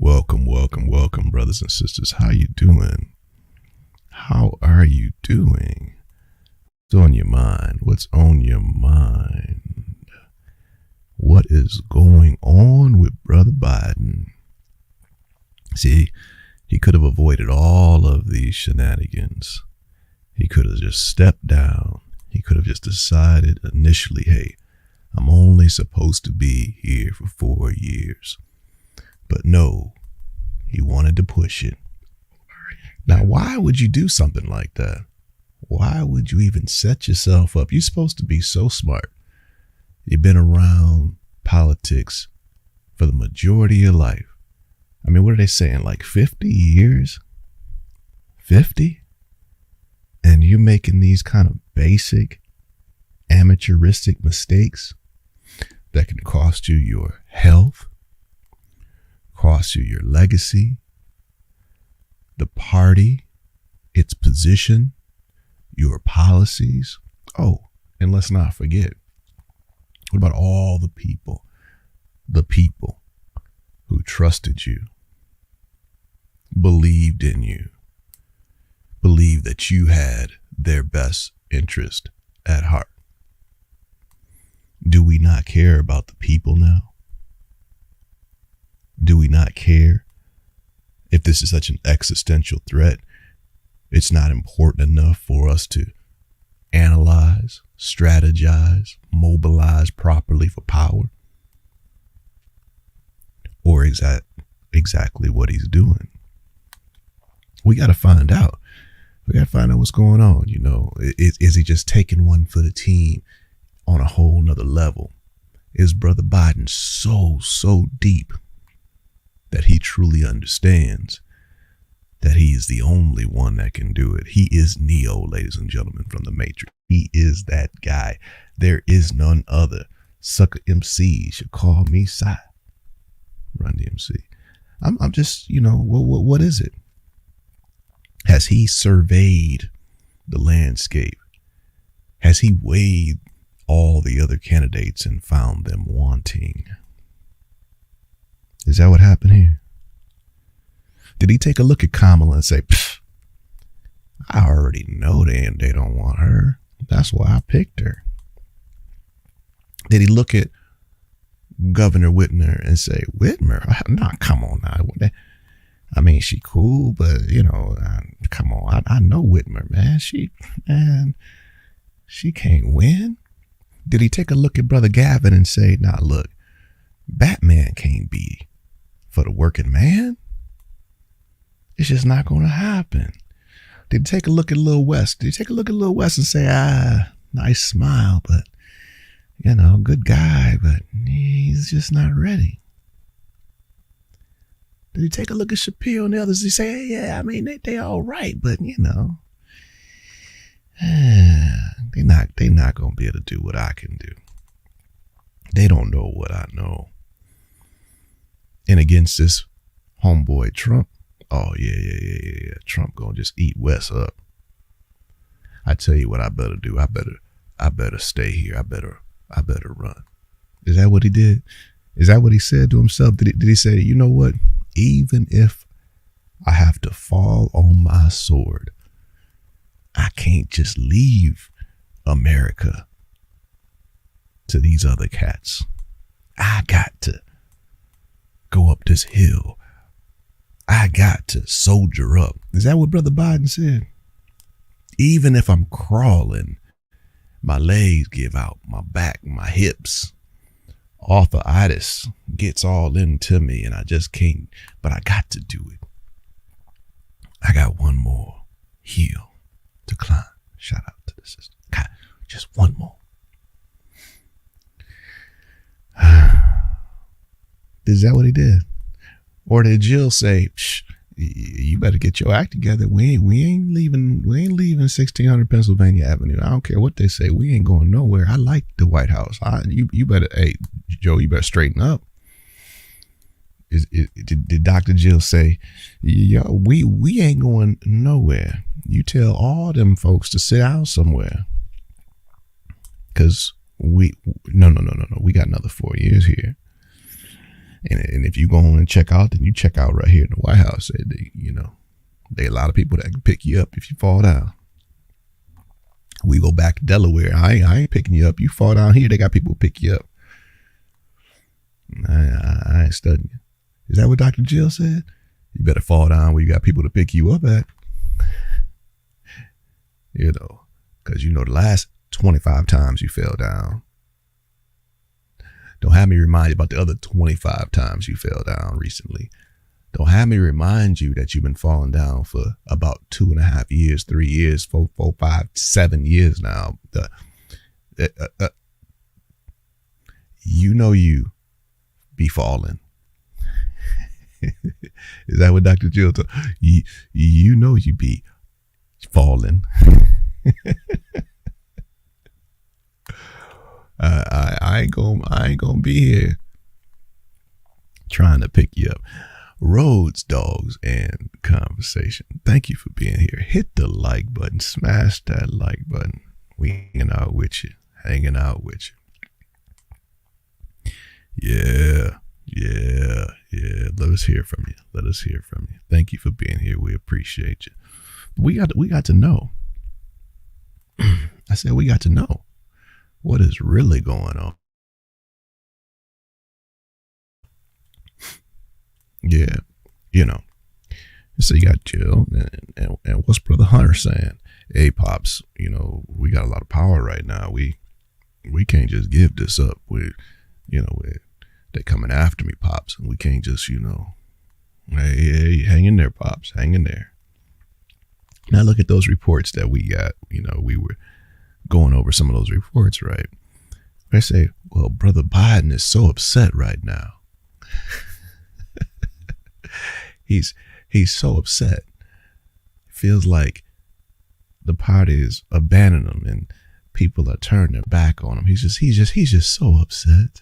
Welcome, brothers and sisters. How you doing? How are you doing? What's on your mind? What's on your mind? What is going on with Brother Biden? See, he could have avoided all of these shenanigans. He could have just stepped down. He could have just decided initially, hey, I'm only supposed to be here for 4 years. But no, he wanted to push it. Now, why would you do something like that? Why would you even set yourself up? You're supposed to be so smart. You've been around politics for the majority of your life. I mean, what are they saying? Like 50 years? 50? And you're making these kind of basic, amateuristic mistakes that can cost you your health, cost you your legacy, the party, its position, your policies. Oh, and let's not forget, what about all the people who trusted you, believed in you, believed that you had their best interest at heart? Do we not care about the people now? Do we not care? If this is such an existential threat, it's not important enough for us to analyze, strategize, mobilize properly for power? Or is that exactly what he's doing? We got to find out. We got to find out what's going on. You know, is he just taking one for the team on a whole nother level? Is Brother Biden so deep that he truly understands that he is the only one that can do it? He is Neo, ladies and gentlemen, from the Matrix. He is that guy. There is none other. Sucker MC should call me Psy. Run DMC. I'm just, you know, what is it? Has he surveyed the landscape? Has he weighed all the other candidates and found them wanting? Is that what happened here? Did he take a look at Kamala and say, I already know they don't want her. That's why I picked her? Did he look at Governor Whitmer and say, Whitmer? Nah, come on now. I mean, she cool, but, you know, come on. I know Whitmer, man. She can't win. Did he take a look at Brother Gavin and say, nah, look, Batman can't be for the working man? It's just not going to happen. Did he take a look at Lil West? Did he take a look at Lil West and say, nice smile, but, you know, good guy, but he's just not ready? Did he take a look at Shapiro and the others? Did he say, hey, yeah, I mean, they all right, but, you know, they're not going to be able to do what I can do. They don't know what I know. And against this homeboy Trump, oh yeah. Trump gonna just eat West up. I tell you what I better do. I better stay here. I better run. Is that what he did? Is that what he said to himself? Did he say, you know what? Even if I have to fall on my sword, I can't just leave America to these other cats. I got to go up this hill. I got to soldier up. Is that what Brother Biden said? Even if I'm crawling, my legs give out, my back, my hips, arthritis gets all into me and I just can't, but I got to do it. I got one more hill to climb. Shout out to the sister. God, just one more. Is that what he did? Or did Jill say, you better get your act together. We ain't leaving 1600 Pennsylvania Avenue. I don't care what they say. We ain't going nowhere. I like the White House. You better, hey, Joe, you better straighten up. Did Dr. Jill say, yo, we ain't going nowhere. You tell all them folks to sit down somewhere. Cause no. We got another 4 years here. And if you go on and check out, then you check out right here in the White House. There are a lot of people that can pick you up if you fall down. We go back to Delaware. I ain't picking you up. You fall down here, they got people who pick you up. I ain't studying you. Is that what Dr. Jill said? You better fall down where you got people to pick you up at. Because the last 25 times you fell down. Don't have me remind you about the other 25 times you fell down recently. Don't have me remind you that you've been falling down for about 2.5 years, 3 years, 4, 5, 7 years now. You be falling. Is that what Dr. Jill told you? You be falling. I ain't gonna be here trying to pick you up. Rhodes, dogs, and conversation. Thank you for being here. Hit the like button. Smash that like button. We hanging out with you. Yeah. Let us hear from you. Thank you for being here. We appreciate you. We got to know. I said we got to know what is really going on. Yeah, So you got Jill, and what's Brother Hunter saying? Hey, Pops, we got a lot of power right now. We can't just give this up. They coming after me, Pops, and we can't just, hey, hang in there, Pops, hang in there. Now look at those reports that we got. We were going over some of those reports, right? I say, well, Brother Biden is so upset right now. He's so upset. It feels like the party is abandoning him and people are turning their back on him. He's just so upset.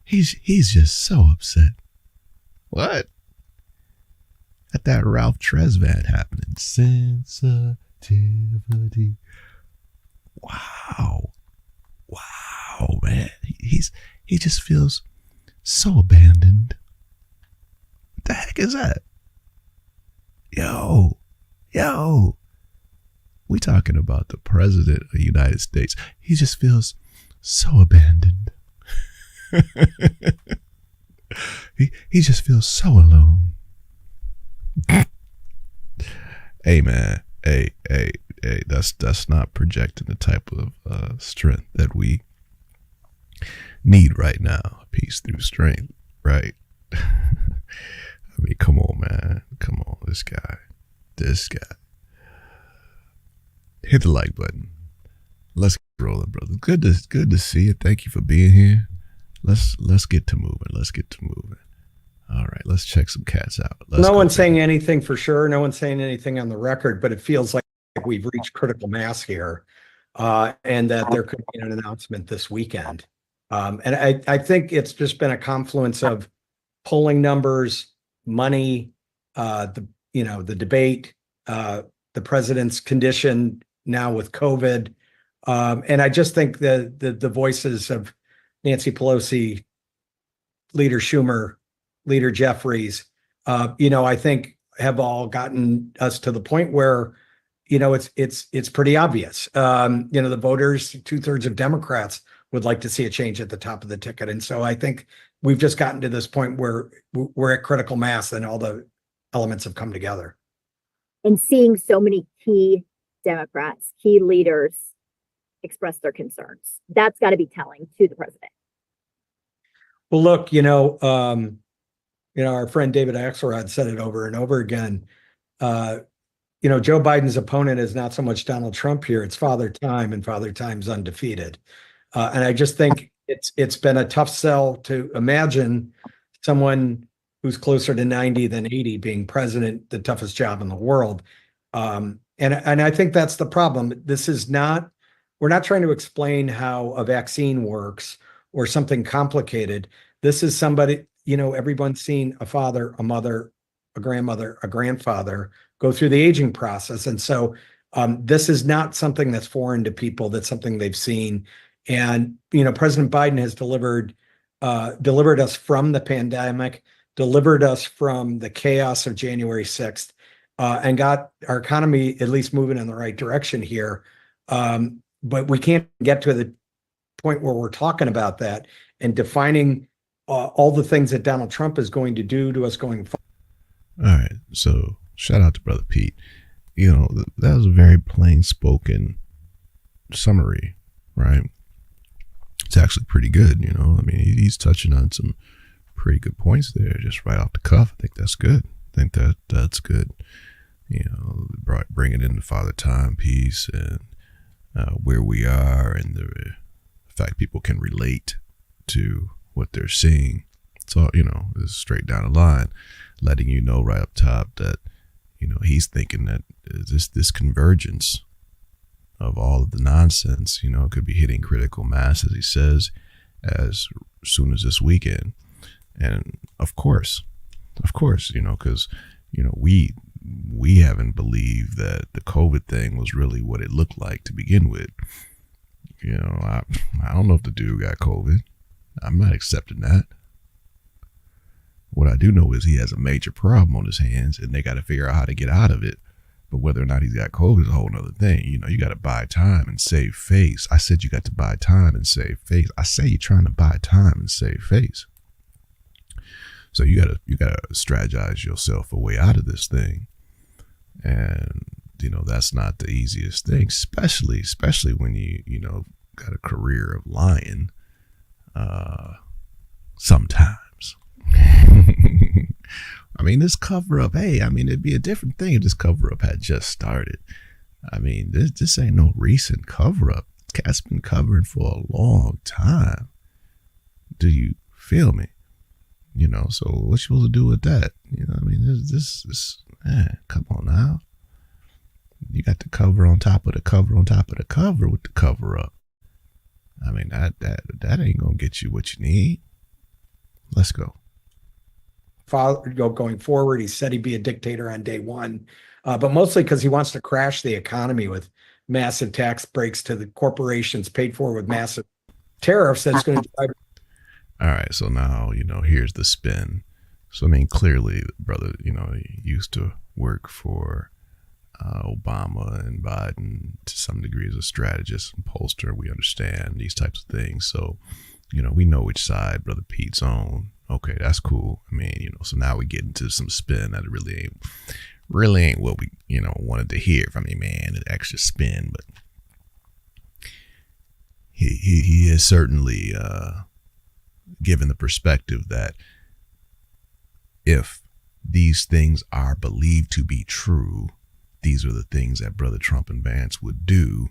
He's just so upset. What? At that Ralph Tresvant happening. Sensitivity. Wow, man. He just feels so abandoned. What the heck is that? Yo, we talking about the president of the United States. He just feels so abandoned. he just feels so alone. Hey, man. Hey, that's not projecting the type of strength that we need right now. Peace through strength, right? I mean, come on, man. Come on, this guy. Hit the like button. Let's get rolling, brother. Good to see you. Thank you for being here. Let's get to moving. All right, let's check some cats out. No one's saying anything for sure. No one's saying anything on the record, but it feels like we've reached critical mass here, and that there could be an announcement this weekend. And I think it's just been a confluence of polling numbers, money, the debate, the president's condition now with COVID. And I just think the voices of Nancy Pelosi, Leader Schumer, Leader Jeffries, I think have all gotten us to the point where, it's pretty obvious. The voters, 2/3 of Democrats would like to see a change at the top of the ticket. And so I think we've just gotten to this point where we're at critical mass and all the elements have come together. And seeing so many key Democrats, key leaders express their concerns, that's got to be telling to the president. Well, look, our friend David Axelrod said it over and over again. Joe Biden's opponent is not so much Donald Trump here. It's Father Time, and Father Time's undefeated. And I just think it's been a tough sell to imagine someone who's closer to 90 than 80 being president, the toughest job in the world. And I think that's the problem. We're not trying to explain how a vaccine works or something complicated. This is somebody, everyone's seen a father, a mother, a grandmother, a grandfather go through the aging process. And so this is not something that's foreign to people. That's something they've seen. And, President Biden has delivered delivered us from the pandemic, delivered us from the chaos of January 6th, and got our economy at least moving in the right direction here. But we can't get to the point where we're talking about that and defining all the things that Donald Trump is going to do to us going forward. All right. So shout out to Brother Pete. You know, that was a very plain spoken summary, right? It's actually pretty good. You know, I mean, he's touching on some pretty good points there, just right off the cuff. I think that's good. I think that's good. You know, bringing in the Father Time piece and where we are and the fact people can relate to what they're seeing. So, you know, it's straight down the line, letting you know right up top that, you know, he's thinking that this convergence of all of the nonsense, you know, could be hitting critical mass, as he says, as soon as this weekend. And of course, you know, because, you know, we haven't believed that the COVID thing was really what it looked like to begin with. You know, I don't know if the dude got COVID. I'm not accepting that. What I do know is he has a major problem on his hands and they got to figure out how to get out of it. But whether or not he's got COVID is a whole nother thing. You know, you got to buy time and save face. I said you got to buy time and save face. I say you're trying to buy time and save face. So you gotta strategize yourself a way out of this thing. And, you know, that's not the easiest thing, especially when you know, got a career of lying sometimes. I mean, this cover up, hey, I mean, it'd be a different thing if this cover up had just started. I mean, this ain't no recent cover up. Cat's been covering for a long time. Do you feel me? You know, so what you supposed to do with that? You know, I mean, this man, come on now. You got the cover on top of the cover on top of the cover with the cover up. I mean, that ain't gonna get you what you need. Let's go. Going forward, he said he'd be a dictator on day one, but mostly because he wants to crash the economy with massive tax breaks to the corporations paid for with massive tariffs. That's going to drive. All right, so now, you know, here's the spin. So, I mean, clearly, brother, you know, he used to work for Obama and Biden to some degree as a strategist and pollster. We understand these types of things. So, you know, we know which side Brother Pete's on. Okay, that's cool. I mean, you know, so now we get into some spin that really ain't what we, you know, wanted to hear from him, man, an extra spin. But he is certainly given the perspective that if these things are believed to be true, these are the things that Brother Trump and Vance would do,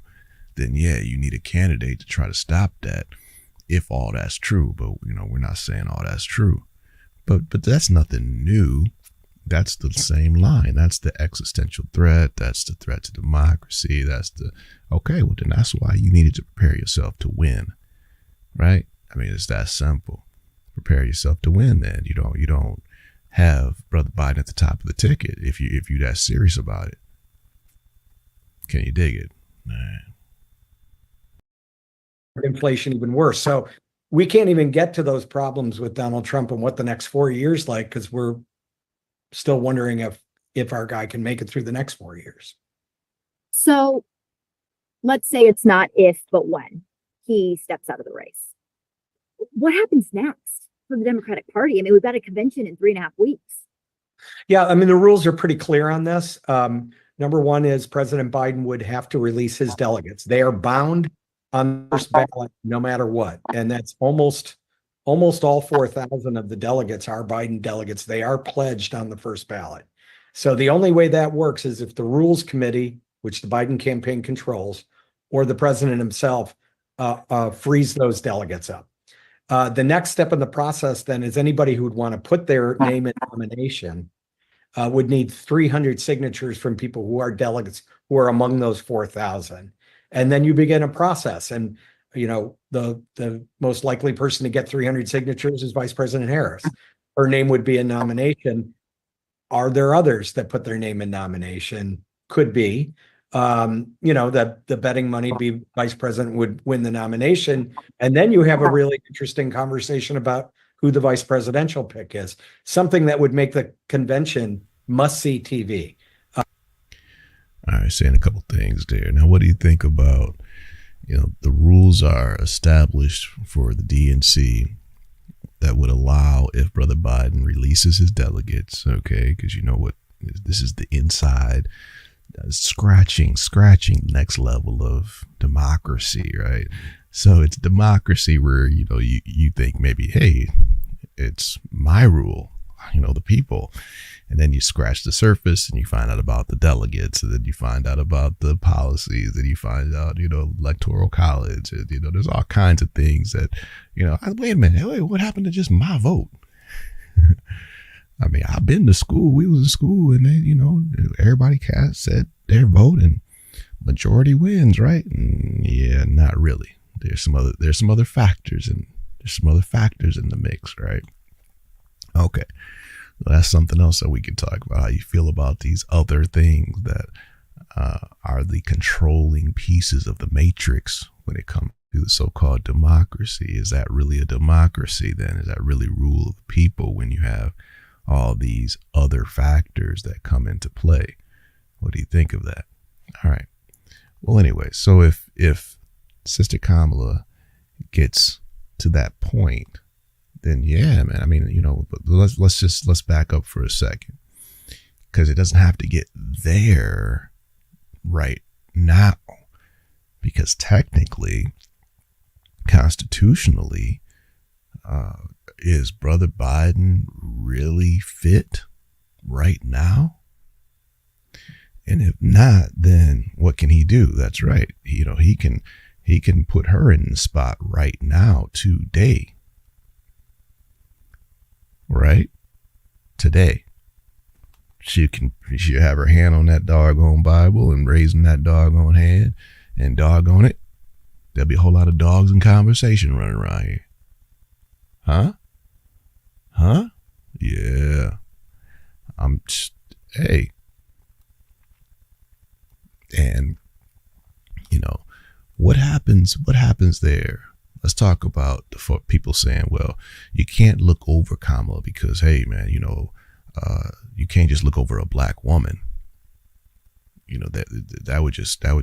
then yeah, you need a candidate to try to stop that if all that's true. But, you know, we're not saying all that's true. But that's nothing new. That's the same line. That's the existential threat. That's the threat to democracy. Okay, well, then that's why you needed to prepare yourself to win, right? I mean, it's that simple. Prepare yourself to win then. You don't have Brother Biden at the top of the ticket if you're that serious about it. Can you dig it? Man. Inflation even worse. So we can't even get to those problems with Donald Trump and what the next 4 years like, because we're still wondering if our guy can make it through the next 4 years. So let's say it's not if, but when he steps out of the race. What happens next for the Democratic Party? I mean, we've got a convention in 3.5 weeks. Yeah, I mean, the rules are pretty clear on this. Number one is President Biden would have to release his delegates. They are bound on the first ballot no matter what. And that's almost all 4,000 of the delegates are Biden delegates. They are pledged on the first ballot. So the only way that works is if the Rules Committee, which the Biden campaign controls, or the president himself freeze those delegates up. The next step in the process then is anybody who would want to put their name in nomination would need 300 signatures from people who are delegates who are among those 4,000. And then you begin a process. And, you know, the most likely person to get 300 signatures is Vice President Harris. Her name would be in nomination. Are there others that put their name in nomination? Could be. the betting money be vice president would win the nomination. And then you have a really interesting conversation about who the vice presidential pick is, something that would make the convention must-see TV. All right, saying a couple things there. Now, what do you think about, the rules are established for the DNC that would allow, if Brother Biden releases his delegates, okay, because this is the inside scratching next level of democracy, right? So it's democracy where, you think maybe, hey, it's my rule, the people. And then you scratch the surface and you find out about the delegates, and then you find out about the policies, and you find out, electoral college, and, there's all kinds of things that, wait a minute, wait, what happened to just my vote? I mean, I've been to school. We was in school, and they, everybody said their vote, and majority wins, right? And yeah, not really. There's some other factors, and there's some other factors in the mix, right? Okay, well, that's something else that we can talk about. How you feel about these other things that are the controlling pieces of the matrix when it comes to the so-called democracy. Is that really a democracy then? Is that really rule of the people when you have all these other factors that come into play? What do you think of that? All right. Well, anyway, so if Sister Kamala gets to that point, then yeah, man. I mean, but let's back up for a second, because it doesn't have to get there right now, because technically, constitutionally, is Brother Biden really fit right now? And if not, then what can he do? That's right. He can put her in the spot right now, today. Right? Today. She have her hand on that doggone Bible and raising that doggone hand, and doggone it, there'll be a whole lot of dogs in conversation running around here. Huh? Yeah. Hey. And, what happens there? Let's talk about the people saying, well, you can't look over Kamala because, hey, man, you can't just look over a black woman. That would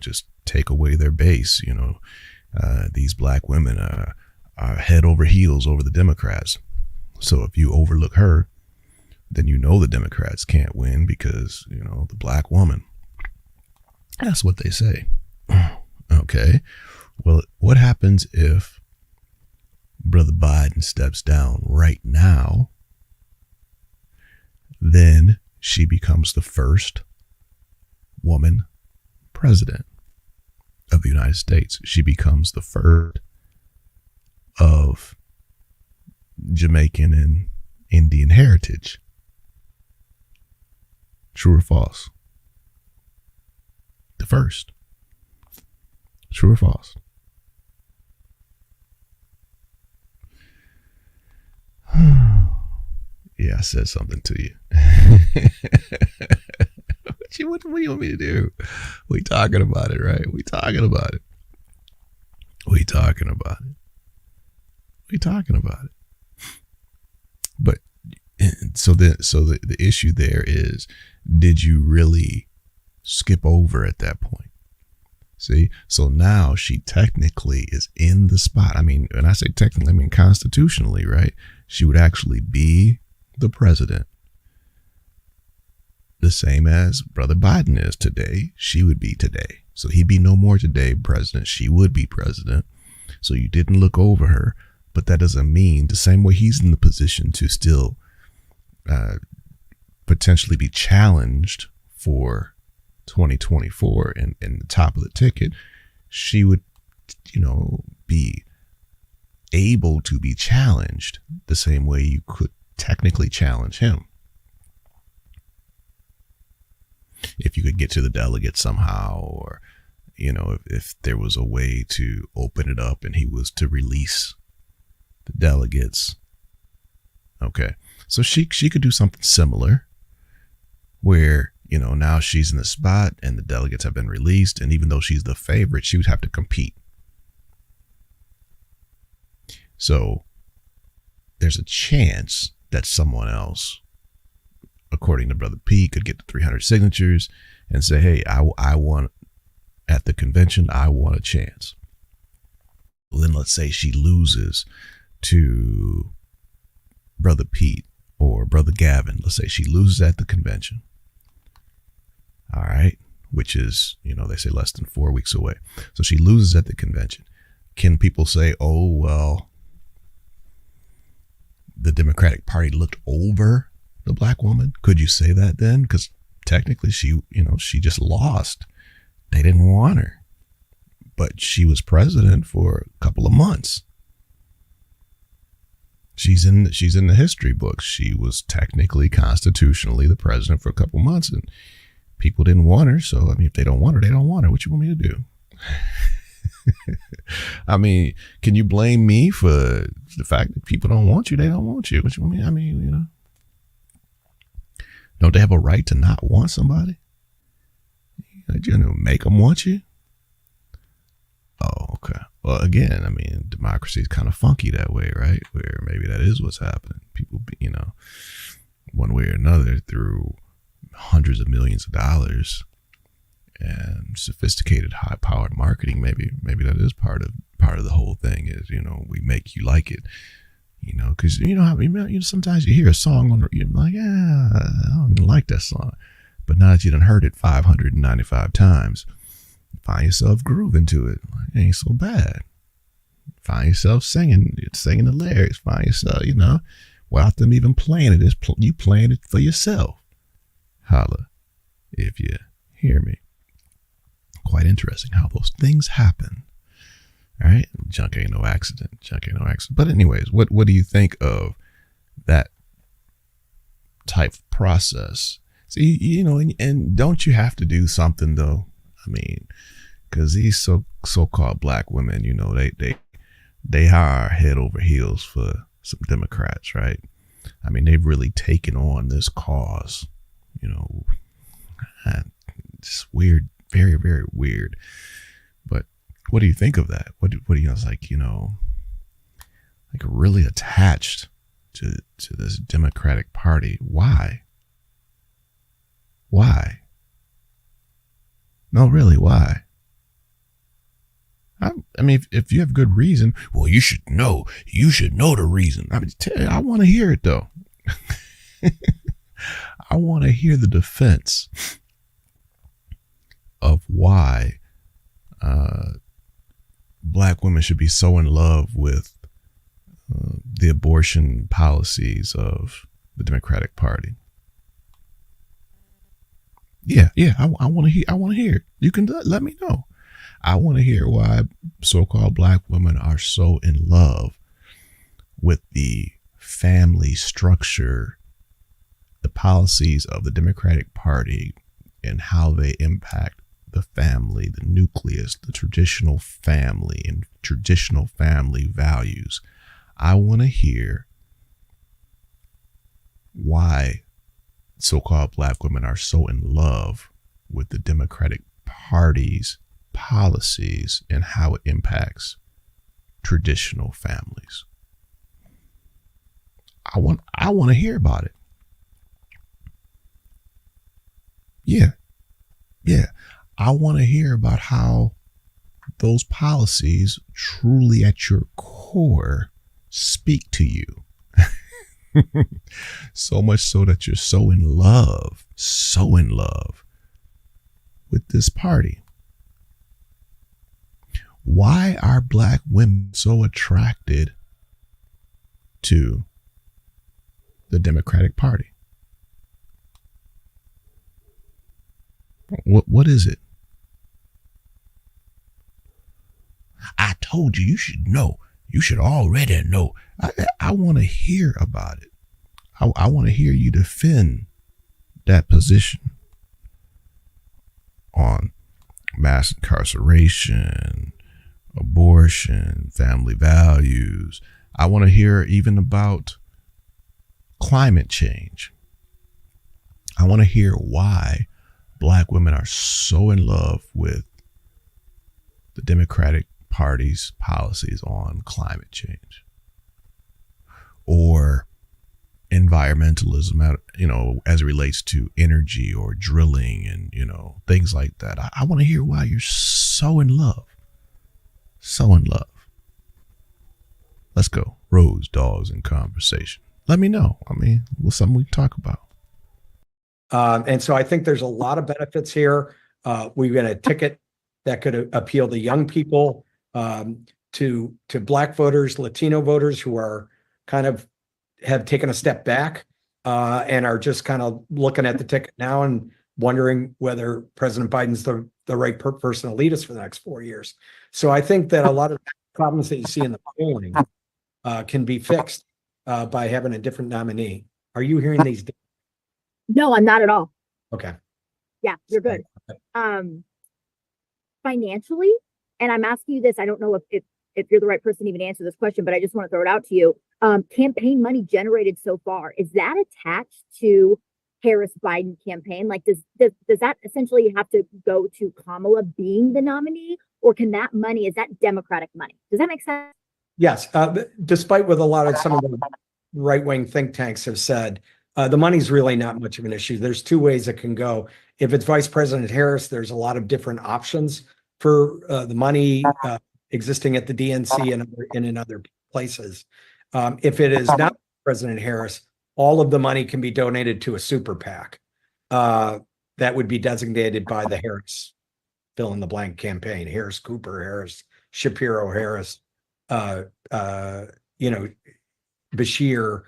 just take away their base. These black women are head over heels over the Democrats. So if you overlook her, then the Democrats can't win because, the black woman. That's what they say. Okay. Well, what happens if Brother Biden steps down right now? Then she becomes the first woman president of the United States. She becomes the first of Jamaican and Indian heritage. True or false? The first. True or false? Yeah, I said something to you. What do you want me to do? We talking about it, right? We talking about it. But so the issue there is, did you really skip over at that point? See, so now she technically is in the spot. I mean, when I say technically, I mean constitutionally, right? She would actually be the president, the same as Brother Biden is today. She would be today. So he'd be no more today president. She would be president. So you didn't look over her, but that doesn't mean the same way he's in the position to still potentially be challenged for 2024 and the top of the ticket, she would, be able to be challenged the same way you could technically challenge him. If you could get to the delegates somehow, or, if there was a way to open it up and he was to release the delegates. Okay. So she could do something similar where, now she's in the spot and the delegates have been released. And even though she's the favorite, she would have to compete. So there's a chance that someone else, according to Brother P, could get to 300 signatures and say, hey, I want at the convention, I want a chance. Well, then let's say she loses to Brother Pete or Brother Gavin. Let's say she loses at the convention. All right. Which is, they say less than 4 weeks away. So she loses at the convention. Can people say, oh, well, the Democratic Party looked over the black woman? Could you say that then? Because technically she just lost. They didn't want her, but she was president for a couple of months. She's in the history books. She was technically, constitutionally the president for a couple of months, and people didn't want her. So, if they don't want her, they don't want her. What you want me to do? Can you blame me for the fact that people don't want you? They don't want you. What you want me? Don't they have a right to not want somebody? Make them want you? Oh, okay. Well, again, democracy is kind of funky that way, right? Where maybe that is what's happening. People, one way or another, through hundreds of millions of dollars and sophisticated, high-powered marketing, maybe that is part of the whole thing. Is we make you like it, because sometimes you hear a song you're like, I don't even like that song, but now that you done heard it 595 times, you find yourself grooving to it. Like, it ain't so bad. Find yourself singing the lyrics. Find yourself, without them even playing it, you playing it for yourself. Holla if you hear me. Quite interesting how those things happen. All right. Junk ain't no accident. But anyways, what do you think of that type of process? See, and don't you have to do something though? Because these so-called black women, they are head over heels for some Democrats, right? They've really taken on this cause, it's weird, very, very weird. But what do you think of that? What do you like really attached to this Democratic Party? Why? No, really, why? If you have good reason, well, you should know the reason. I want to hear it though. I want to hear the defense of why black women should be so in love with the abortion policies of the Democratic Party. Yeah. I want to hear. You can let me know. I want to hear why so-called black women are so in love with the family structure, the policies of the Democratic Party, and how they impact the family, the nucleus, the traditional family, and traditional family values. I want to hear why so-called black women are so in love with the Democratic Party's policies and how it impacts traditional families. I want to hear about it. Yeah. I want to hear about how those policies truly at your core speak to you. So much so that you're so in love with this party. Why are black women so attracted to the Democratic Party? What is it? I told you, you should know. You should already know. I want to hear about it. I want to hear you defend that position on mass incarceration, abortion, family values. I want to hear even about climate change. I want to hear why Black women are so in love with the Democratic Party's policies on climate change or environmentalism, as it relates to energy or drilling and, things like that. I want to hear why you're so in love. So in love. Let's go. Rhodes, dogs, and conversation. Let me know. What's something we can talk about? And so I think there's a lot of benefits here. We've got a ticket that could appeal to young people, to Black voters, Latino voters who are have taken a step back and are just kind of looking at the ticket now and wondering whether President Biden's the right person to lead us for the next 4 years. So I think that a lot of problems that you see in the polling can be fixed by having a different nominee. Are you hearing these? No, I'm not at all. Okay. Yeah, you're good. Financially, and I'm asking you this, I don't know if you're the right person to even answer this question, but I just want to throw it out to you. Campaign money generated so far, is that attached to Harris-Biden campaign? Like, does that essentially have to go to Kamala being the nominee, or can that money, is that Democratic money? Does that make sense? Yes. Despite what some of the right-wing think tanks have said, the money's really not much of an issue. There's two ways it can go. If it's Vice President Harris, there's a lot of different options for the money existing at the DNC and in other places. If it is not President Harris, all of the money can be donated to a super PAC that would be designated by the Harris fill in the blank campaign. Harris Cooper, Harris Shapiro, Harris, Bashir.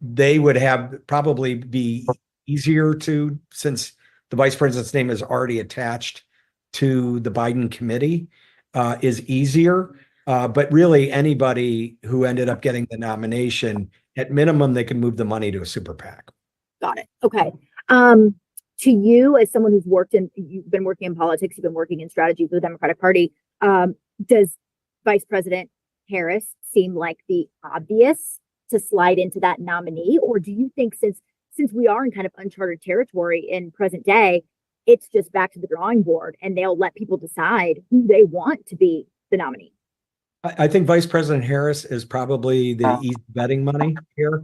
They would probably be easier to, since the vice president's name is already attached to the Biden committee, is easier. But really, anybody who ended up getting the nomination, at minimum, they can move the money to a super PAC. Got it. Okay. To you, as someone you've been working in politics, you've been working in strategy for the Democratic Party, does Vice President Harris seem like the obvious to slide into that nominee? Or do you think since we are in kind of uncharted territory in present day, it's just back to the drawing board and they'll let people decide who they want to be the nominee? I think Vice President Harris is probably the easy betting money here.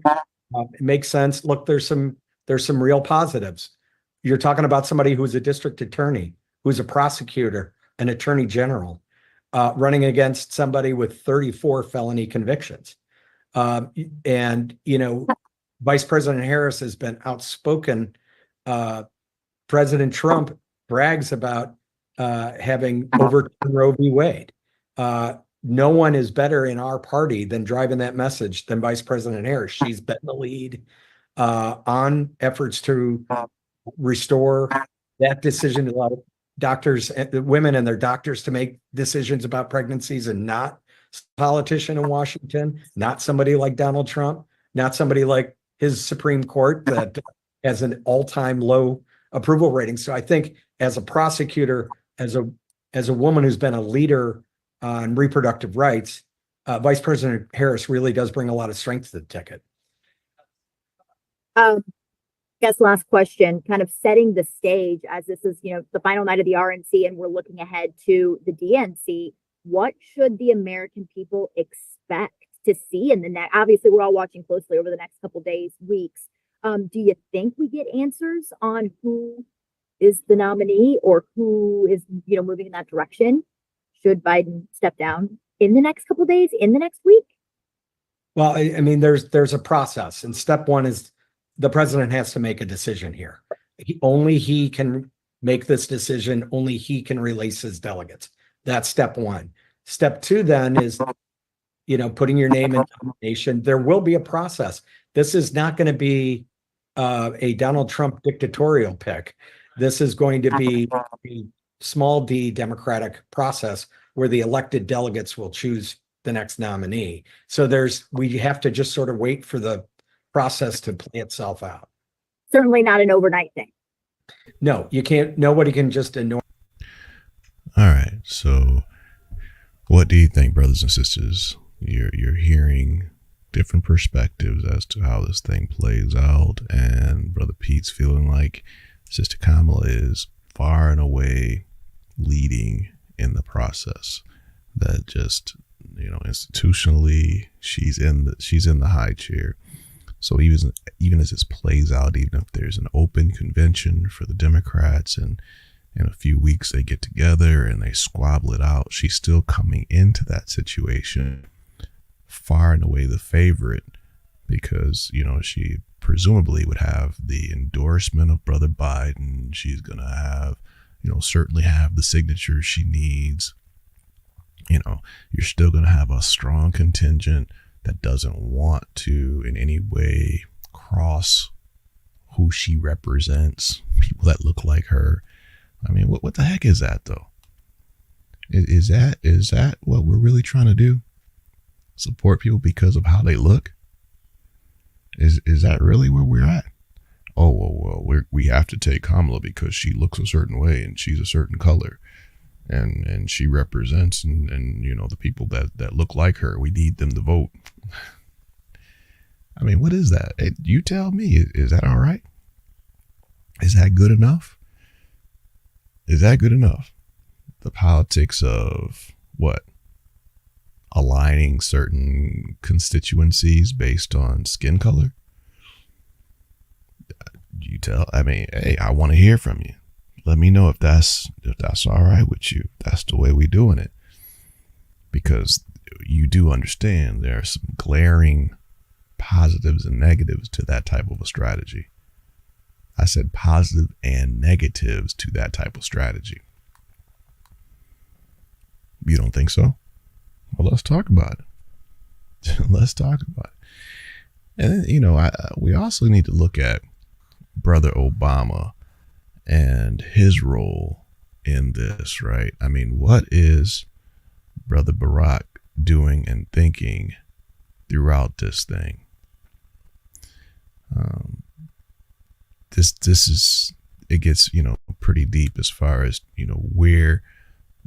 It makes sense. Look, there's some real positives. You're talking about somebody who's a district attorney, who's a prosecutor, an attorney general, running against somebody with 34 felony convictions. And, Vice President Harris has been outspoken. President Trump brags about having overturned Roe v. Wade. No one is better in our party than driving that message than Vice President Harris. She's been the lead on efforts to restore that decision. A lot of doctors, women and their doctors, to make decisions about pregnancies, and not a politician in Washington, not somebody like Donald Trump, not somebody like his Supreme Court that has an all-time low approval rating. So I think as a prosecutor, as a woman who's been a leader on reproductive rights, Vice President Harris really does bring a lot of strength to the ticket. Guess last question, kind of setting the stage as this is, the final night of the RNC and we're looking ahead to the DNC. What should the American people expect to see in the next? Obviously, we're all watching closely over the next couple of days, weeks. Do you think we get answers on who is the nominee or who is, moving in that direction? Should Biden step down in the next couple of days, in the next week? Well, I mean, there's a process, and step one is the president has to make a decision here. Only he can make this decision. Only he can release his delegates. That's step one. Step two then is, putting your name in nomination. There will be a process. This is not going to be a Donald Trump dictatorial pick. This is going to be a small d democratic process where the elected delegates will choose the next nominee. So we have to just sort of wait for the process to play itself out. Certainly not an overnight thing. No, you can't. Nobody can just ignore. All right. So what do you think, brothers and sisters? You're hearing different perspectives as to how this thing plays out, and Brother Pete's feeling like Sister Kamala is far and away leading in the process. That just, institutionally, she's in the high chair. So even as this plays out, even if there's an open convention for the Democrats and in a few weeks they get together and they squabble it out, she's still coming into that situation far and away the favorite, because, she presumably would have the endorsement of Brother Biden. She's going to have, certainly have the signatures she needs. You're still going to have a strong contingent that doesn't want to in any way cross who she represents, people that look like her. I mean, what the heck is that, though? Is that what we're really trying to do? Support people because of how they look? Is that really where we're at? Oh, well, we have to take Kamala because she looks a certain way and she's a certain color, and she represents and the people that look like her. We need them to vote. I mean, what is that? You tell me. Is that all right? Is that good enough? Is that good enough? The politics of what? Aligning certain constituencies based on skin color? You tell, hey, I want to hear from you. Let me know if that's all right with you. That's the way we're doing it. Because you do understand there are some glaring positives and negatives to that type of a strategy. I said positive and negatives to that type of strategy. You don't think so? Well, let's talk about it. Let's talk about it. And then, we also need to look at Brother Obama and his role in this, right? I mean, what is Brother Barack doing and thinking throughout this thing? It gets, pretty deep as far as, where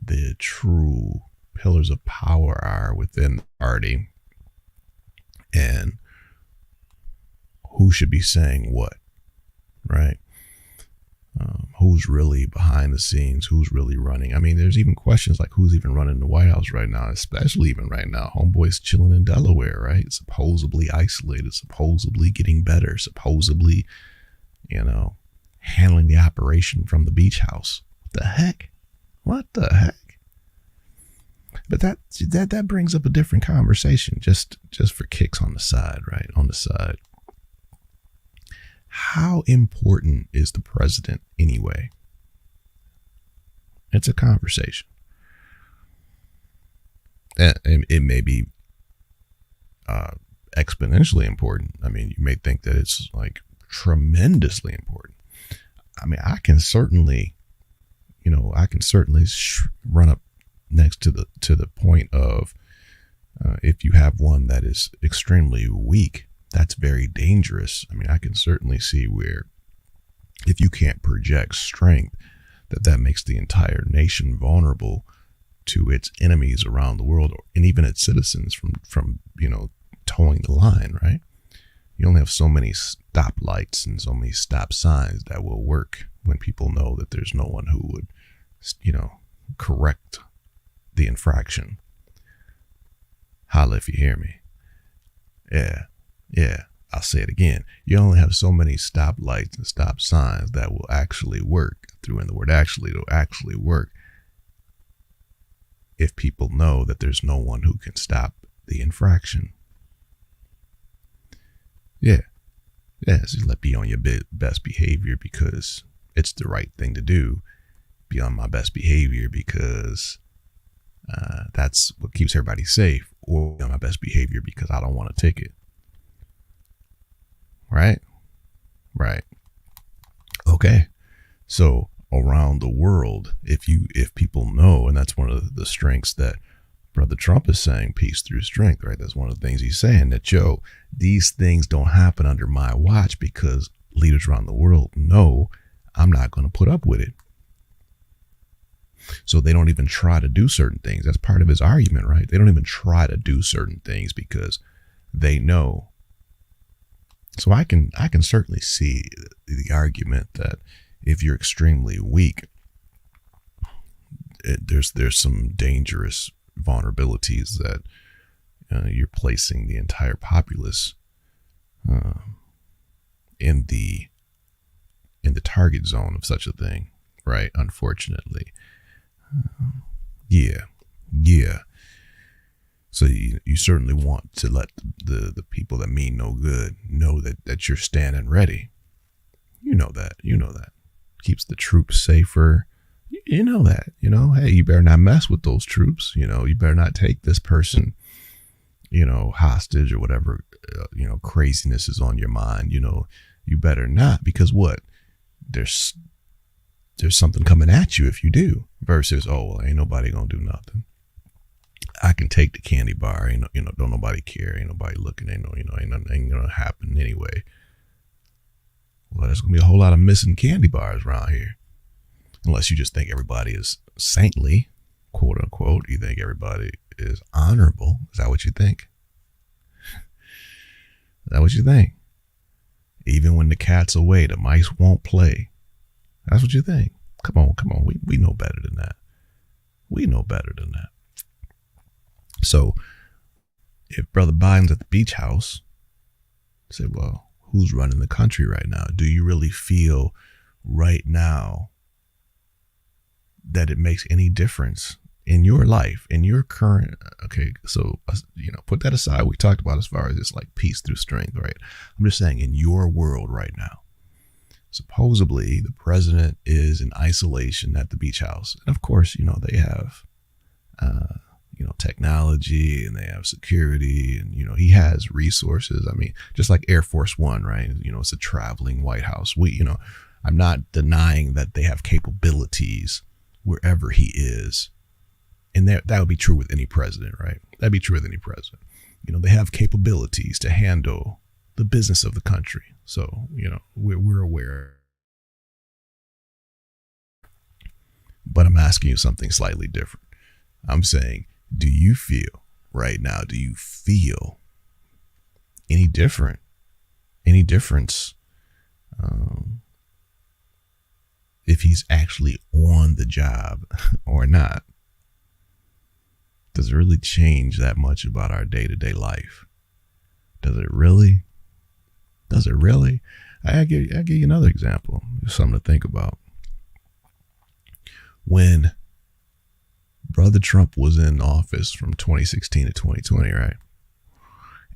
the true pillars of power are within the party and who should be saying what, right? Who's really behind the scenes, who's really running. I mean, there's even questions like who's even running the White House right now, especially even right now. Homeboy's chilling in Delaware, right? Supposedly isolated, supposedly getting better, supposedly, handling the operation from the beach house. What the heck? What the heck? But that brings up a different conversation, just for kicks on the side, right? On the side. How important is the president anyway? It's a conversation. And it may be exponentially important. I mean, you may think that it's like tremendously important. I mean, I can certainly run up next to the point of if you have one that is extremely weak, that's very dangerous. I mean, I can certainly see where if you can't project strength, that makes the entire nation vulnerable to its enemies around the world, and even its citizens from towing the line, right? You only have so many stoplights and so many stop signs that will work when people know that there's no one who would, correct the infraction. Holla if you hear me. Yeah, I'll say it again. You only have so many stoplights and stop signs that will actually work. Threw in the word actually, it'll actually work if people know that there's no one who can stop the infraction. Yeah, so let be on your best behavior because it's the right thing to do. Be on my best behavior because that's what keeps everybody safe, or be on my best behavior because I don't want a ticket. Right. Okay. So around the world, if people know, and that's one of the strengths that Brother Trump is saying, peace through strength, right? That's one of the things he's saying, that, these things don't happen under my watch because leaders around the world know I'm not going to put up with it. So they don't even try to do certain things. That's part of his argument, right? They don't even try to do certain things because they know. So I can certainly see the argument that if you're extremely weak, there's some dangerous vulnerabilities that you're placing the entire populace in the target zone of such a thing, right? Unfortunately. Yeah. So you certainly want to let the people that mean no good know that you're standing ready. You know that. Keeps the troops safer. You know that. Hey, you better not mess with those troops. You better not take this person, hostage or whatever, craziness is on your mind. You better not, because what? There's something coming at you if you do, versus, oh, well, ain't nobody gonna do nothing. I can take the candy bar. Don't nobody care. Ain't nobody looking. Ain't nothing gonna happen anyway. Well, there's gonna be a whole lot of missing candy bars around here, unless you just think everybody is saintly, quote unquote. You think everybody is honorable. Is that what you think? Is that what you think? Even when the cat's away, the mice won't play. That's what you think. Come on. We know better than that. So if Brother Biden's at the beach house, say, well, who's running the country right now? Do you really feel right now that it makes any difference in your life, in your current, okay, so, put that aside. We talked about as far as it's like peace through strength, right? I'm just saying in your world right now, supposedly the president is in isolation at the beach house. And of course, they have, technology, and they have security, and, he has resources. I mean, just like Air Force One, right? It's a traveling White House. I'm not denying that they have capabilities wherever he is. And that would be true with any president, right? That'd be true with any president. They have capabilities to handle the business of the country. So, we're aware. But I'm asking you something slightly different. I'm saying, do you feel right now, any difference if he's actually on the job or not? Does it really change that much about our day-to-day life? Does it really? I'll give you another example. Something to think about. When Brother Trump was in office from 2016 to 2020, right?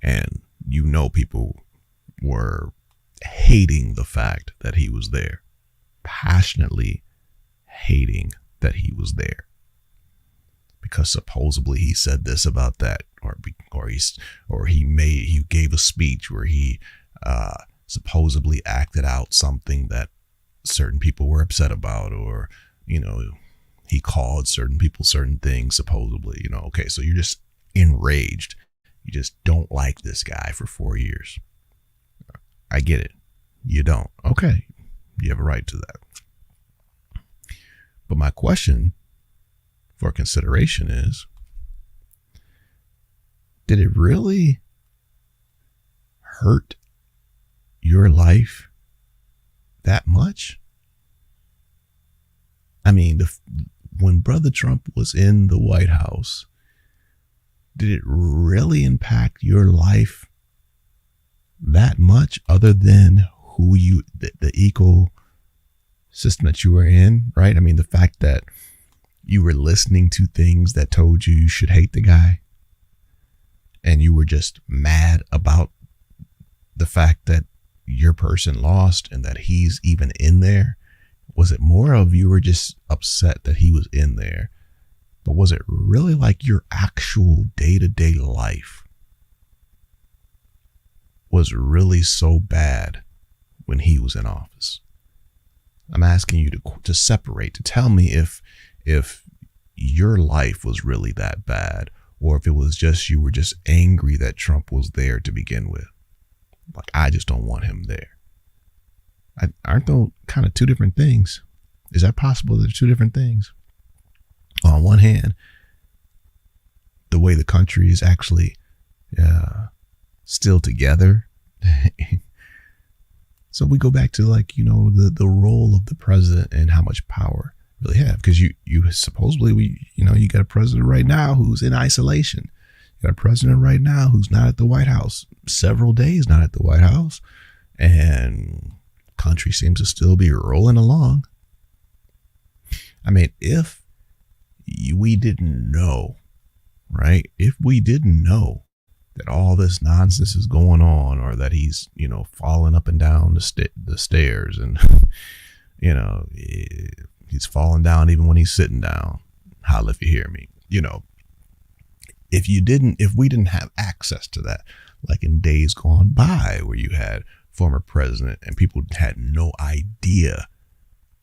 And people were hating the fact that he was there. Passionately hating that he was there. Because supposedly he said this about that, or he gave a speech where he supposedly acted out something that certain people were upset about, or he called certain people certain things supposedly. Okay, so you're just enraged. You just don't like this guy for 4 years. I get it. You don't. Okay, you have a right to that. But my question for consideration is, did it really hurt your life that much? I mean, when Brother Trump was in the White House, did it really impact your life that much, other than the ecosystem that you were in, right? I mean, the fact that you were listening to things that told you should hate the guy, and you were just mad about the fact that your person lost and that he's even in there. Was it more of you were just upset that he was in there, but was it really like your actual day-to-day life was really so bad when he was in office? I'm asking you to separate, to tell me if your life was really that bad, or if it was just you were just angry that Trump was there to begin with. Like, I just don't want him there. Aren't those kind of two different things? Is that possible? They're two different things. On one hand, the way the country is actually still together, it's So we go back to like, the role of the president and how much power really have, because you supposedly you got a president right now who's in isolation. You got a president right now who's not at the White House, several days not at the White House, and country seems to still be rolling along. I mean, if we didn't know, right? If we didn't know that all this nonsense is going on, or that he's, falling up and down the stairs, and, he's falling down even when he's sitting down. Holla if you hear me. If we didn't have access to that, like in days gone by where you had former president and people had no idea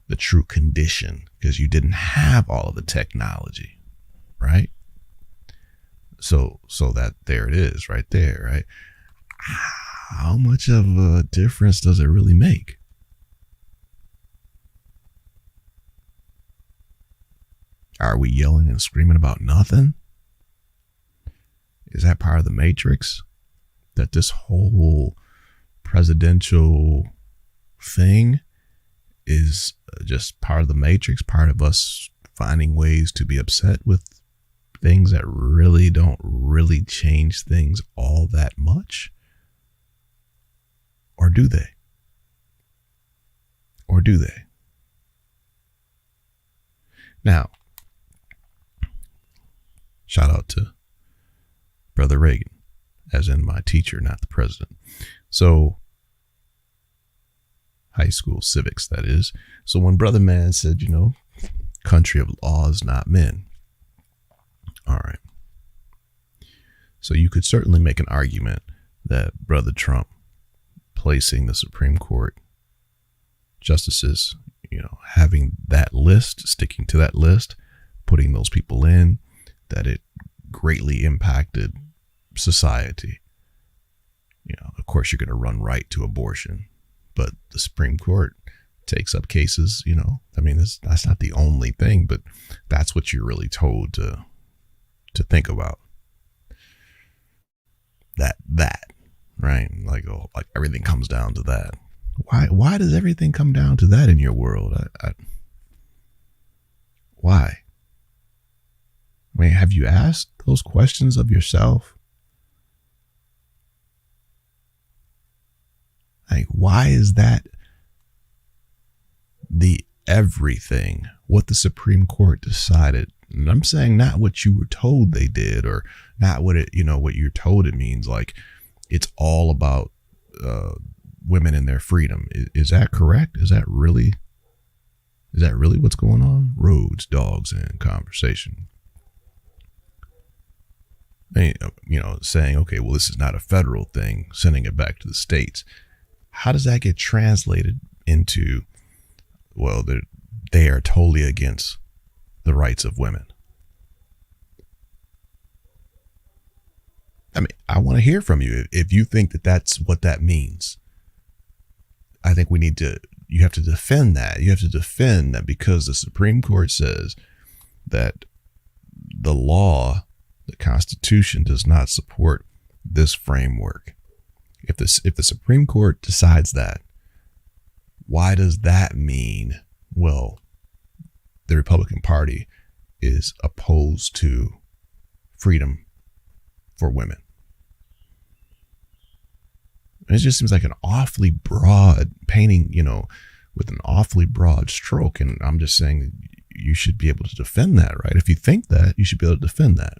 the true condition because you didn't have all of the technology, right? So that there it is right there, right? How much of a difference does it really make? Are we yelling and screaming about nothing? Is that part of the matrix? That this whole presidential thing is just part of the matrix, part of us finding ways to be upset with things that really don't really change things all that much? Or do they? Or do they? Now, shout out to Brother Reagan, as in my teacher, not the president. So, high school civics, that is. So when Brother Man said, country of laws, not men. All right. So you could certainly make an argument that Brother Trump placing the Supreme Court justices, having that list, sticking to that list, putting those people in, that it greatly impacted society. Of course, you're going to run right to abortion, but the Supreme Court takes up cases, that's not the only thing, but that's what you're really told to think about. That, right? Like everything comes down to that. Why does everything come down to that in your world? Why? I mean, have you asked those questions of yourself? Like, why is that the everything, what the Supreme Court decided? And I'm saying not what you were told they did, or not what what you're told it means. Like, it's all about women and their freedom. Is that correct? Is that really what's going on? Rhodes, dogs, and conversation. Saying, okay, well, this is not a federal thing, sending it back to the states. How does that get translated into, well, they are totally against the rights of women? I mean, I want to hear from you. If you think that that's what that means, I think you have to defend that. You have to defend that because the Supreme Court says that the law, the Constitution, does not support this framework. If the Supreme Court decides that, why does that mean, well, the Republican Party is opposed to freedom for women? It just seems like an awfully broad painting, with an awfully broad stroke. And I'm just saying you should be able to defend that, right? If you think that, you should be able to defend that.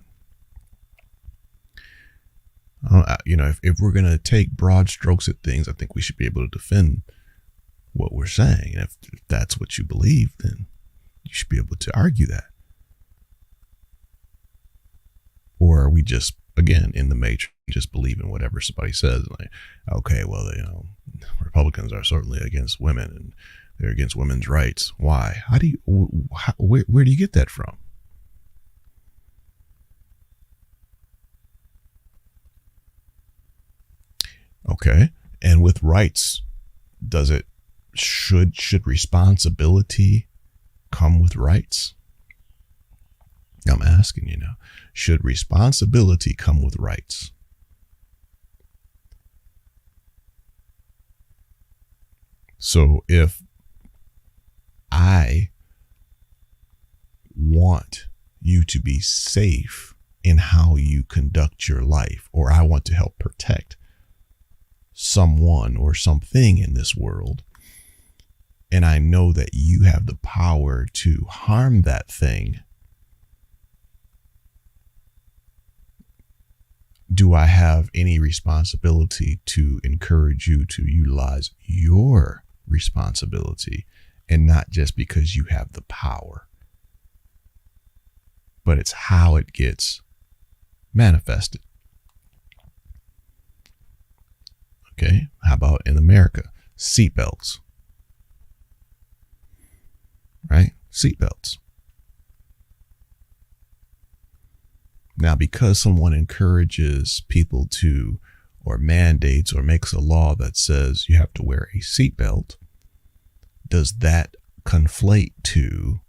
If we're going to take broad strokes at things, I think we should be able to defend what we're saying. And if that's what you believe, then you should be able to argue that. Or are we just, again, in the matrix, just believing whatever somebody says? Like, okay, well, Republicans are certainly against women and they're against women's rights. Why? Where do you get that from? Okay. And with rights, should responsibility come with rights? I'm asking you now, should responsibility come with rights? So if I want you to be safe in how you conduct your life, or I want to help protect someone or something in this world, and I know that you have the power to harm that thing, do I have any responsibility to encourage you to utilize your responsibility, and not just because you have the power, but it's how it gets manifested? Okay, how about in America? Seatbelts, right? Seatbelts. Now, because someone encourages people to, or mandates, or makes a law that says you have to wear a seatbelt, does that conflate to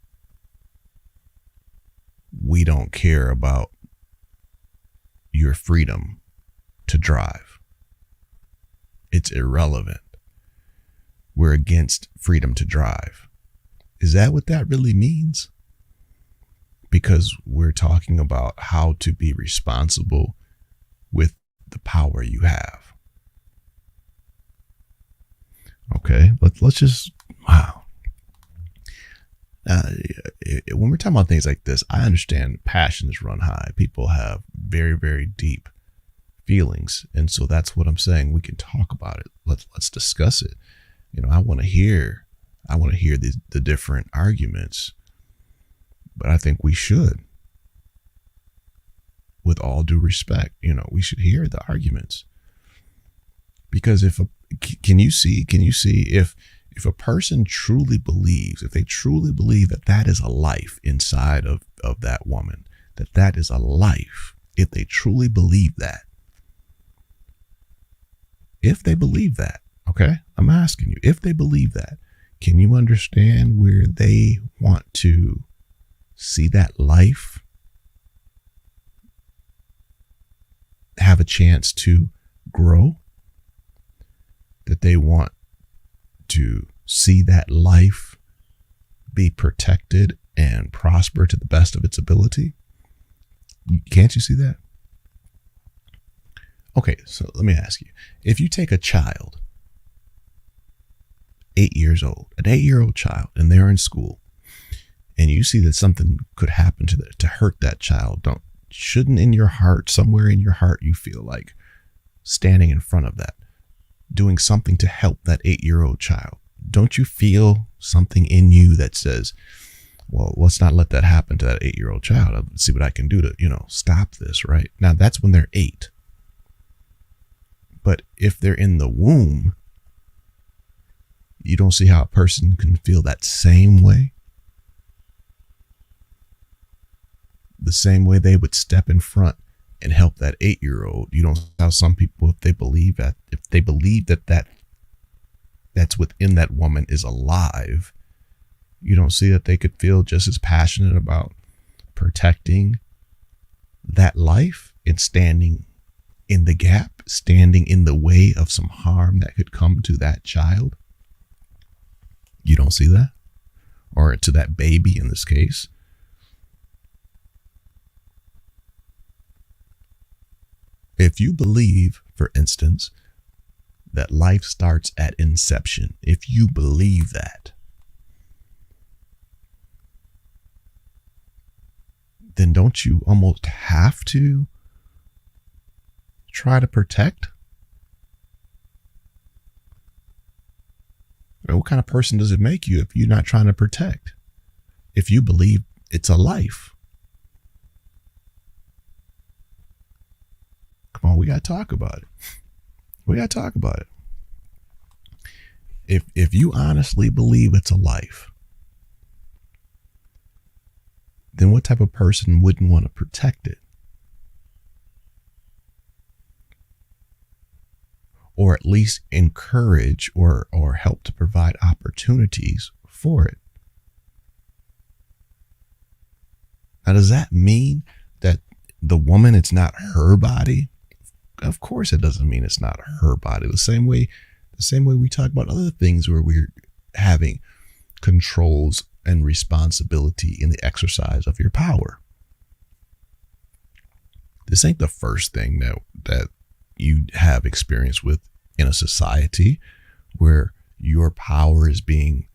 we don't care about your freedom to drive? It's irrelevant. We're against freedom to drive. Is that what that really means? Because we're talking about how to be responsible with the power you have. Okay, let's just, wow. When we're talking about things like this, I understand passions run high. People have very, very deep feelings. And so that's what I'm saying. We can talk about it. Let's discuss it. You know, I want to hear the different arguments, but I think we should, with all due respect, you know, we should hear the arguments, because can you see if a person truly believes, if they truly believe that that is a life inside of that woman, that is a life, if they truly believe that, if they believe that, okay, I'm asking you, if they believe that, can you understand where they want to see that life have a chance to grow? That they want to see that life be protected and prosper to the best of its ability? Can't you see that? Okay, so let me ask you, if you take a child, 8 years old, an 8-year-old child, and they're in school, and you see that something could happen to hurt that child, shouldn't in your heart, somewhere in your heart, you feel like standing in front of that, doing something to help that 8-year-old child? Don't you feel something in you that says, well, let's not let that happen to that 8-year-old child. I'll see what I can do to, stop this, right? Now that's when they're 8. But if they're in the womb, you don't see how a person can feel that same way? The same way they would step in front and help that 8-year-old. You don't see how some people, if they believe that that's within that woman is alive, you don't see that they could feel just as passionate about protecting that life and standing in the gap, standing in the way of some harm that could come to that child? You don't see that? Or to that baby in this case? If you believe, for instance, that life starts at inception, if you believe that, then don't you almost have to try to protect? What kind of person does it make you if you're not trying to protect? If you believe it's a life? Come on, we got to talk about it. We got to talk about it. If you honestly believe it's a life, then what type of person wouldn't want to protect it? Or at least encourage or help to provide opportunities for it? Now, does that mean that the woman, it's not her body? Of course it doesn't mean it's not her body. The same way The same way we talk about other things where we're having controls and responsibility in the exercise of your power. This ain't the first thing that you have experience with in a society where your power is being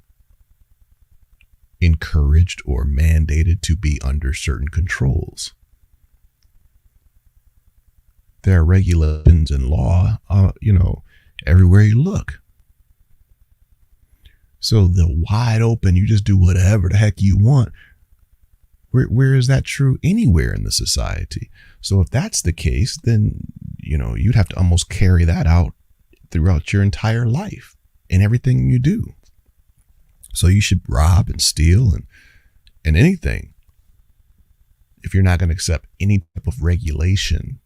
encouraged or mandated to be under certain controls. There are regulations and law, everywhere you look. So the wide open, you just do whatever the heck you want. Where is that true anywhere in the society? So if that's the case, then, you'd have to almost carry that out throughout your entire life in everything you do. So you should rob and steal and anything if you're not going to accept any type of regulation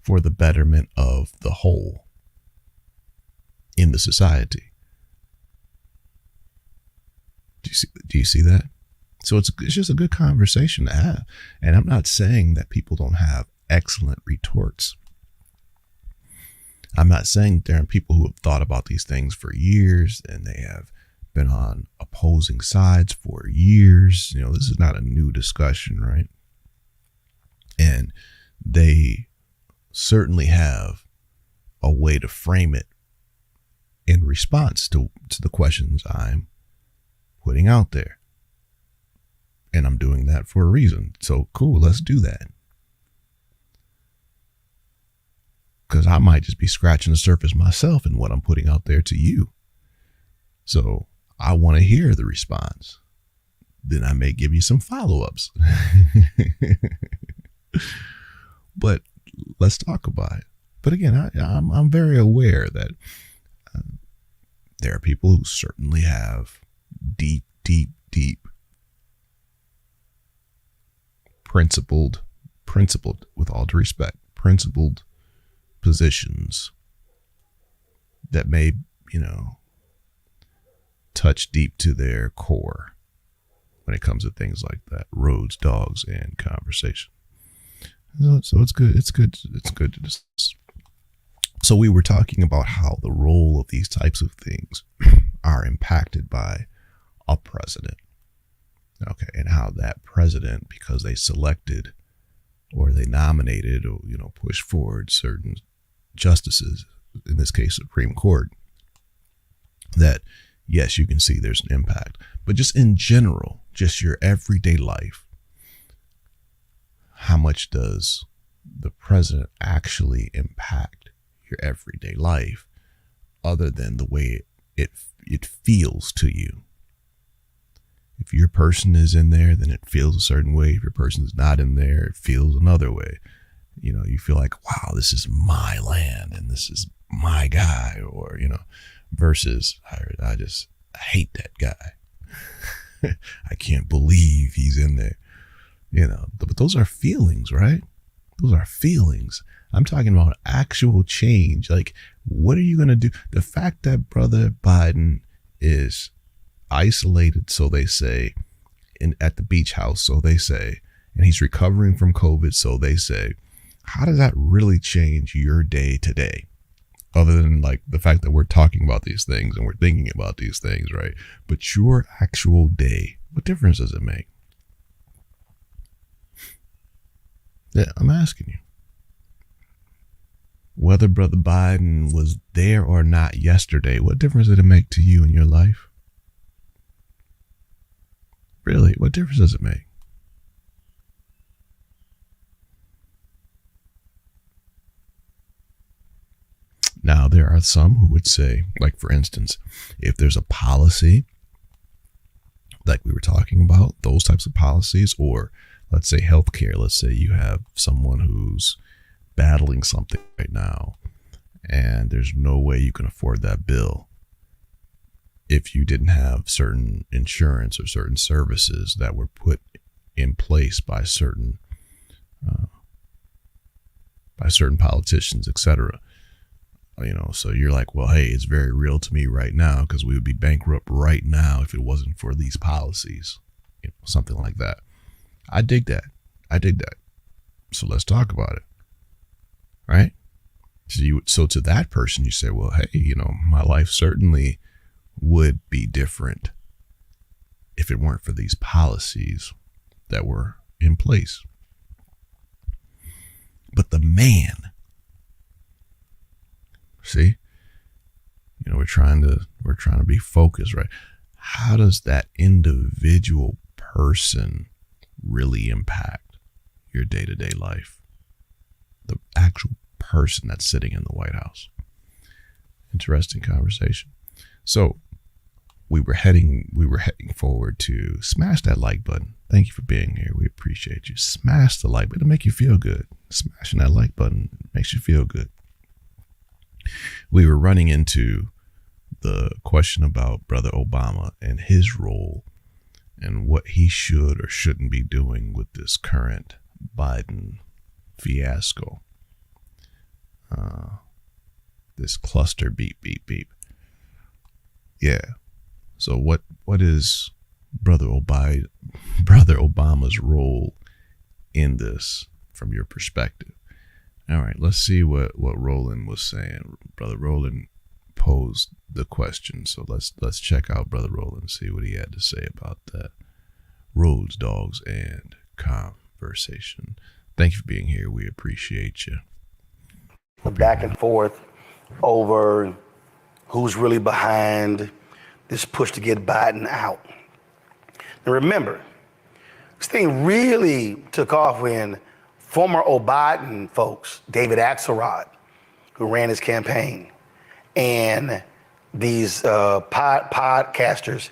for the betterment of the whole in the society. Do you see that? So it's just a good conversation to have. And I'm not saying that people don't have excellent retorts. I'm not saying there are people who have thought about these things for years and they have been on opposing sides for years. This is not a new discussion, right? And they certainly have a way to frame it in response to the questions I'm putting out there. And I'm doing that for a reason. So cool, let's do that. Because I might just be scratching the surface myself in what I'm putting out there to you. So I want to hear the response. Then I may give you some follow-ups. But let's talk about it. But again, I'm very aware that there are people who certainly have deep principled, with all due respect, principled positions that may, touch deep to their core when it comes to things like that. Rhodes, dogs, and conversation. So it's good. It's good to discuss. So we were talking about how the role of these types of things are impacted by a president. Okay, and how that president, because they selected or they nominated or pushed forward certain justices, in this case Supreme Court, that yes, you can see there's an impact. But just in general, just your everyday life, how much does the president actually impact your everyday life other than the way it feels to you? If your person is in there, then it feels a certain way. If your person is not in there, it feels another way. You feel like, wow, this is my land and this is my guy, or, versus I hate that guy. I can't believe he's in there. But those are feelings, right? Those are feelings. I'm talking about actual change. Like, what are you going to do? The fact that Brother Biden is isolated, so they say, at the beach house, so they say, and he's recovering from COVID, so they say, how does that really change your day to day? Other than like the fact that we're talking about these things and we're thinking about these things, right? But your actual day, what difference does it make? Yeah, I'm asking you. Whether Brother Biden was there or not yesterday, what difference did it make to you in your life? Really, what difference does it make? Now, there are some who would say, like, for instance, if there's a policy, like we were talking about, those types of policies, or let's say healthcare, let's say you have someone who's battling something right now, and there's no way you can afford that bill if you didn't have certain insurance or certain services that were put in place by certain politicians, etc. So you're like, well, hey, it's very real to me right now because we would be bankrupt right now if it wasn't for these policies, something like that. I dig that. So let's talk about it, right? So to that person, you say, well, hey, my life certainly would be different if it weren't for these policies that were in place. But the man, see, we're trying to be focused, right? How does that individual person really impact your day-to-day life? The actual person that's sitting in the White House. Interesting conversation. So we were heading forward to smash that like button. Thank you for being here. We appreciate you. Smash the like button. It'll make you feel good. Smashing that like button makes you feel good. We were running into the question about Brother Obama and his role and what he should or shouldn't be doing with this current Biden fiasco. This cluster beep, beep, beep. Yeah. So what is Brother Obama's role in this from your perspective? All right, let's see what Roland was saying. Brother Roland posed the question. So let's check out Brother Roland, see what he had to say about that. Rhodes, dogs, and conversation. Thank you for being here. We appreciate you. Back and forth over who's really behind this push to get Biden out. And remember, this thing really took off when former Biden folks, David Axelrod, who ran his campaign, and these podcasters,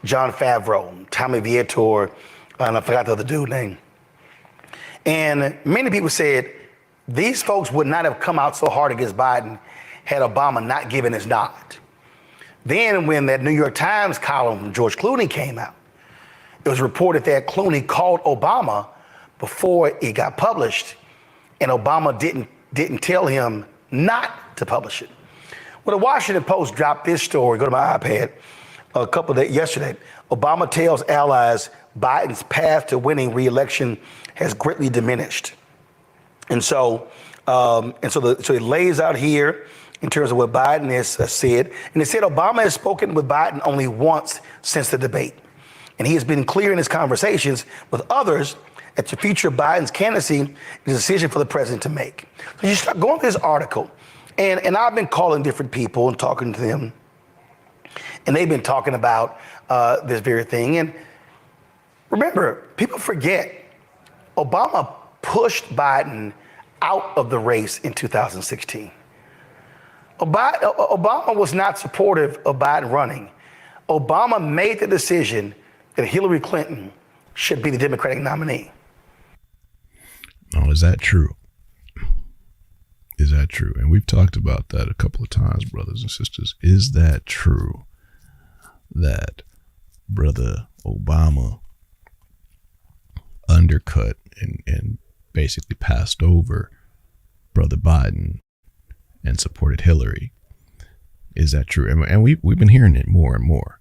John Favreau, Tommy Vietor, and I forgot the other dude's name. And many people said these folks would not have come out so hard against Biden had Obama not given his nod. Then when that New York Times column from George Clooney came out, it was reported that Clooney called Obama before it got published, and Obama didn't tell him not to publish it. Well, the Washington Post dropped this story, go to my iPad, a couple of days yesterday. Obama tells allies Biden's path to winning re-election has greatly diminished. And so it lays out here in terms of what Biden has said. And it said Obama has spoken with Biden only once since the debate. And he has been clear in his conversations with others that the future of Biden's candidacy is a decision for the president to make. So you start going through this article, and I've been calling different people and talking to them, and they've been talking about this very thing. And remember, people forget, Obama pushed Biden out of the race in 2016. Obama was not supportive of Biden running. Obama made the decision that Hillary Clinton should be the Democratic nominee. Oh, is that true? Is that true? And we've talked about that a couple of times, brothers and sisters. Is that true that Brother Obama undercut and basically passed over Brother Biden and supported Hillary? Is that true? And we've been hearing it more and more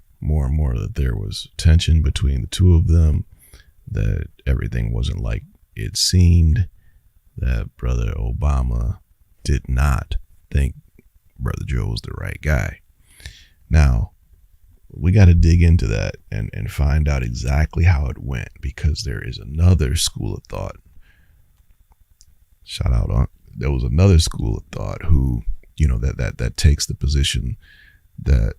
that there was tension between the two of them, that everything wasn't like it seemed, that Brother Obama did not think Brother Joe was the right guy. Now, we got to dig into that and find out exactly how it went, because there is another school of thought. Shout out on, there was another school of thought who, that takes the position that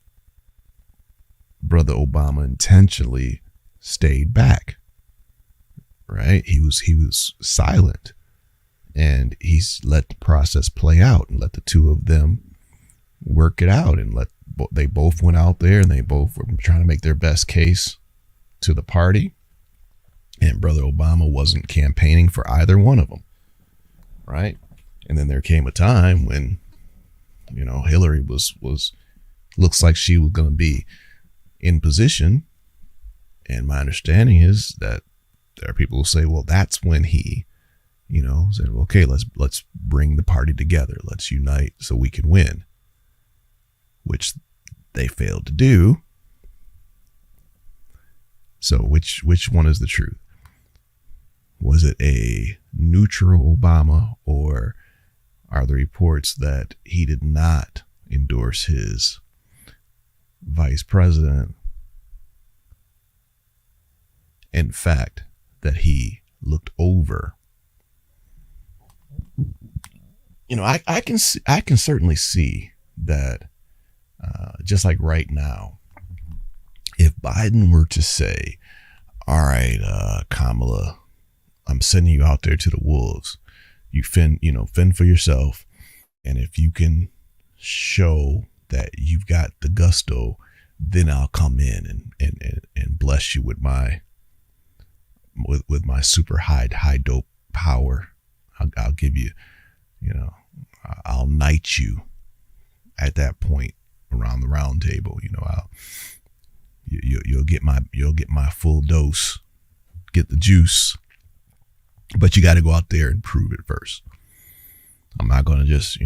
Brother Obama intentionally stayed back, right? He was silent, and he's let the process play out and let the two of them work it out, and they both went out there and they both were trying to make their best case to the party. And Brother Obama wasn't campaigning for either one of them, right? And then there came a time when, Hillary was looks like she was going to be in position. And my understanding is that there are people who say, well, that's when he, said, okay, let's bring the party together. Let's unite so we can win, which they failed to do. So which one is the truth? Was it a neutral Obama, or are the reports that he did not endorse his vice president. In fact, that he looked over. You know, I can certainly see that, just like right now, if Biden were to say, all right, Kamala, I'm sending you out there to the wolves. You fend for yourself. And if you can show that you've got the gusto, then I'll come in and bless you with my super high dope power. I'll give you, I'll knight you at that point around the round table. You'll get my full dose, get the juice, but you got to go out there and prove it first. I'm not going to just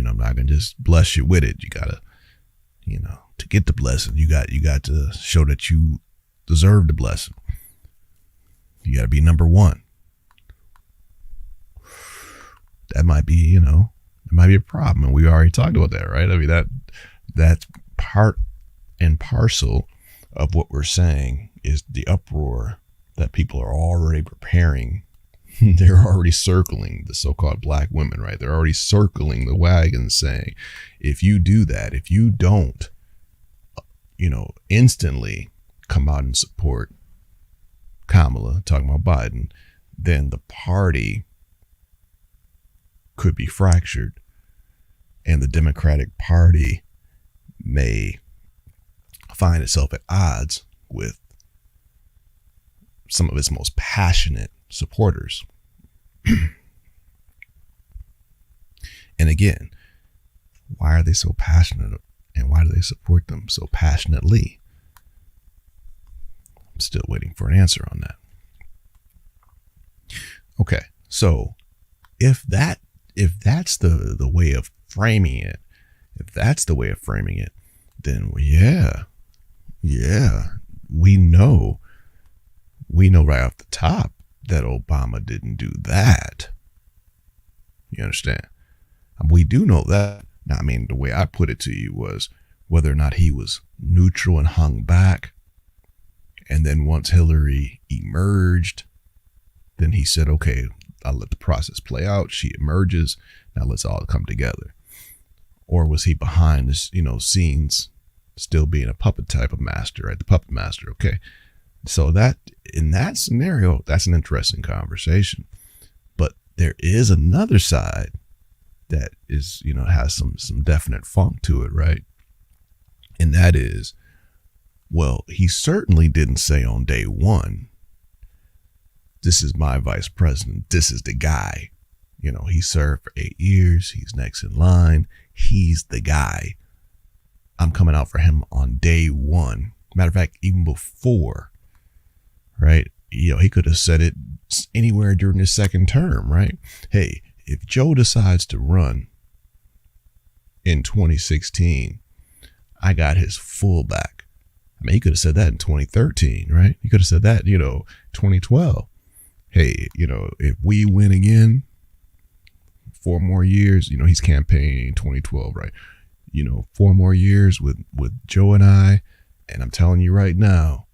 bless you with it. You got to, to get the blessing, you got to show that you deserve the blessing. You got to be number one. That might be, it might be a problem. And we already talked about that, right? I mean, that's part and parcel of what we're saying is the uproar that people are already preparing. They're already circling the so-called black women, right? They're already circling the wagon saying, if you do that, if you don't, instantly come out and support Kamala, talking about Biden, then the party could be fractured and the Democratic Party may find itself at odds with some of its most passionate supporters. And again, why are they so passionate and why do they support them so passionately? I'm still waiting for an answer on that. Okay, so if that's the way of framing it, then we know right off the top that Obama didn't do that. You understand? We do know that. Now, I mean, the way I put it to you was whether or not he was neutral and hung back. And then once Hillary emerged, then he said, okay, I'll let the process play out. She emerges. Now let's all come together. Or was he behind this, scenes, still being a puppet type of master, right? The puppet master. Okay. So that in that scenario, that's an interesting conversation. But there is another side that is, has some definite funk to it, right? And that is, well, he certainly didn't say on day one, this is my vice president. This is the guy. He served for 8 years. He's next in line. He's the guy. I'm coming out for him on day one. Matter of fact, even before, right? He could have said it anywhere during his second term, right? Hey, if Joe decides to run in 2016, I got his full back. I mean, he could have said that in 2013, right? He could have said that, 2012. Hey, if we win again, 4 more years, he's campaigning in 2012, right? 4 more years with Joe and I, and I'm telling you right now,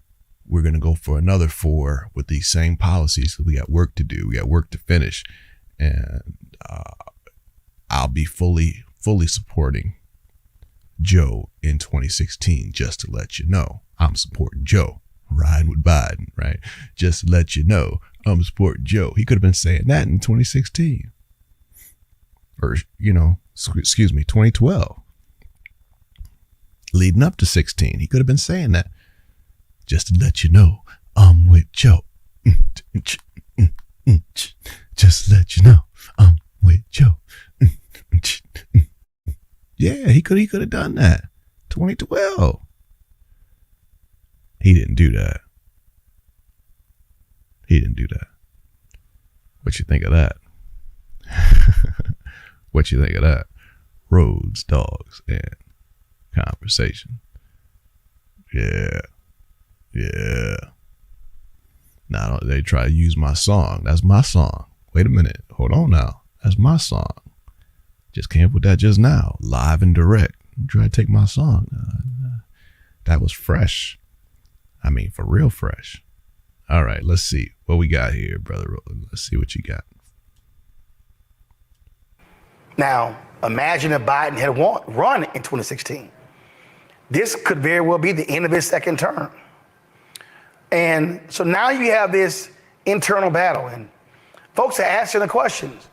we're going to go for another 4 with these same policies. So we got work to do. We got work to finish. And I'll be fully supporting Joe in 2016, just to let you know. I'm supporting Joe. Riding with Biden, right? Just to let you know, I'm supporting Joe. He could have been saying that in 2016. Or, 2012. Leading up to 16, he could have been saying that. Just to let you know, I'm with Joe. Just to let you know, I'm with Joe. Yeah, he could have done that. 2012. He didn't do that. What you think of that? What you think of that? Rhodes, dogs, and conversation. Yeah. Now they try to use my song. That's my song. Wait a minute. Hold on now. That's my song. Just came up with that just now, live and direct. I'm trying to take my song. That was fresh. I mean, for real fresh. All right, let's see what we got here, Brother Roland. Let's see what you got. Now, imagine if Biden had run in 2016. This could very well be the end of his second term. And so now you have this internal battle, and folks are asking the questions.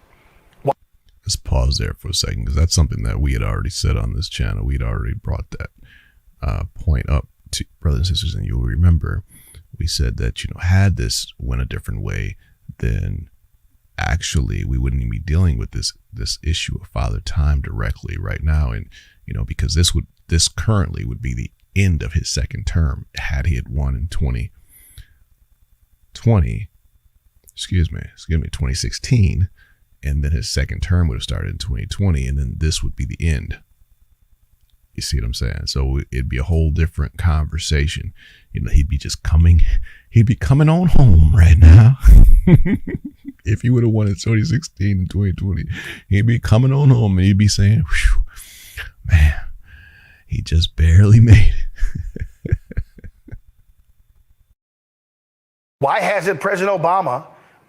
Let's pause there for a second, because that's something that we had already said on this channel. We'd already brought that point up to brothers and sisters, and you'll remember we said that, had this went a different way, then actually we wouldn't even be dealing with this issue of Father Time directly right now. And, because this currently would be the end of his second term had he had won in 2016, and then his second term would have started in 2020, and then this would be the end. You see what I'm saying? So it'd be a whole different conversation. He'd be coming on home right now. If he would have won in 2016 and 2020, he'd be coming on home, and he'd be saying, whew, man, he just barely made it. Why hasn't President Obama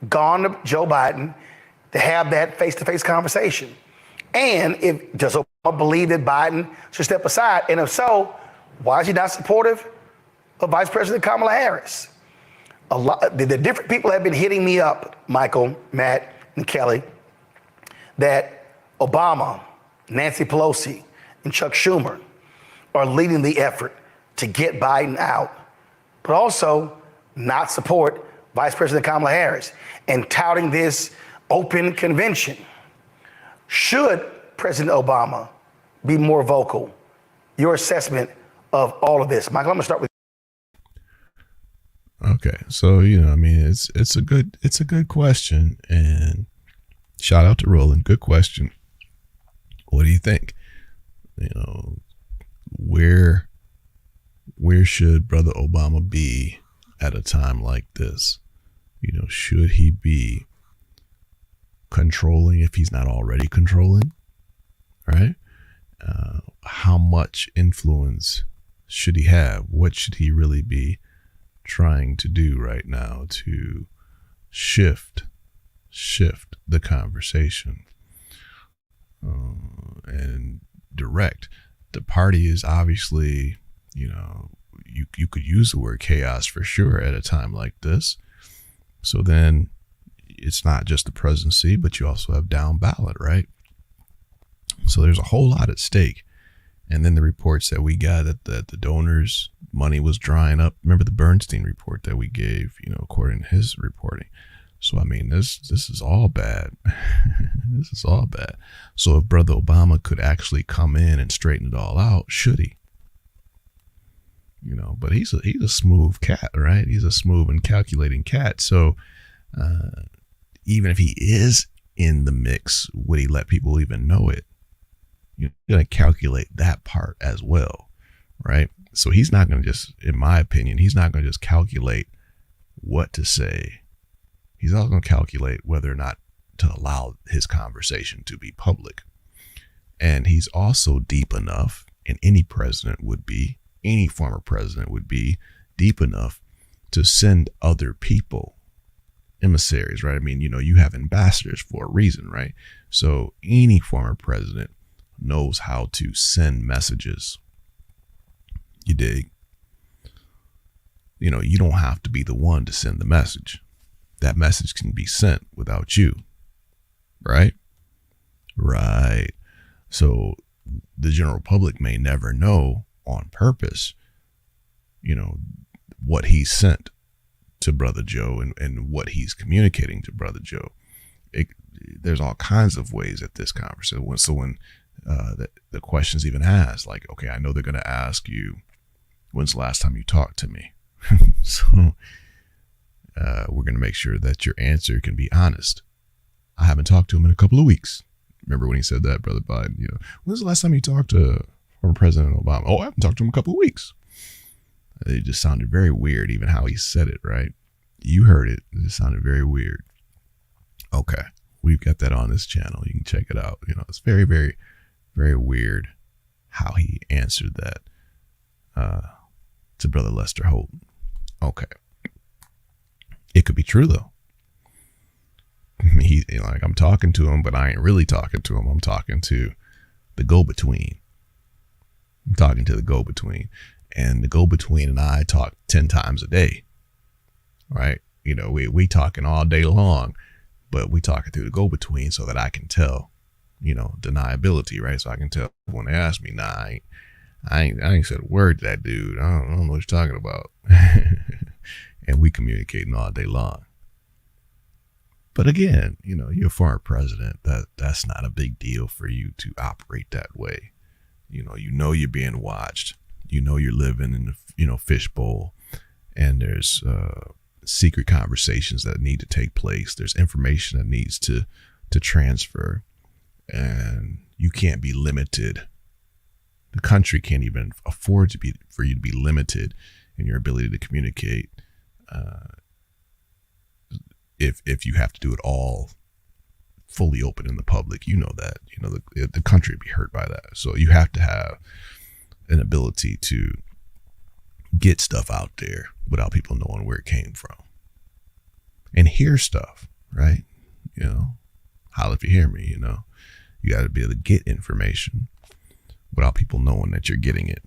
gone to Joe Biden to have that face-to-face conversation? And does Obama believe that Biden should step aside? And if so, why is he not supportive of Vice President Kamala Harris? The different people have been hitting me up, Michael, Matt, and Kelly, that Obama, Nancy Pelosi, and Chuck Schumer are leading the effort to get Biden out, but also not support Vice President Kamala Harris and touting this open convention. Should President Obama be more vocal? Your assessment of all of this. Michael, I'm gonna start with you. Okay, so it's a good question, and shout out to Roland. Good question. What do you think? Where should Brother Obama be at a time like this? Should he be controlling if he's not already controlling? Right? How much influence should he have? What should he really be trying to do right now to shift the conversation and direct? The party is obviously, you could use the word chaos for sure at a time like this. So then it's not just the presidency, but you also have down ballot, right? So there's a whole lot at stake. And then the reports that we got that the donors' money was drying up. Remember the Bernstein report that we gave, according to his reporting. So, this is all bad. This is all bad. So if Brother Obama could actually come in and straighten it all out, should he? But he's a smooth cat, right? He's a smooth and calculating cat. So even if he is in the mix, would he let people even know it? You're going to calculate that part as well, right? So he's not going to just, in my opinion, he's not going to just calculate what to say. He's also going to calculate whether or not to allow his conversation to be public. And he's also deep enough, and any president would be, any former president would be deep enough to send other people, emissaries, right? You have ambassadors for a reason, right? So any former president knows how to send messages. You dig? You don't have to be the one to send the message. That message can be sent without you, right? Right. So the general public may never know on purpose, what he sent to Brother Joe and what he's communicating to Brother Joe. There's all kinds of ways at this conversation. So when the question's even asked, like, okay, I know they're going to ask you, when's the last time you talked to me? So we're going to make sure that your answer can be honest. I haven't talked to him in a couple of weeks. Remember when he said that, Brother Biden? When's the last time you talked to former President Obama? Oh, I haven't talked to him in a couple of weeks. It just sounded very weird, even how he said it, right? You heard it. It just sounded very weird. Okay. We've got that on this channel. You can check it out. You know, it's very, very, very weird how he answered that to Brother Lester Holt. Okay. It could be true though. I'm talking to him, but I ain't really talking to him. I'm talking to the go-between. I'm talking to the go-between. And the go-between and I talk 10 times a day, right? You know, we talking all day long, but we talking through the go-between so that I can tell, you know, deniability, right? So I can tell when they ask me, nah, I ain't said a word to that dude. I don't know what you're talking about. And we communicating all day long. But again, you know, you're a former president. That's not a big deal for you to operate that way. You know you're being watched. You know you're living in the, you know, fishbowl, and there's secret conversations that need to take place. There's information that needs to transfer, and you can't be limited. The country can't even afford for you to be limited in your ability to communicate. If you have to do it all fully open in the public, you know that, you know, the country would be hurt by that. So you have to have an ability to get stuff out there without people knowing where it came from and hear stuff, right? You know, holla if you hear me. You know, you got to be able to get information without people knowing that you're getting it.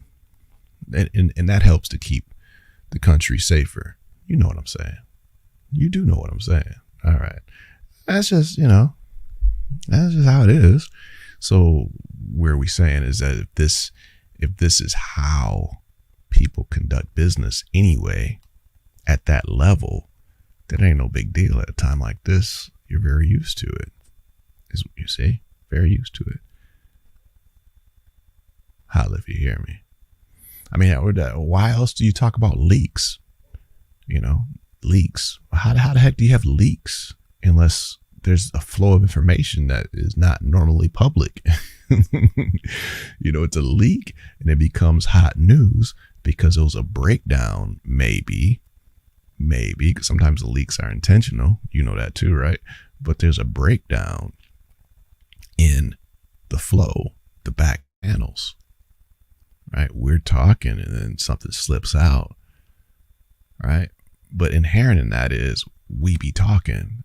And that helps to keep the country safer. You know what I'm saying? You do know what I'm saying. All right. That's just, you know, that's just how it is. So where we saying is that if this is how people conduct business anyway, at that level, that ain't no big deal. At a time like this, you're very used to it. You see? Very used to it. Holla if you hear me. I mean, why else do you talk about leaks? You know, leaks. How the heck do you have leaks unless there's a flow of information that is not normally public? You know, it's a leak and it becomes hot news because it was a breakdown, maybe, because sometimes the leaks are intentional. You know that too, right? But there's a breakdown in the flow, the back channels, right? We're talking and then something slips out, right? But inherent in that is we be talking.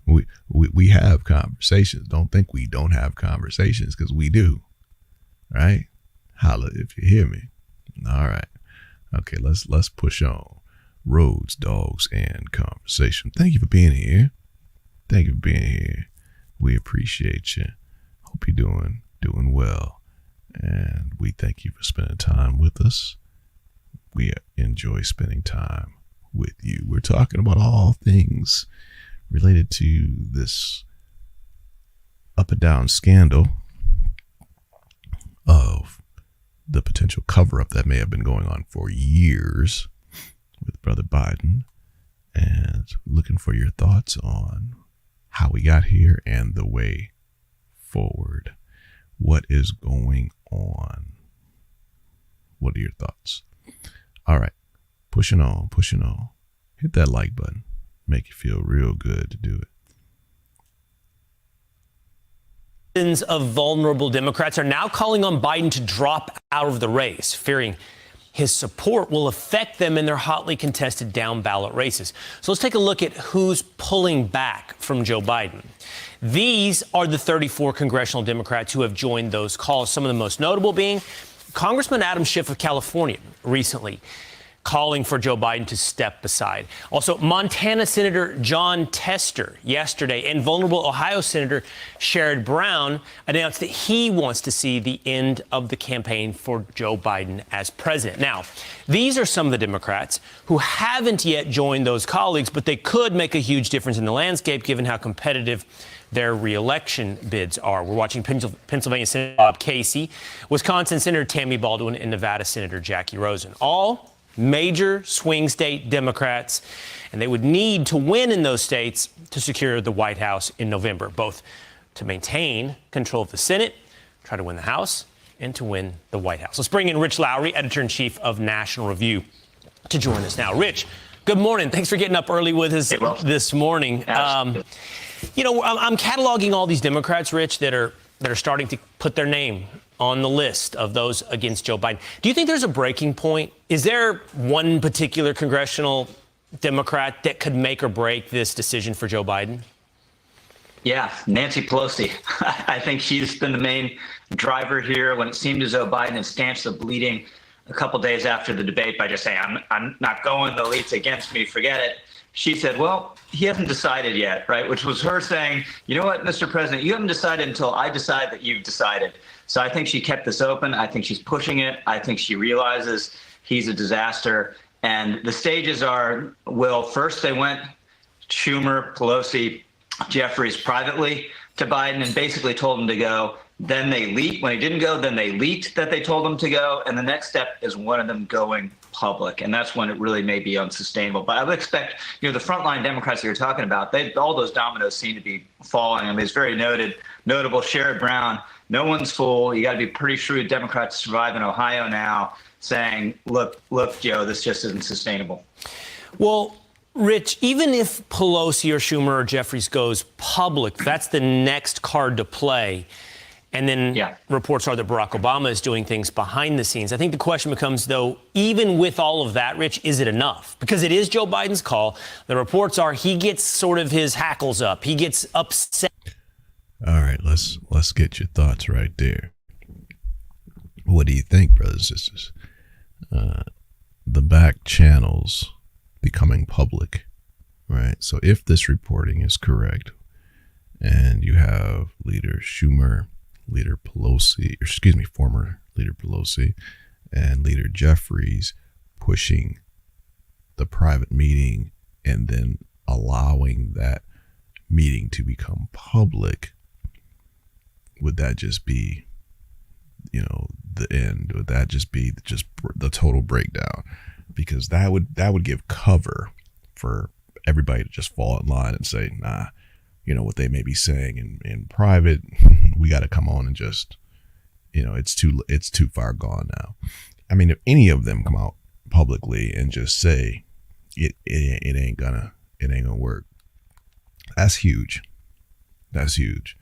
we have conversations. Don't think we don't have conversations, because we do, right? Holla if you hear me. All right. Okay, let's push on. Rhodes, dogs, and conversation. Thank you for being here. Thank you for being here. We appreciate you. Hope you're doing well. And we thank you for spending time with us. We enjoy spending time with you. We're talking about all things related to this up and down scandal of the potential cover-up that may have been going on for years with Brother Biden, and looking for your thoughts on how we got here and the way forward. What is going on? What are your thoughts? All right, pushing on. Hit that like button. Make you feel real good to do it. Dozens of vulnerable Democrats are now calling on Biden to drop out of the race, fearing his support will affect them in their hotly contested down-ballot races. So let's take a look at who's pulling back from Joe Biden. These are the 34 congressional Democrats who have joined those calls, some of the most notable being Congressman Adam Schiff of California recently calling for Joe Biden to step aside. Also, Montana Senator John Tester yesterday, and vulnerable Ohio Senator Sherrod Brown announced that he wants to see the end of the campaign for Joe Biden as president. Now, these are some of the Democrats who haven't yet joined those colleagues, but they could make a huge difference in the landscape given how competitive their re-election bids are. We're watching Pennsylvania Senator Bob Casey, Wisconsin Senator Tammy Baldwin, and Nevada Senator Jackie Rosen. All major swing state Democrats, and they would need to win in those states to secure the White House in November, both to maintain control of the Senate, try to win the House, and to win the White House. Let's bring in Rich Lowry, editor-in-chief of National Review, to join us now. Rich, good morning. Thanks for getting up early with us this morning. You know, I'm cataloging all these Democrats, Rich, that are starting to put their name on the list of those against Joe Biden. Do you think there's a breaking point? Is there one particular congressional Democrat that could make or break this decision for Joe Biden? Yeah, Nancy Pelosi. I think she's been the main driver here when it seemed as though Biden had stanched the bleeding a couple days after the debate by just saying, I'm not going, the elite's against me, forget it. She said, well, he hasn't decided yet, right? Which was her saying, you know what, Mr. President, you haven't decided until I decide that you've decided. So I think she kept this open. I think she's pushing it. I think she realizes he's a disaster. And the stages are, well, first they went Schumer, Pelosi, Jeffries privately to Biden and basically told him to go. Then they leaked. When he didn't go, then they leaked that they told him to go. And the next step is one of them going public. And that's when it really may be unsustainable. But I would expect, the frontline Democrats that you're talking about, all those dominoes seem to be falling. I mean, it's very notable. Sherrod Brown, no one's fool. You got to be pretty shrewd Democrat to survive in Ohio now, saying, look, Joe, this just isn't sustainable. Well, Rich, even if Pelosi or Schumer or Jeffries goes public, that's the next card to play. And then reports are that Barack Obama is doing things behind the scenes. I think the question becomes, though, even with all of that, Rich, is it enough? Because it is Joe Biden's call. The reports are he gets sort of his hackles up. He gets upset. All right, let's get your thoughts right there. What do you think, brothers and sisters? The back channels becoming public, right? So if this reporting is correct, and you have Leader Schumer, Leader Pelosi, former Leader Pelosi, and Leader Jeffries pushing the private meeting and then allowing that meeting to become public, would that just be, the end? Would that just be the total breakdown? Because that would give cover for everybody to just fall in line and say, nah, what they may be saying in private, we got to come on and just, it's too far gone now. I mean, if any of them come out publicly and just say it ain't gonna work, that's huge. That's huge.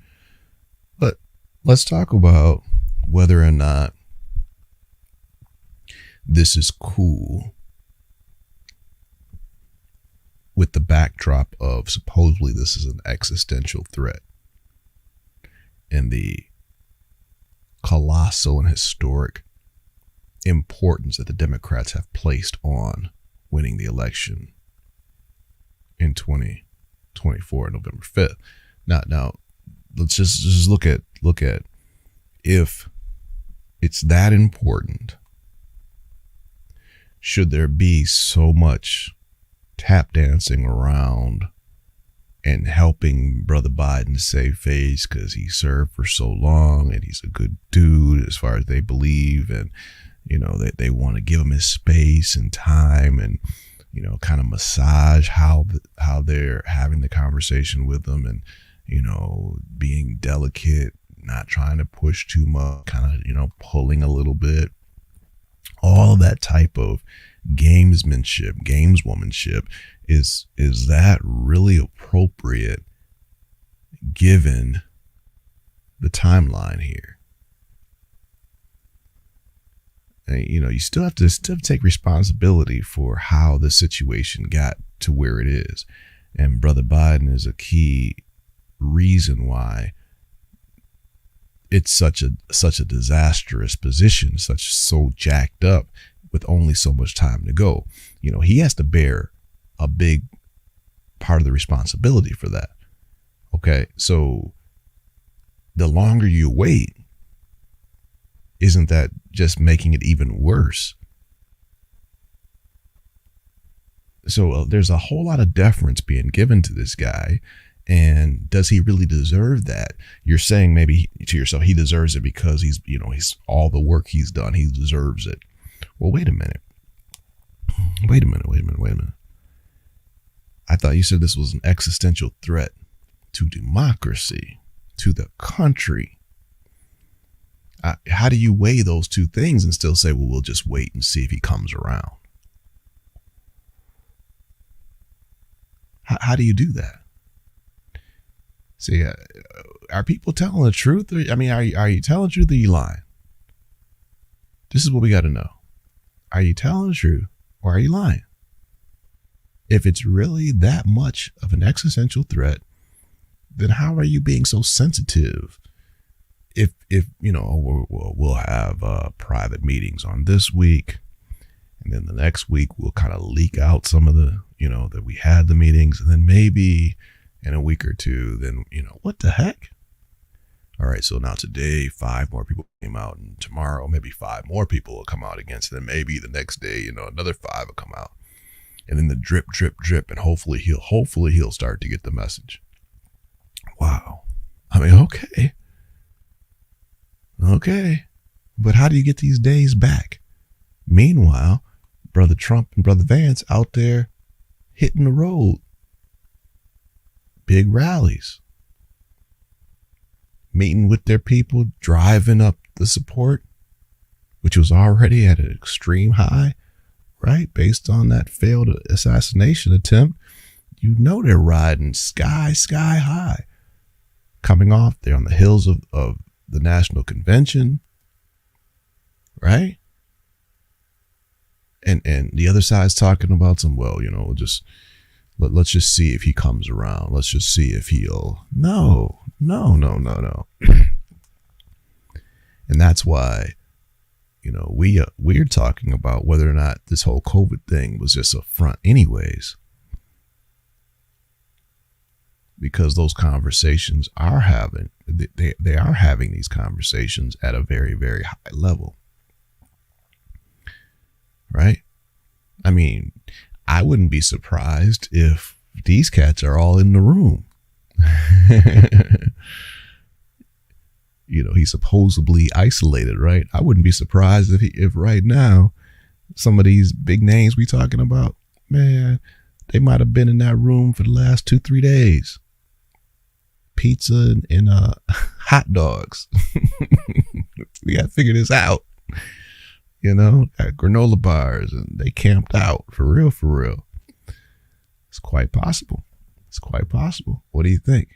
But let's talk about whether or not this is cool with the backdrop of supposedly this is an existential threat and the colossal and historic importance that the Democrats have placed on winning the election in 2024, November 5th. Now let's just look at if it's that important, should there be so much tap dancing around and helping Brother Biden save face because he served for so long and he's a good dude as far as they believe, and they want to give him his space and time and kind of massage how they're having the conversation with them, and being delicate, not trying to push too much, kind of pulling a little bit, all that type of gamesmanship, gameswomanship. Is that really appropriate given the timeline here? And, you still have to take responsibility for how the situation got to where it is. And Brother Biden is a key reason why it's such a disastrous position, so jacked up with only so much time to go. He has to bear a big part of the responsibility for that. Okay, so the longer you wait, isn't that just making it even worse? So there's a whole lot of deference being given to this guy. And does he really deserve that? You're saying maybe to yourself, he deserves it because he's all the work he's done. He deserves it. Well, wait a minute. I thought you said this was an existential threat to democracy, to the country. How do you weigh those two things and still say, well, we'll just wait and see if he comes around? How do you do that? See, are people telling the truth? I mean, are you telling the truth or are you lying? This is what we got to know. Are you telling the truth or are you lying? If it's really that much of an existential threat, then how are you being so sensitive? If you know, we'll have private meetings on this week, and then the next week we'll kind of leak out some of the, you know, that we had the meetings, and then maybe in a week or two, then, you know, what the heck? All right, so now today 5 more people came out, and tomorrow maybe 5 more people will come out again. So then maybe the next day, you know, another 5 will come out, and then the drip, and hopefully he'll start to get the message. Wow, I mean, okay, but how do you get these days back? Meanwhile, Brother Trump and Brother Vance out there hitting the road, big rallies, meeting with their people, driving up the support, which was already at an extreme high, right? Based on that failed assassination attempt, you know they're riding sky high, coming off there on the hills of the National Convention, right? And the other side's talking about some, well, you know, let's just see if he comes around. Let's just see if he'll. No. And that's why, you know, we're talking about whether or not this whole COVID thing was just a front anyways. Because those conversations are they are having these conversations at a very, very high level. Right? I mean, I wouldn't be surprised if these cats are all in the room. You know, he's supposedly isolated, right? I wouldn't be surprised if right now some of these big names we talking about, man, they might have been in that room for the last 2-3 days. Pizza and hot dogs. We got to figure this out. You know, at granola bars, and they camped out for real. It's quite possible. What do you think?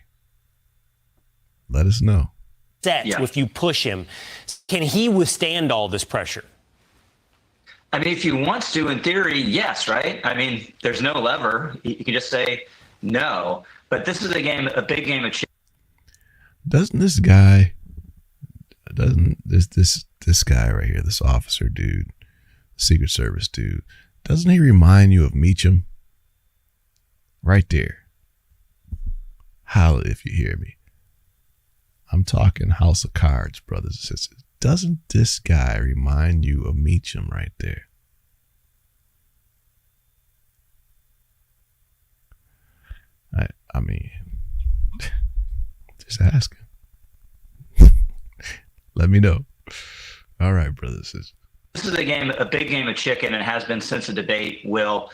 Let us know. If you push him, can he withstand all this pressure? I mean, if he wants to, in theory, yes, right? I mean, there's no lever. You can just say no. But this is a big game of chicken. Doesn't this guy right here, this officer dude, Secret Service dude, doesn't he remind you of Meacham? Right there. Holla if you hear me. I'm talking House of Cards, brothers and sisters. Doesn't this guy remind you of Meacham right there? I mean, just asking. Let me know. All right, brothers and sisters. This is a big game of chicken, and has been since the debate, Will,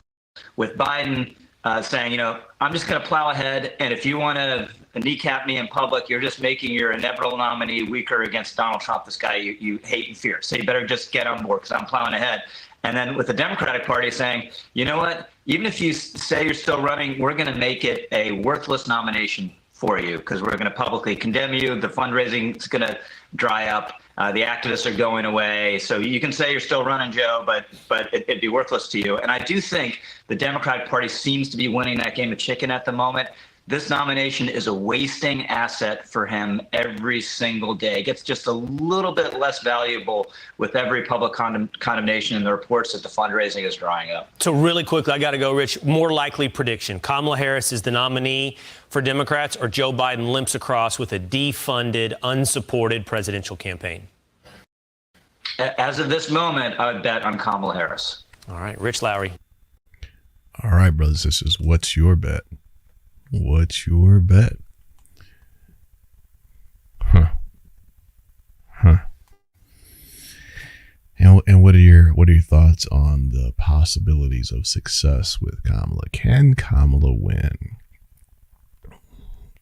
with Biden saying, you know, I'm just going to plow ahead, and if you want to kneecap me in public, you're just making your inevitable nominee weaker against Donald Trump, this guy you hate and fear. So you better just get on board because I'm plowing ahead. And then with the Democratic Party saying, you know what, even if you say you're still running, we're going to make it a worthless nomination for you because we're going to publicly condemn you. The fundraising is going to dry up. The activists are going away. So you can say you're still running, Joe, but it'd be worthless to you. And I do think the Democratic Party seems to be winning that game of chicken at the moment. This nomination is a wasting asset for him every single day. It gets just a little bit less valuable with every public condemnation and the reports that the fundraising is drying up. So really quickly, I got to go, Rich. More likely prediction. Kamala Harris is the nominee for Democrats, or Joe Biden limps across with a defunded, unsupported presidential campaign? As of this moment, I would bet on Kamala Harris. All right, Rich Lowry. All right, brothers and sisters, what's your bet? What's your bet? Huh. And what are your thoughts on the possibilities of success with Kamala? Can Kamala win?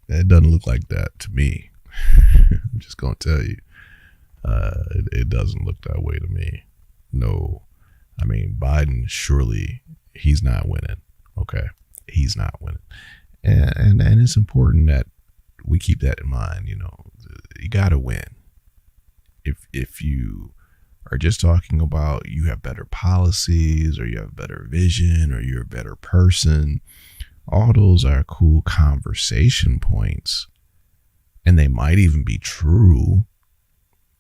It doesn't look like that to me. I'm just gonna tell you, it doesn't look that way to me. No, I mean Biden. Surely he's not winning. Okay, he's not winning. And it's important that we keep that in mind. You got to win. If you are just talking about you have better policies or you have better vision or you're a better person, all those are cool conversation points, and they might even be true.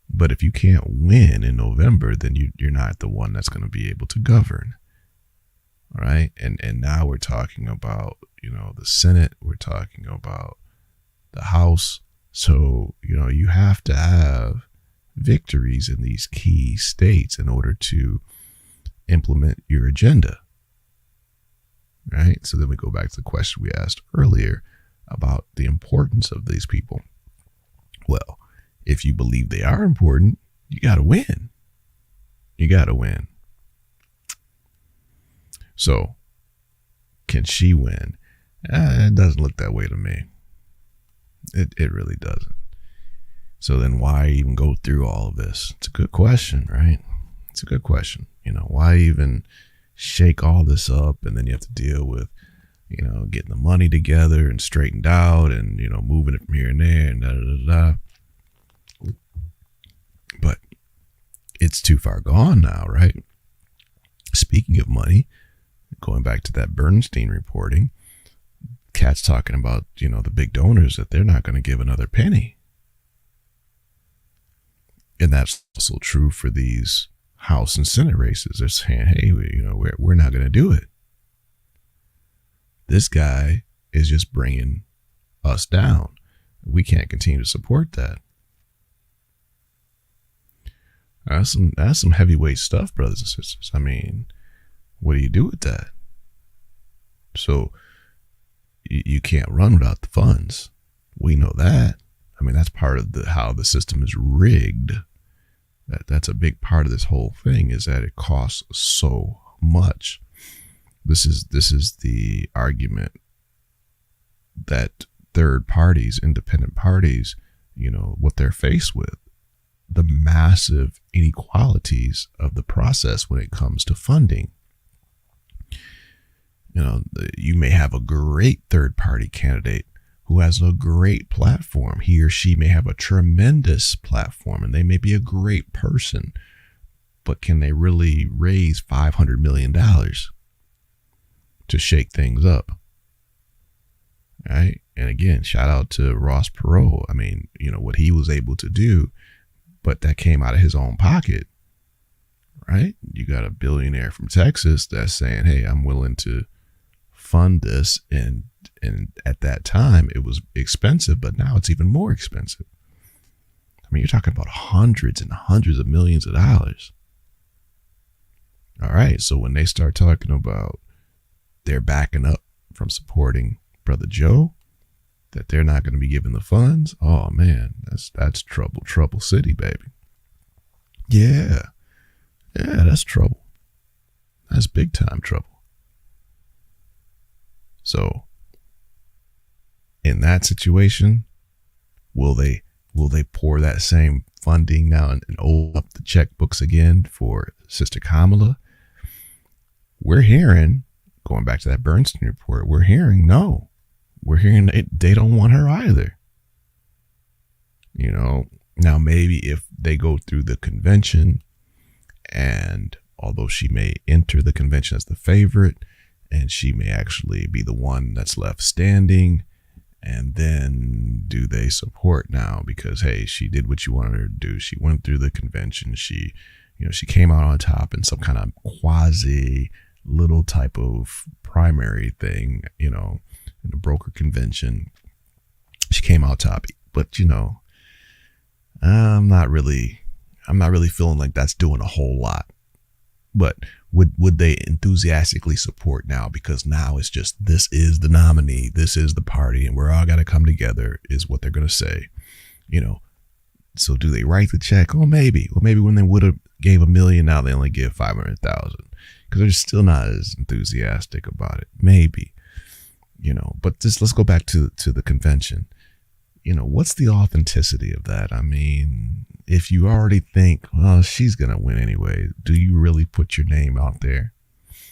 But if you can't win in November, then you're not the one that's going to be able to govern. All right. And now we're talking about, the Senate, we're talking about the House. So, you have to have victories in these key states in order to implement your agenda. Right. So then we go back to the question we asked earlier about the importance of these people. Well, if you believe they are important, you got to win. You got to win. So, can she win? It doesn't look that way to me. It really doesn't. So then why even go through all of this? It's a good question, right? It's a good question. Why even shake all this up, and then you have to deal with, getting the money together and straightened out and, moving it from here and there and da-da-da-da. But it's too far gone now, right? Speaking of money, going back to that Bernstein reporting, Kat's talking about, the big donors, that they're not going to give another penny. And that's also true for these House and Senate races. They're saying, hey, we're not going to do it. This guy is just bringing us down. We can't continue to support that. That's some heavyweight stuff, brothers and sisters. I mean, what do you do with that? So you can't run without the funds. We know that. I mean, that's part of how the system is rigged. That's a big part of this whole thing, is that it costs so much. This is the argument that third parties, independent parties, what they're faced with. The massive inequalities of the process when it comes to funding. You may have a great third party candidate who has a great platform. He or she may have a tremendous platform and they may be a great person, but can they really raise $500 million to shake things up? Right? And again, shout out to Ross Perot. I mean, what he was able to do, but that came out of his own pocket, right? You got a billionaire from Texas that's saying, hey, I'm willing to fund this. And at that time it was expensive, but now it's even more expensive. I mean, you're talking about hundreds and hundreds of millions of dollars. All right. So when they start talking about they're backing up from supporting Brother Joe, that they're not going to be given the funds, oh man, that's trouble city, baby. Yeah, that's trouble. That's big time trouble. So in that situation, will they pour that same funding now and open up the checkbooks again for Sister Kamala? We're hearing, going back to that Bernstein report, we're hearing no. We're hearing they don't want her either. Now maybe if they go through the convention, and although she may enter the convention as the favorite, and she may actually be the one that's left standing, and then do they support now because, hey, she did what you wanted her to do. She went through the convention. She came out on top in some kind of quasi little type of primary thing, in the broker convention. She came out top, but I'm not really feeling like that's doing a whole lot. But would they enthusiastically support now? Because now it's just, this is the nominee, this is the party, and we're all got to come together, is what they're going to say. So do they write the check? Oh, maybe. Well, maybe when they would have gave $1 million, now they only give 500,000 because they're still not as enthusiastic about it. Maybe. But let's go back to the convention. What's the authenticity of that? I mean, if you already think, well, she's going to win anyway, do you really put your name out there?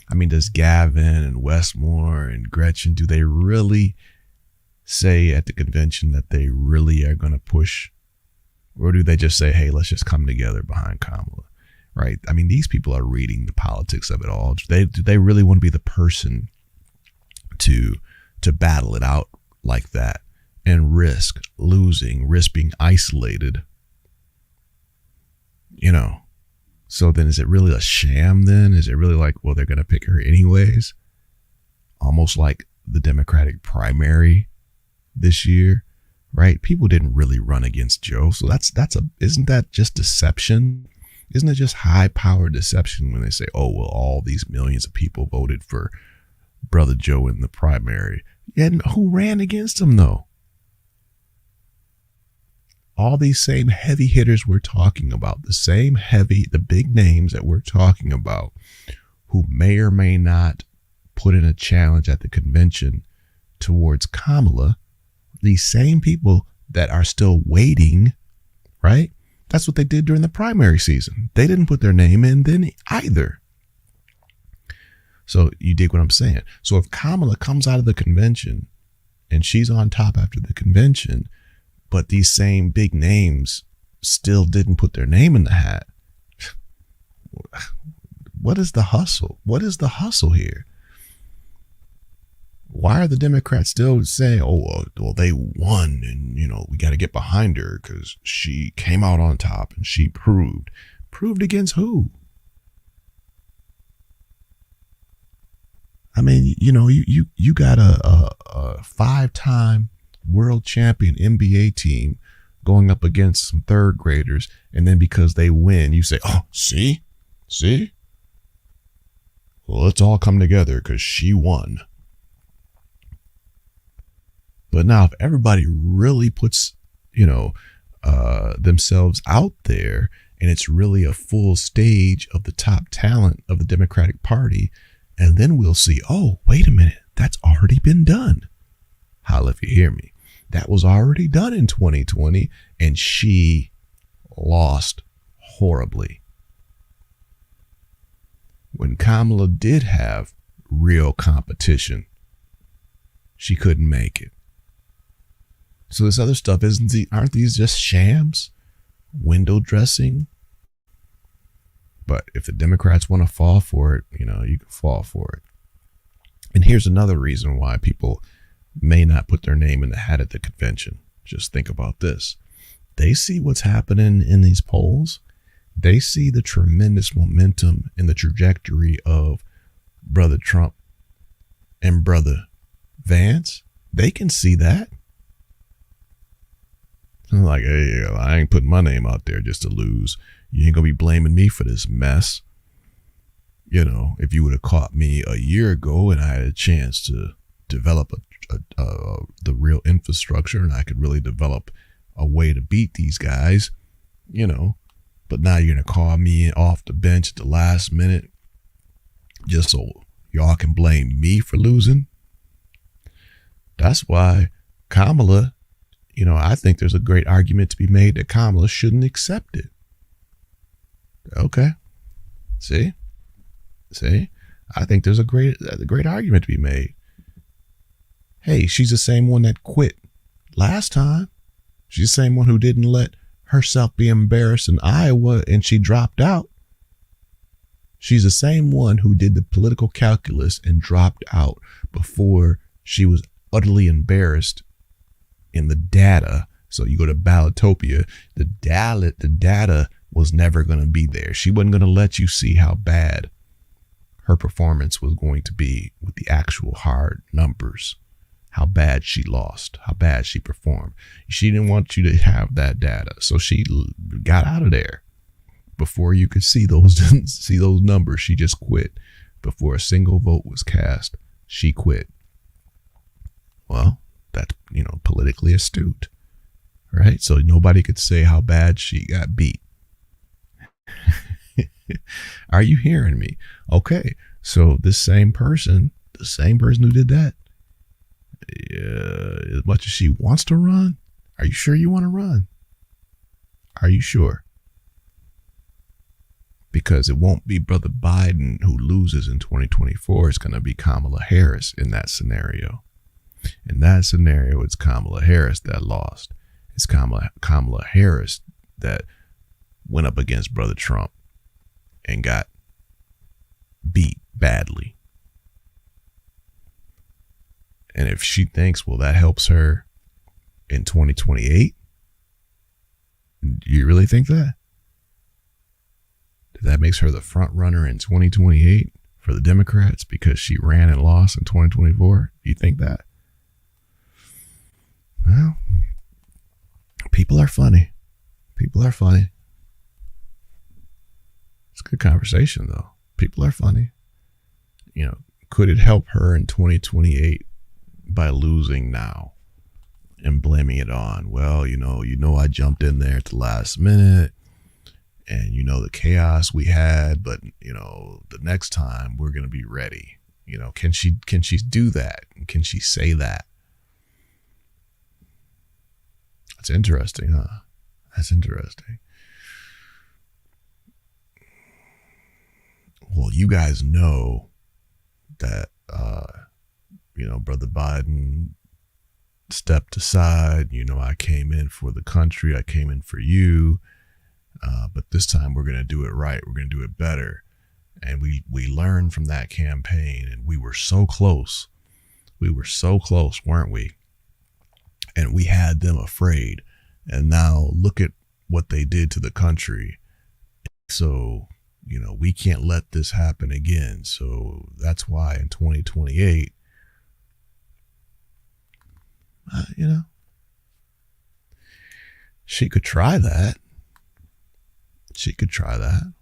I mean, does Gavin and Westmore and Gretchen, do they really say at the convention that they really are going to push, or do they just say, hey, let's just come together behind Kamala? Right? I mean, these people are reading the politics of it all. Do they really want to be the person to battle it out like that and risk losing, risk being isolated? You know, so then is it really a sham then? Is it really like, well, they're going to pick her anyways? Almost like the Democratic primary this year, right? People didn't really run against Joe. So isn't that just deception? Isn't it just high powered deception when they say, oh, well, all these millions of people voted for Brother Joe in the primary? Yeah, who ran against him though? All these same heavy hitters we're talking about, the big names that we're talking about, who may or may not put in a challenge at the convention towards Kamala, these same people that are still waiting, right? That's what they did during the primary season. They didn't put their name in then either. So you dig what I'm saying? So if Kamala comes out of the convention and she's on top after the convention, but these same big names still didn't put their name in the hat, what is the hustle? What is the hustle here? Why are the Democrats still saying, oh, well, they won and, you know, we got to get behind her because she came out on top and she proved against who? I mean, you know, you got a 5-time world champion NBA team going up against some third graders. And then because they win, you say, oh, see, well, let's all come together because she won. But now if everybody really puts, themselves out there and it's really a full stage of the top talent of the Democratic Party, and then we'll see, oh, wait a minute, that's already been done. Holla if you hear me. That was already done in 2020 and she lost horribly. When Kamala did have real competition, she couldn't make it. So this other stuff aren't these just shams? Window dressing? But if the Democrats want to fall for it, you can fall for it. And here's another reason why people may not put their name in the hat at the convention. Just think about this. They see what's happening in these polls. They see the tremendous momentum and the trajectory of Brother Trump and Brother Vance. They can see that. I'm like, hey, I ain't putting my name out there just to lose. You ain't gonna be blaming me for this mess. If you would have caught me a year ago and I had a chance to develop the real infrastructure and I could really develop a way to beat these guys, but now you're gonna call me off the bench at the last minute just so y'all can blame me for losing. That's why Kamala, I think there's a great argument to be made that Kamala shouldn't accept it. Okay. See, I think there's a great argument to be made. Hey, she's the same one that quit last time. She's the same one who didn't let herself be embarrassed in Iowa and she dropped out. She's the same one who did the political calculus and dropped out before she was utterly embarrassed in the data. So you go to Ballotopia, the data was never going to be there. She wasn't going to let you see how bad her performance was going to be with the actual hard numbers, how bad she lost, how bad she performed. She didn't want you to have that data. So she got out of there before you could see those numbers. She just quit before a single vote was cast. She quit. Well, that's, politically astute, right? So nobody could say how bad she got beat. Are you hearing me? Okay. So this same person who did that, as much as she wants to run, are you sure you want to run? Are you sure? Because it won't be Brother Biden who loses in 2024. It's going to be Kamala Harris in that scenario. In that scenario, it's Kamala Harris that lost. It's Kamala Harris that went up against Brother Trump and got beat badly. And if she thinks, well, that helps her in 2028, do you really think that? That makes her the front runner in 2028 for the Democrats because she ran and lost in 2024? Do you think that? Well, people are funny. People are funny. It's a good conversation, though. People are funny. You know, could it help her in 2028 by losing now and blaming it on, well, you know, I jumped in there at the last minute and, you know, the chaos we had, but, you know, the next time we're going to be ready. You know, can she do that? Can she say that? That's interesting, huh? That's interesting. Well, you guys know that, you know, Brother Biden stepped aside. You know, I came in for the country. I came in for you. But this time we're going to do it right. We're going to do it better. And we learned from that campaign, and we were so close. We were so close, weren't we? And we had them afraid. And now look at what they did to the country. So, you know, we can't let this happen again. So that's why in 2028, you know, she could try that. She could try that.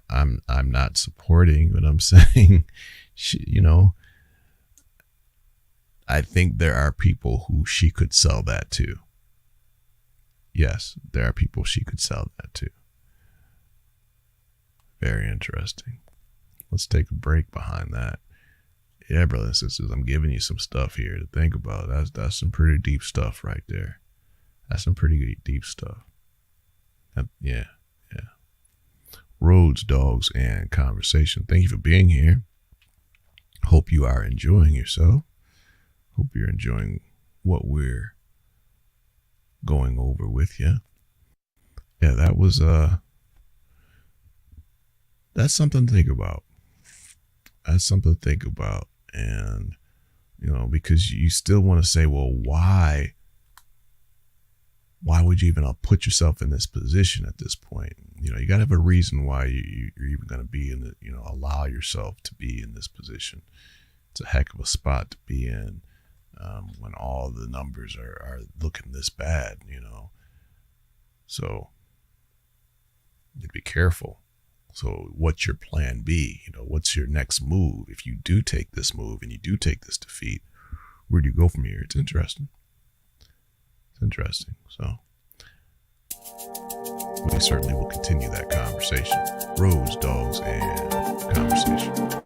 I'm not supporting, but I'm saying, you know, I think there are people who she could sell that to. Yes, there are people she could sell that to. Very interesting. Let's take a break behind that. Yeah, brothers and sisters, I'm giving you some stuff here to think about. That's some pretty deep stuff right there. That's some pretty deep stuff. Yeah. Rhodes, dogs, and conversation. Thank you for being here. Hope you are enjoying yourself. Hope you're enjoying what we're going over with you. Yeah, that was that's something to think about. That's something to think about. And, you know, because you still want to say, well, why would you even put yourself in this position at this point? You know, you got to have a reason why you're even going to be in the, you know, allow yourself to be in this position. It's a heck of a spot to be in when all the numbers are looking this bad, you know. So you'd be careful. So what's your plan B? You know, what's your next move? If you do take this move and you do take this defeat, where do you go from here? It's interesting. It's interesting. So we certainly will continue that conversation. Rhodes, dogs, and conversation.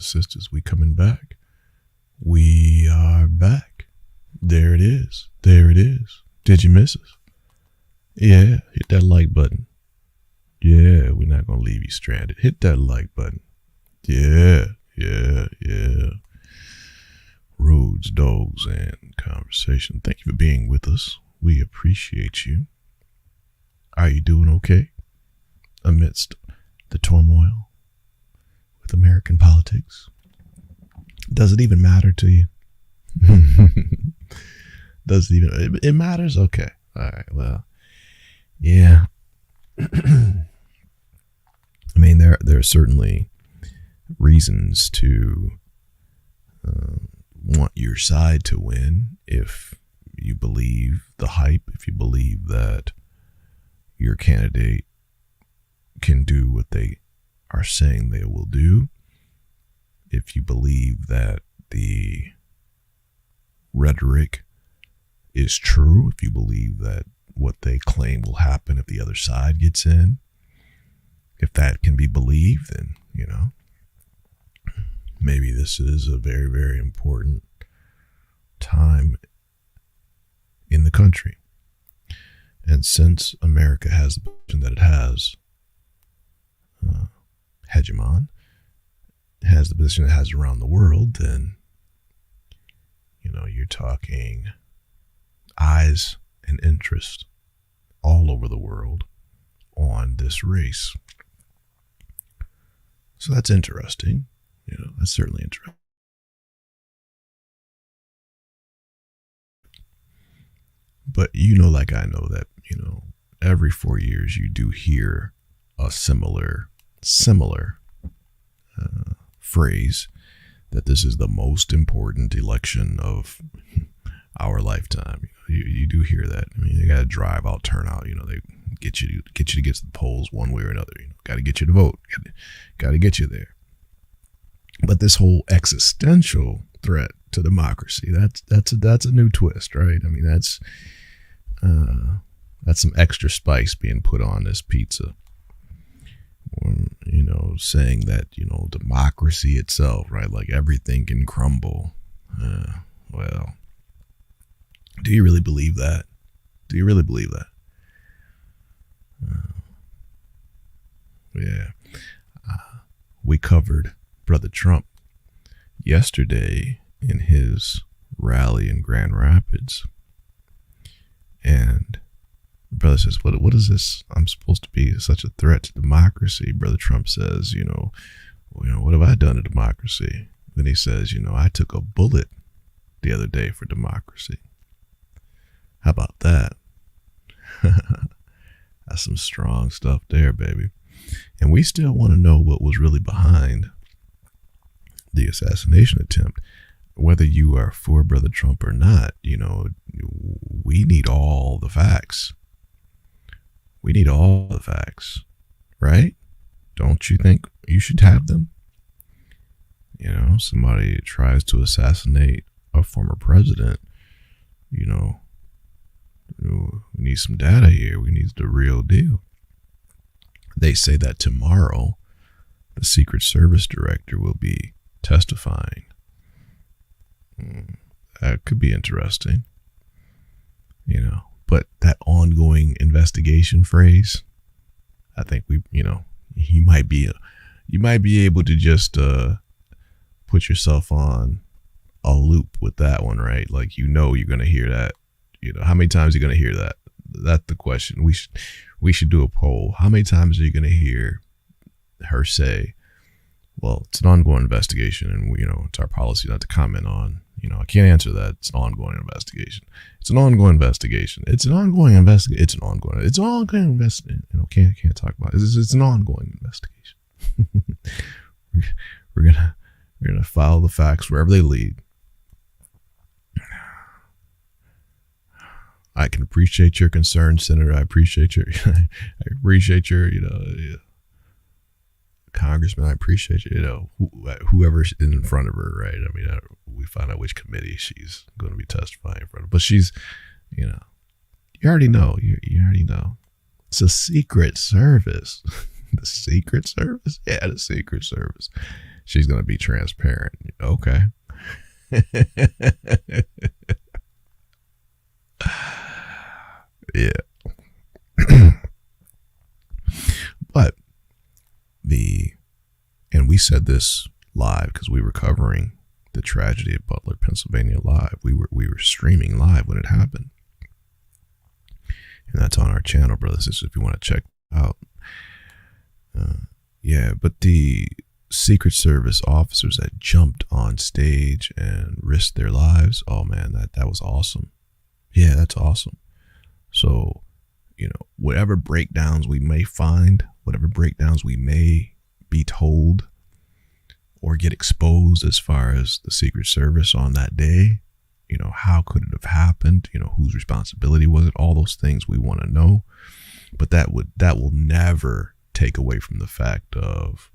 and sisters, we coming back. We are back. There it is. There it is. Did you miss us? Yeah, hit that like button. Yeah, we're not going to leave you stranded. Hit that like button. Yeah. Rhodes, dogs, and conversation. Thank you for being with us. We appreciate you. Are you doing okay amidst the turmoil with American politics? Does it even matter to you? Does it even, it matters? Okay. All right. Well, yeah. I mean, there are certainly reasons to want your side to win if you believe the hype, if you believe that your candidate can do what they are saying they will do, if you believe that the rhetoric is true, if you believe that what they claim will happen if the other side gets in, if that can be believed, then, you know, maybe this is a very, very important time in the country. And since America has the position that it has, hegemon, has the position it has around the world, then, you know, you're talking eyes and interest all over the world on this race. So that's interesting. You know, that's certainly interesting. But you know, like I know that, you know, every 4 years you do hear a similar phrase that this is the most important election of our lifetime. You do hear that. I mean, they got to drive out turnout. You know, they get you to get to the polls one way or another. You know, got to get you to vote. Got to get you there. But this whole existential threat to democracy, that's a new twist, right? I mean, that's some extra spice being put on this pizza. You know, saying that, you know, democracy itself, right? Like everything can crumble. Well, do you really believe that? Do you really believe that? Yeah. We covered Brother Trump yesterday in his rally in Grand Rapids. And brother says, what is this? I'm supposed to be such a threat to democracy. Brother Trump says, you know, what have I done to democracy? Then he says, you know, I took a bullet the other day for democracy. How about that? That's some strong stuff there, baby. And we still want to know what was really behind the assassination attempt. Whether you are for Brother Trump or not, you know, we need all the facts. We need all the facts, right? Don't you think you should have them? You know, somebody tries to assassinate a former president, you know, we need some data here. We need the real deal. They say that tomorrow the Secret Service director will be testifying. That could be interesting, you know, but that ongoing investigation phrase, I think you might be able to just put yourself on a loop with that one, right? Like, you know, you're going to hear that, you know, how many times are you going to hear that? That's the question. We should do a poll. How many times are you going to hear her say, well, it's an ongoing investigation and, you know, it's our policy not to comment on, you know, I can't answer that. It's an ongoing investigation. It's an ongoing investigation. It's an ongoing investigation. It's an ongoing investigation. You know, can't talk about it. It's an ongoing investigation. We're gonna follow the facts wherever they lead. I can appreciate your concern, Senator. I appreciate your, you know, Congressman. I appreciate you, you know, whoever's in front of her, right? I mean, we find out which committee she's going to be testifying in front of, but she's, you know, you already know, you already know. It's a Secret Service. The Secret Service? Yeah, the Secret Service. she's going to be transparent. Okay. Yeah. But and we said this live because we were covering the tragedy at Butler, Pennsylvania live. We were streaming live when it happened. And that's on our channel, brothers and sisters, if you want to check it out. Yeah, but the Secret Service officers that jumped on stage and risked their lives, oh man, that was awesome. Yeah, that's awesome. So, whatever breakdowns we may find, whatever breakdowns we may be told or get exposed as far as the Secret Service on that day, how could it have happened? Whose responsibility was it? All those things we want to know. But that will never take away from the fact of,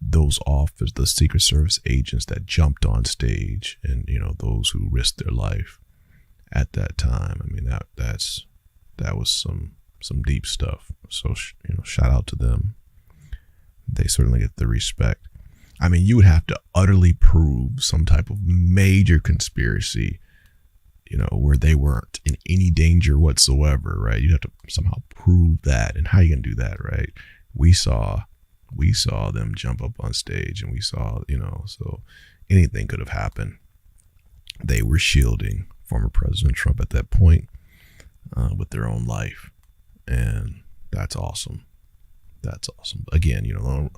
those officers, the Secret Service agents that jumped on stage and, those who risked their life at that time. I mean, that was some deep stuff. So, shout out to them. They certainly get the respect. I mean, you would have to utterly prove some type of major conspiracy, where they weren't in any danger whatsoever, right? You'd have to somehow prove that. And how are you going to do that, right? We saw them jump up on stage and we saw, so anything could have happened. They were shielding former President Trump at that point with their own life. And that's awesome. That's awesome. Again, the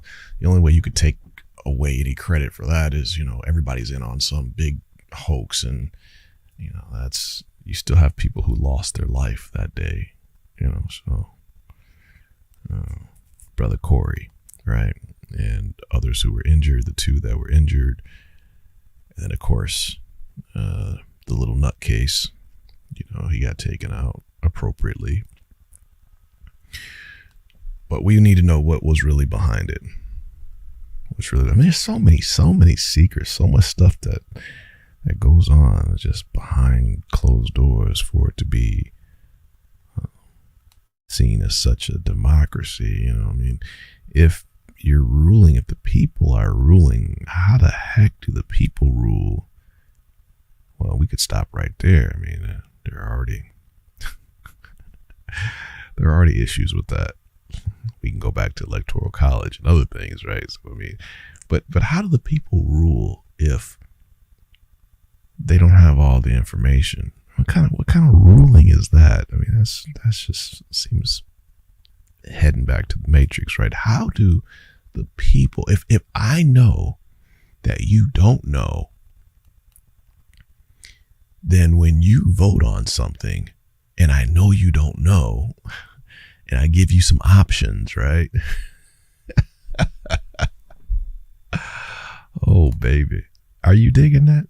only way you could take away any credit for that is, everybody's in on some big hoax, and you still have people who lost their life that day, so Brother Corey, right, and others who were injured, the two that were injured, and then of course the little nutcase, he got taken out appropriately. But we need to know what was really behind it. There's so many secrets, so much stuff that goes on just behind closed doors for it to be seen as such a democracy. If you're ruling, if the people are ruling, how the heck do the people rule? Well, we could stop right there. I mean, there are already issues with that. We can go back to Electoral College and other things, right? So but how do the people rule if they don't have all the information? What kind of ruling is that? I mean, that's just seems heading back to the Matrix, right? How do the people, if I know that you don't know, then when you vote on something and I know you don't know, and I give you some options, right? Oh, baby. Are you digging that?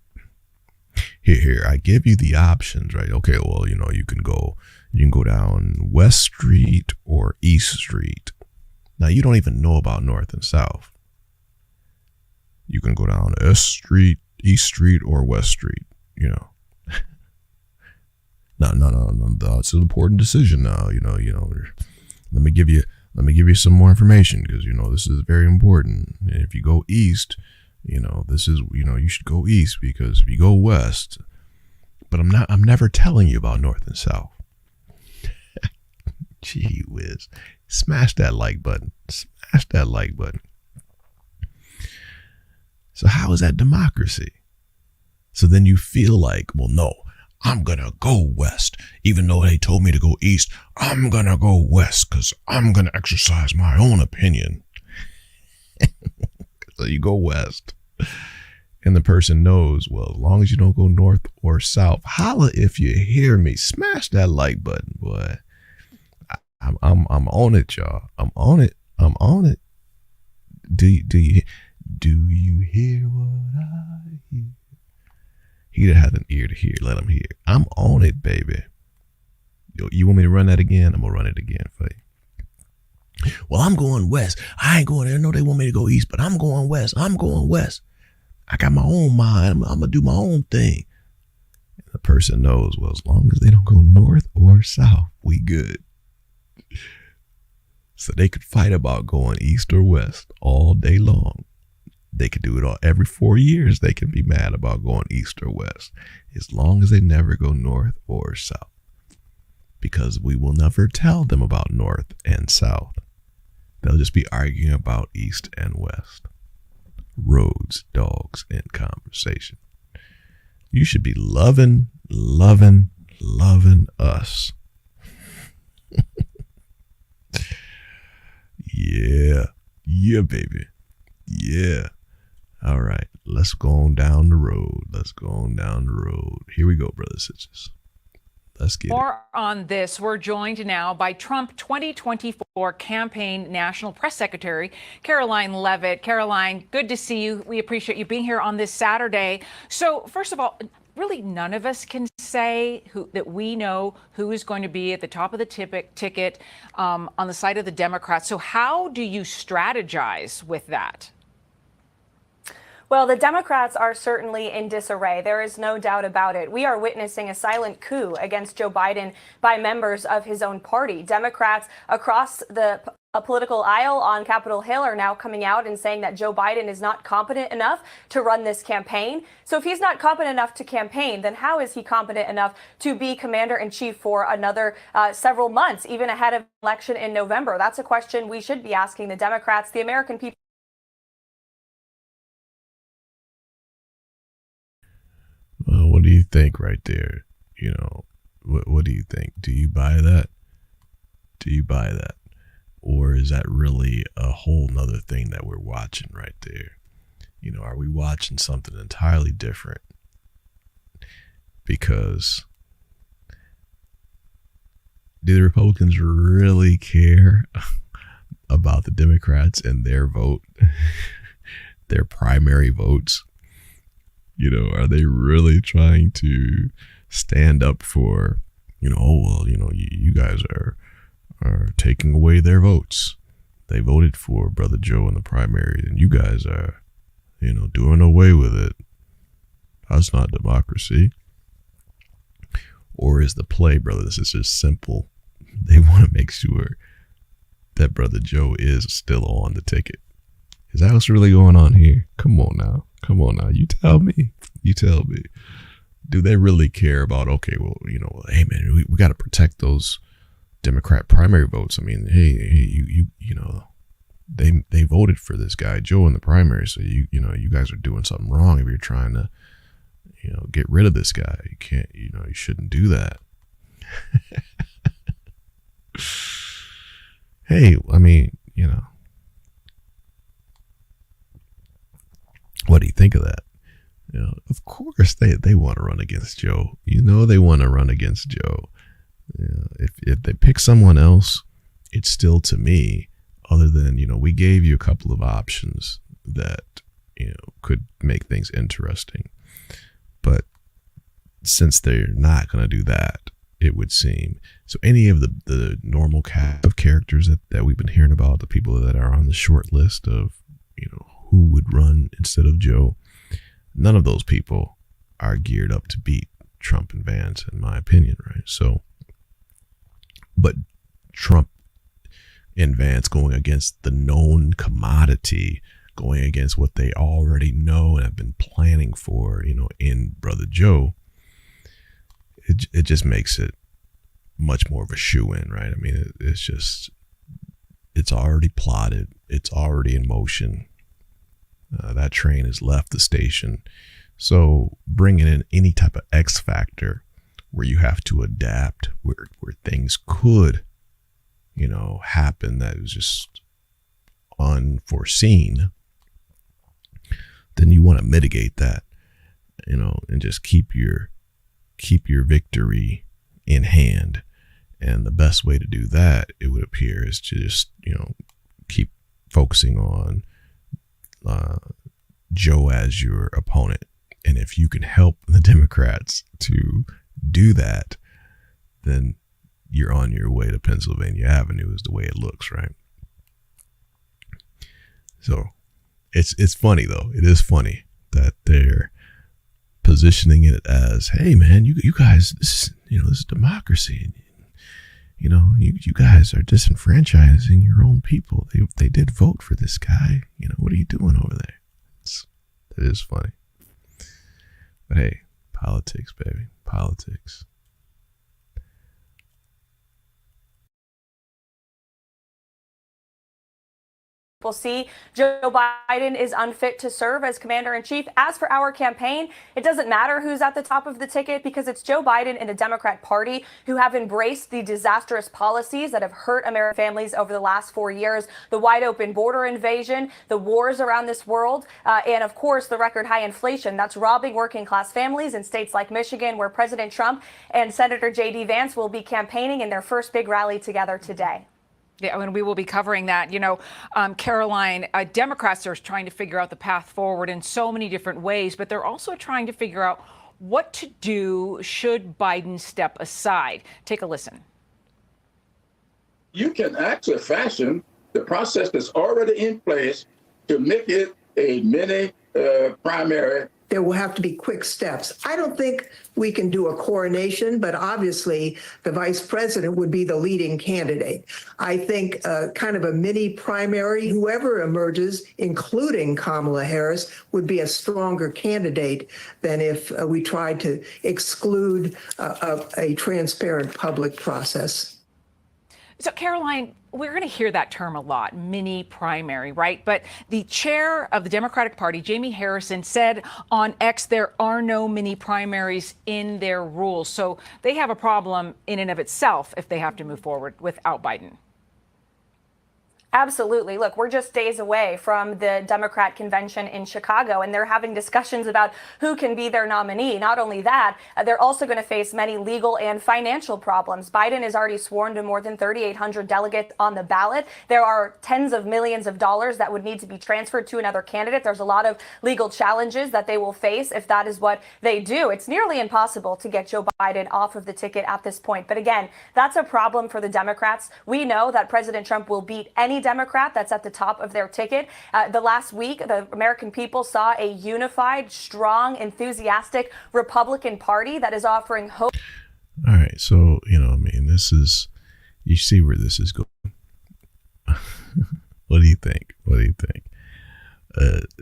Here, I give you the options, right? Okay, well, you can go down West Street or East Street. Now, you don't even know about North and South. You can go down S Street, East Street, or West Street, No, it's an important decision now, Let me give you some more information because, this is very important. And if you go east, this is, you should go east because if you go west, but I'm never telling you about North and South. Gee whiz. Smash that like button. Smash that like button. So how is that democracy? So then you feel like, well, no, I'm going to go west. Even though they told me to go east, I'm going to go west because I'm going to exercise my own opinion. So you go west. And the person knows, well, as long as you don't go north or south, holla if you hear me. Smash that like button, boy. I'm on it, y'all. I'm on it. Do you hear what I hear? He that hath an ear to hear, let him hear. I'm on it, baby. You want me to run that again? I'm gonna run it again for you. Well, I'm going west. I ain't going there. No, they want me to go east, but I'm going west. I got my own mind. I'm gonna do my own thing. And the person knows, well, as long as they don't go north or south, we good. So they could fight about going east or west all day long. They could do it all every 4 years. They can be mad about going east or west, as long as they never go north or south, because we will never tell them about north and south. They'll just be arguing about east and west. Rhodes, dogs in conversation. You should be loving us. Yeah, baby. Yeah. All right, let's go on down the road. Here we go, brothers and sisters. Let's get more on this. We're joined now by Trump 2024 campaign National Press Secretary Caroline Leavitt. Caroline, good to see you. We appreciate you being here on this Saturday. So first of all, really none of us can say that we know who is going to be at the top of the ticket on the side of the Democrats. So how do you strategize with that? Well, the Democrats are certainly in disarray. There is no doubt about it. We are witnessing a silent coup against Joe Biden by members of his own party. Democrats across the political aisle on Capitol Hill are now coming out and saying that Joe Biden is not competent enough to run this campaign. So if he's not competent enough to campaign, then how is he competent enough to be commander-in-chief for another several months, even ahead of election in November? That's a question we should be asking the Democrats, the American people. What do you think right there? You know, what do you think? Do you buy that? Or is that really a whole nother thing that we're watching right there? You know, are we watching something entirely different? Because do the Republicans really care about the Democrats and their vote, their primary votes? You know, are they really trying to stand up for, you know, oh, well, you know, you guys are taking away their votes. They voted for Brother Joe in the primary, and you guys are, you know, doing away with it. That's not democracy. Or is the play, brother, this is just simple. They want to make sure that Brother Joe is still on the ticket. Is that what's really going on here? Come on now. You tell me. Do they really care about, okay, well, you know, hey man, we got to protect those Democrat primary votes. I mean, hey, you know, they voted for this guy Joe in the primary, so you know, you guys are doing something wrong if you're trying to, you know, get rid of this guy. You can't, you know, you shouldn't do that. Hey, I mean, you know, what do you think of that? You know, of course they want to run against Joe. You know, they want to run against Joe. You know, if they pick someone else, it's still, to me, other than, you know, we gave you a couple of options that, you know, could make things interesting. But since they're not going to do that, it would seem. So any of the normal cast of characters that we've been hearing about, the people that are on the short list of, you know, who would run instead of Joe, none of those people are geared up to beat Trump and Vance, in my opinion, right? So, but Trump and Vance going against the known commodity, going against what they already know and have been planning for, you know, in Brother Joe, it just makes it much more of a shoe-in, right? I mean, it's already plotted. It's already in motion. That train has left the station. So bringing in any type of X factor where you have to adapt, where things could, you know, happen that is just unforeseen, then you want to mitigate that, you know, and just keep your victory in hand. And the best way to do that, it would appear, is to just, you know, keep focusing on Joe as your opponent. And if you can help the Democrats to do that, then you're on your way to Pennsylvania Avenue, is the way it looks, right? So it's funny, though. It is funny that they're positioning it as, hey man, you guys, this is democracy. you know, you guys are disenfranchising your own people. They did vote for this guy. You know, what are you doing over there? It is funny. But hey, politics, baby. Politics. We'll see Joe Biden is unfit to serve as commander-in-chief. As for our campaign, it doesn't matter who's at the top of the ticket because it's Joe Biden and the Democrat Party who have embraced the disastrous policies that have hurt American families over the last 4 years, the wide open border invasion, the wars around this world, and of course, the record high inflation that's robbing working class families in states like Michigan, where President Trump and Senator J.D. Vance will be campaigning in their first big rally together today. Yeah, and we will be covering that. You know, Caroline, Democrats are trying to figure out the path forward in so many different ways, but they're also trying to figure out what to do should Biden step aside. Take a listen. You can actually fashion the process that's already in place to make it a mini primary. There will have to be quick steps. I don't think we can do a coronation, but obviously the vice president would be the leading candidate. I think kind of a mini primary, whoever emerges, including Kamala Harris, would be a stronger candidate than if we tried to exclude a transparent public process. So, Caroline, we're going to hear that term a lot, mini primary, right? But the chair of the Democratic Party, Jamie Harrison, said on X there are no mini primaries in their rules. So they have a problem in and of itself if they have to move forward without Biden. Absolutely. Look, we're just days away from the Democrat convention in Chicago, and they're having discussions about who can be their nominee. Not only that, they're also going to face many legal and financial problems. Biden has already sworn to more than 3,800 delegates on the ballot. There are tens of millions of dollars that would need to be transferred to another candidate. There's a lot of legal challenges that they will face if that is what they do. It's nearly impossible to get Joe Biden off of the ticket at this point. But again, that's a problem for the Democrats. We know that President Trump will beat any Democrat that's at the top of their ticket. The last week, the American people saw a unified, strong, enthusiastic Republican Party that is offering hope. All right. So, you know, I mean, this is, you see where this is going. What do you think? What do you think?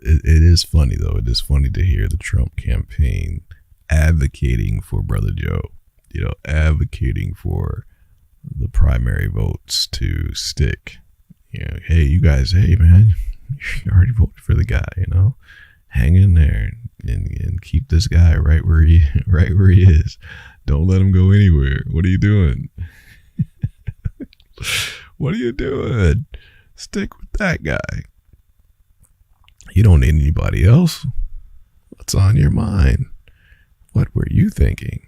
It is funny, though. It is funny to hear the Trump campaign advocating for Brother Joe, you know, advocating for the primary votes to stick. You know, hey, you guys, hey, man, you already voted for the guy, you know, hang in there and keep this guy right where he is. Don't let him go anywhere. What are you doing? What are you doing? Stick with that guy. You don't need anybody else. What's on your mind? What were you thinking?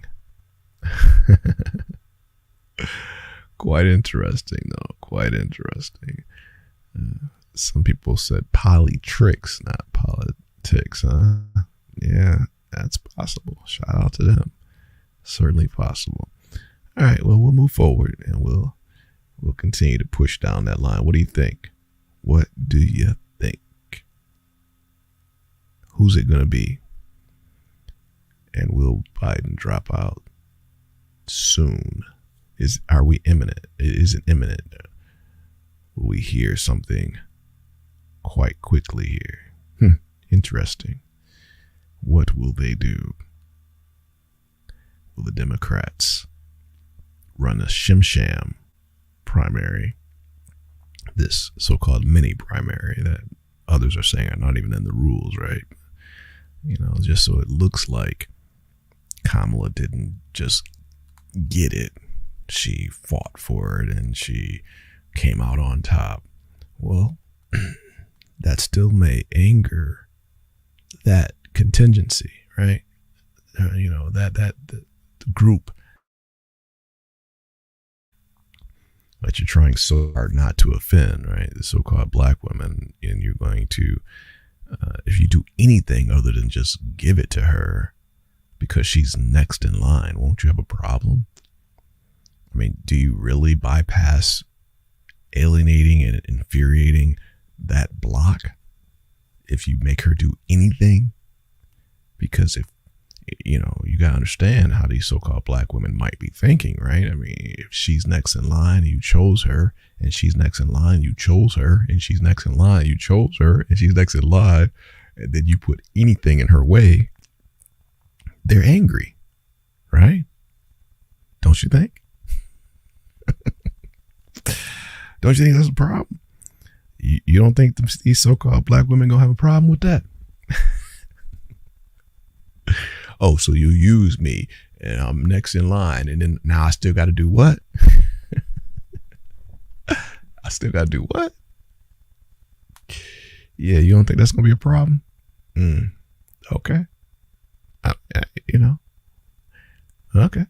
Quite interesting, though. Quite interesting. Some people said polytricks, not politics, huh? Yeah, that's possible. Shout out to them. Certainly possible. All right, well, we'll move forward and we'll continue to push down that line. What do you think? What do you think? Who's it going to be? And will Biden drop out soon? Are we imminent? Is it imminent? Will we hear something quite quickly here? Interesting. What will they do? Will the Democrats run a shim-sham primary, this so-called mini primary that others are saying are not even in the rules, right? You know, just so it looks like Kamala didn't just get it. She fought for it and she came out on top. Well, that still may anger that contingency, right? You know, the group that you're trying so hard not to offend, right? The so-called black women, and you're going to, if you do anything other than just give it to her because she's next in line, won't you have a problem? I mean, do you really bypass alienating and infuriating that block if you make her do anything? Because you know, you got to understand how these so-called black women might be thinking, right? I mean, if she's next in line, you chose her, and she's next in line, you chose her, and she's next in line, you chose her, and she's next in line, and then you put anything in her way, they're angry, right? Don't you think? Don't you think that's a problem? You don't think these so-called black women gonna have a problem with that? Oh, so you use me and I'm next in line, and then now I still got to do what? I still got to do what? Yeah, you don't think that's gonna be a problem? Okay. You know. Okay.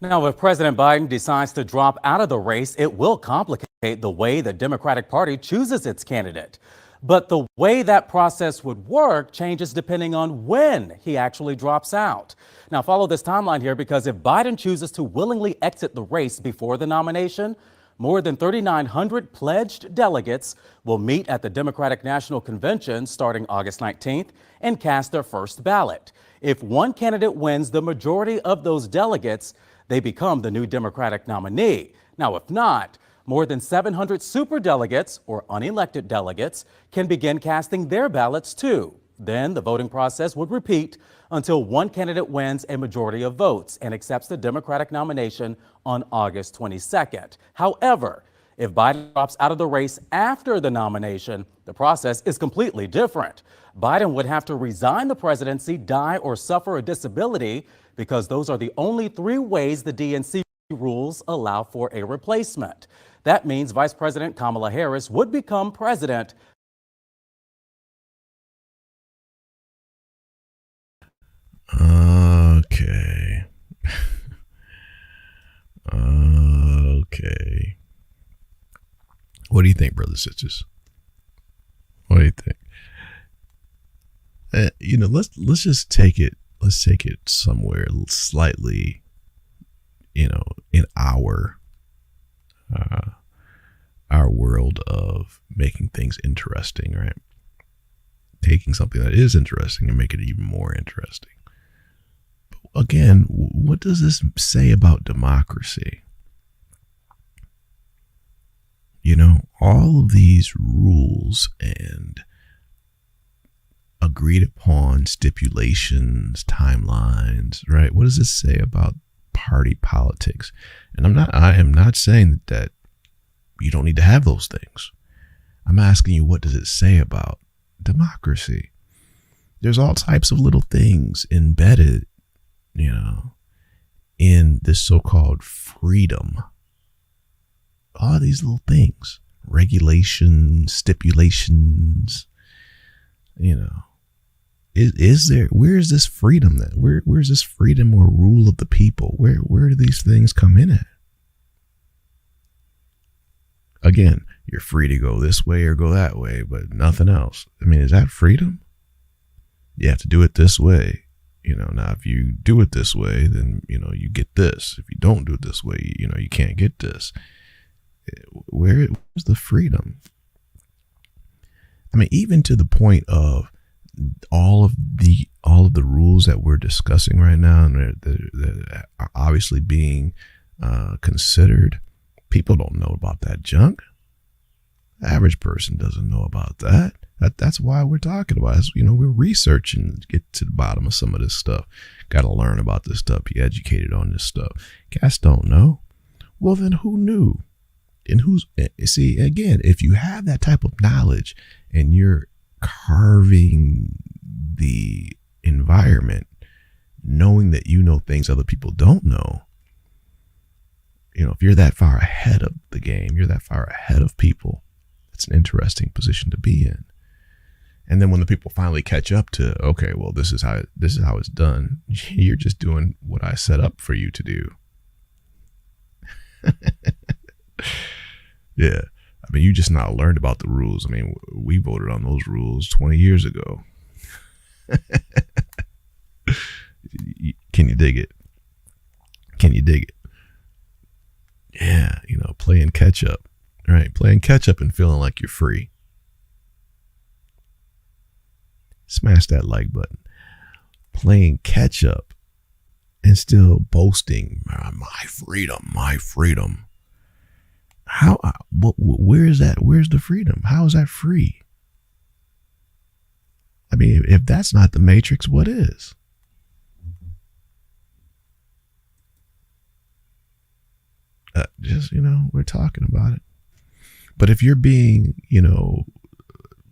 Now, if President Biden decides to drop out of the race, it will complicate the way the Democratic Party chooses its candidate. But the way that process would work changes depending on when he actually drops out. Now, follow this timeline here, because if Biden chooses to willingly exit the race before the nomination, more than 3,900 pledged delegates will meet at the Democratic National Convention starting August 19th and cast their first ballot. If one candidate wins the majority of those delegates, they become the new Democratic nominee. Now, if not, more than 700 superdelegates, or unelected delegates, can begin casting their ballots too. Then the voting process would repeat until one candidate wins a majority of votes and accepts the Democratic nomination on August 22nd. However, if Biden drops out of the race after the nomination, the process is completely different. Biden would have to resign the presidency, die, or suffer a disability, because those are the only three ways the DNC rules allow for a replacement. That means Vice President Kamala Harris would become president. Okay. Okay. What do you think, brothers and sisters? What do you think? You know, let's just take it. Let's take it somewhere slightly, you know, in our world of making things interesting, right? Taking something that is interesting and make it even more interesting. But again, what does this say about democracy? You know, all of these rules and agreed upon stipulations, timelines, right? What does this say about party politics? And I am not saying that you don't need to have those things. I'm asking you, what does it say about democracy? There's all types of little things embedded, you know, in this so-called freedom. All these little things, regulations, stipulations, you know. Where is this freedom then? Where's this freedom or rule of the people? Where do these things come in at? Again, you're free to go this way or go that way, but nothing else. I mean, is that freedom? You have to do it this way. You know, now if you do it this way, then, you know, you get this. If you don't do it this way, you know, you can't get this. Where's the freedom? I mean, even to the point of all of the rules that we're discussing right now, and that are obviously being considered, people don't know about that junk. The average person doesn't know about that. That's why we're talking about it. You know, we're researching to get to the bottom of some of this stuff. Got to learn about this stuff. Be educated on this stuff. Cats don't know. Well, then who knew? And see, again, if you have that type of knowledge and you're carving the environment, knowing that you know things other people don't know, you know, if you're that far ahead of the game, you're that far ahead of people, it's an interesting position to be in. And then when the people finally catch up to, okay, well, this is how it's done, you're just doing what I set up for you to do. Yeah. I mean, you just not learned about the rules. I mean, we voted on those rules 20 years ago. Can you dig it? Can you dig it? Yeah, you know, playing catch up, right? Playing catch up and feeling like you're free. Smash that like button. Playing catch up and still boasting, my freedom, my freedom. How, where is that? Where's the freedom? How is that free? I mean, if that's not the matrix, what is? Just, we're talking about it. But if you're being,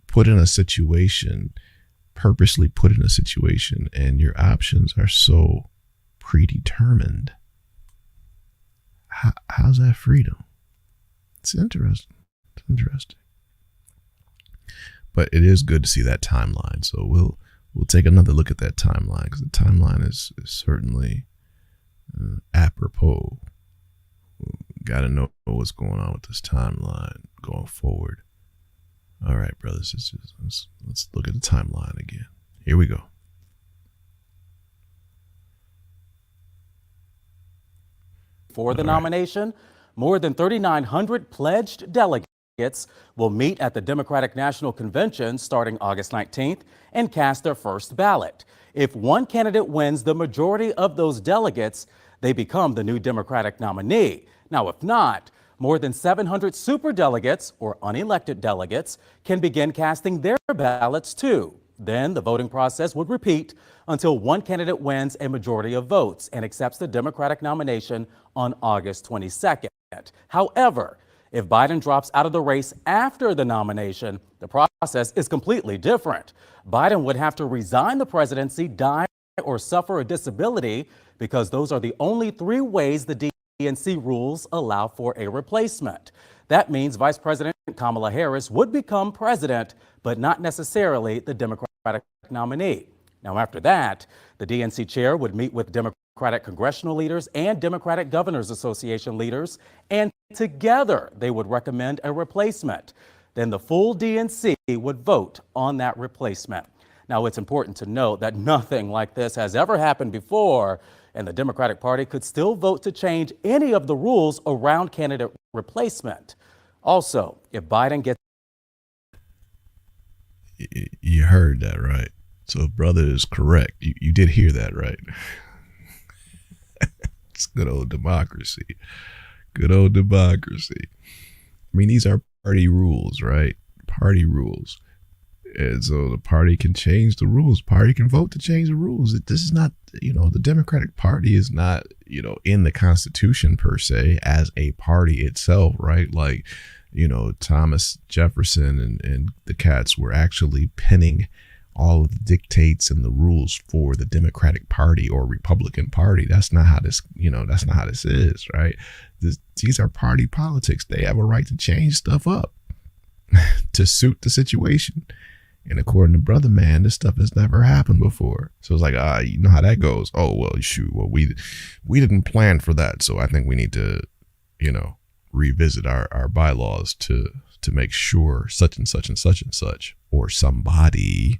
put in a situation, purposely put in a situation, and your options are so predetermined, how's that freedom? It's interesting. It's interesting. But it is good to see that timeline. So we'll take another look at that timeline, because the timeline is certainly apropos. Got to know what's going on with this timeline going forward. All right, brothers, let's look at the timeline again. Here we go. For the nomination, more than 3,900 pledged delegates will meet at the Democratic National Convention starting August 19th and cast their first ballot. If one candidate wins the majority of those delegates, they become the new Democratic nominee. Now, if not, more than 700 superdelegates or unelected delegates can begin casting their ballots too. Then the voting process would repeat until one candidate wins a majority of votes and accepts the Democratic nomination on August 22nd. However, if Biden drops out of the race after the nomination, the process is completely different. Biden would have to resign the presidency, die, or suffer a disability, because those are the only three ways the DNC rules allow for a replacement. That means Vice President Kamala Harris would become president, but not necessarily the Democratic nominee. Now, after that, the DNC chair would meet with Democratic congressional leaders and Democratic Governors Association leaders, and together they would recommend a replacement. Then the full DNC would vote on that replacement. Now, it's important to note that nothing like this has ever happened before, and the Democratic Party could still vote to change any of the rules around candidate replacement. Also, if Biden gets... You heard that, right? So if brother is correct, you did hear that, right? It's good old democracy. Good old democracy. I mean, these are party rules, right? Party rules. And so the party can change the rules. Party can vote to change the rules. This is not, the Democratic Party is not, in the Constitution per se as a party itself, right? Like, Thomas Jefferson and the cats were actually penning all of the dictates and the rules for the Democratic Party or Republican Party. That's not how this, that's not how this is, right? These are party politics. They have a right to change stuff up to suit the situation. And according to Brother Man, this stuff has never happened before. So it's like, you know how that goes. Oh, well, shoot. Well, we didn't plan for that. So I think we need to, revisit our bylaws to make sure such and such and such and such, or somebody.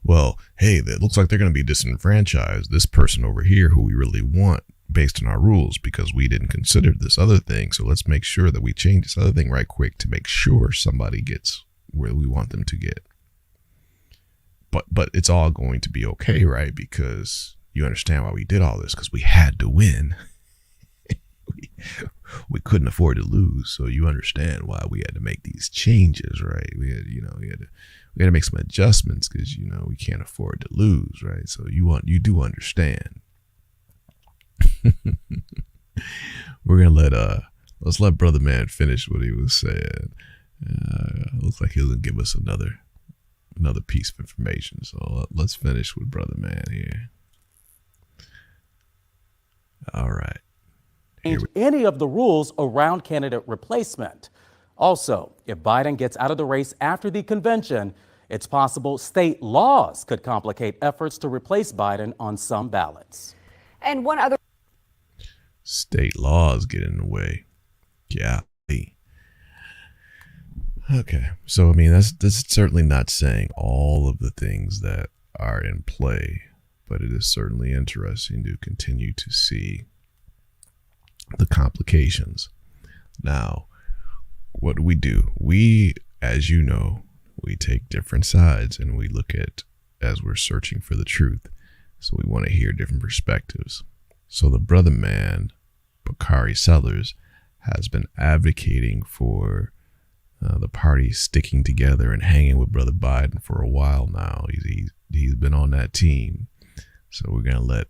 Well, hey, it looks like they're going to be disenfranchised. This person over here who we really want based on our rules, because we didn't consider this other thing. So let's make sure that we change this other thing right quick to make sure somebody gets where we want them to get. But it's all going to be okay, right? Because you understand why we did all this, because we had to win. we couldn't afford to lose. So you understand why we had to make these changes, right? We had to make some adjustments, because we can't afford to lose, right? So you do understand. We're gonna let's let Brother Man finish what he was saying. Looks like he'll give us another piece of information. So let's finish with Brother Man here. All right. Change any of the rules around candidate replacement. Also, if Biden gets out of the race after the convention, it's possible state laws could complicate efforts to replace Biden on some ballots. And one other... State laws get in the way. Yeah. Okay. So, I mean, that's certainly not saying all of the things that are in play, but it is certainly interesting to continue to see the complications. Now, what do? We, as you know, we take different sides and we look at, as we're searching for the truth, So we want to hear different perspectives. So the brother man, Bakari Sellers, has been advocating for the party sticking together and hanging with brother Biden for a while now. He's been on that team. So we're going to let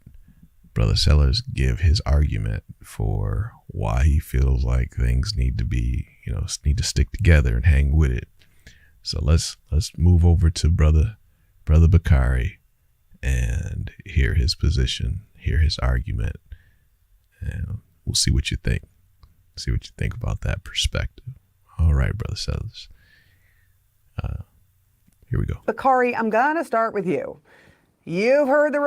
brother Sellers give his argument for why he feels like things need to stick together and hang with it. So let's move over to brother Bakari and hear his position, hear his argument, and we'll see what you think. See what you think about that perspective. All right, brother Sellers. Here we go. Bakari, I'm going to start with you. You've heard the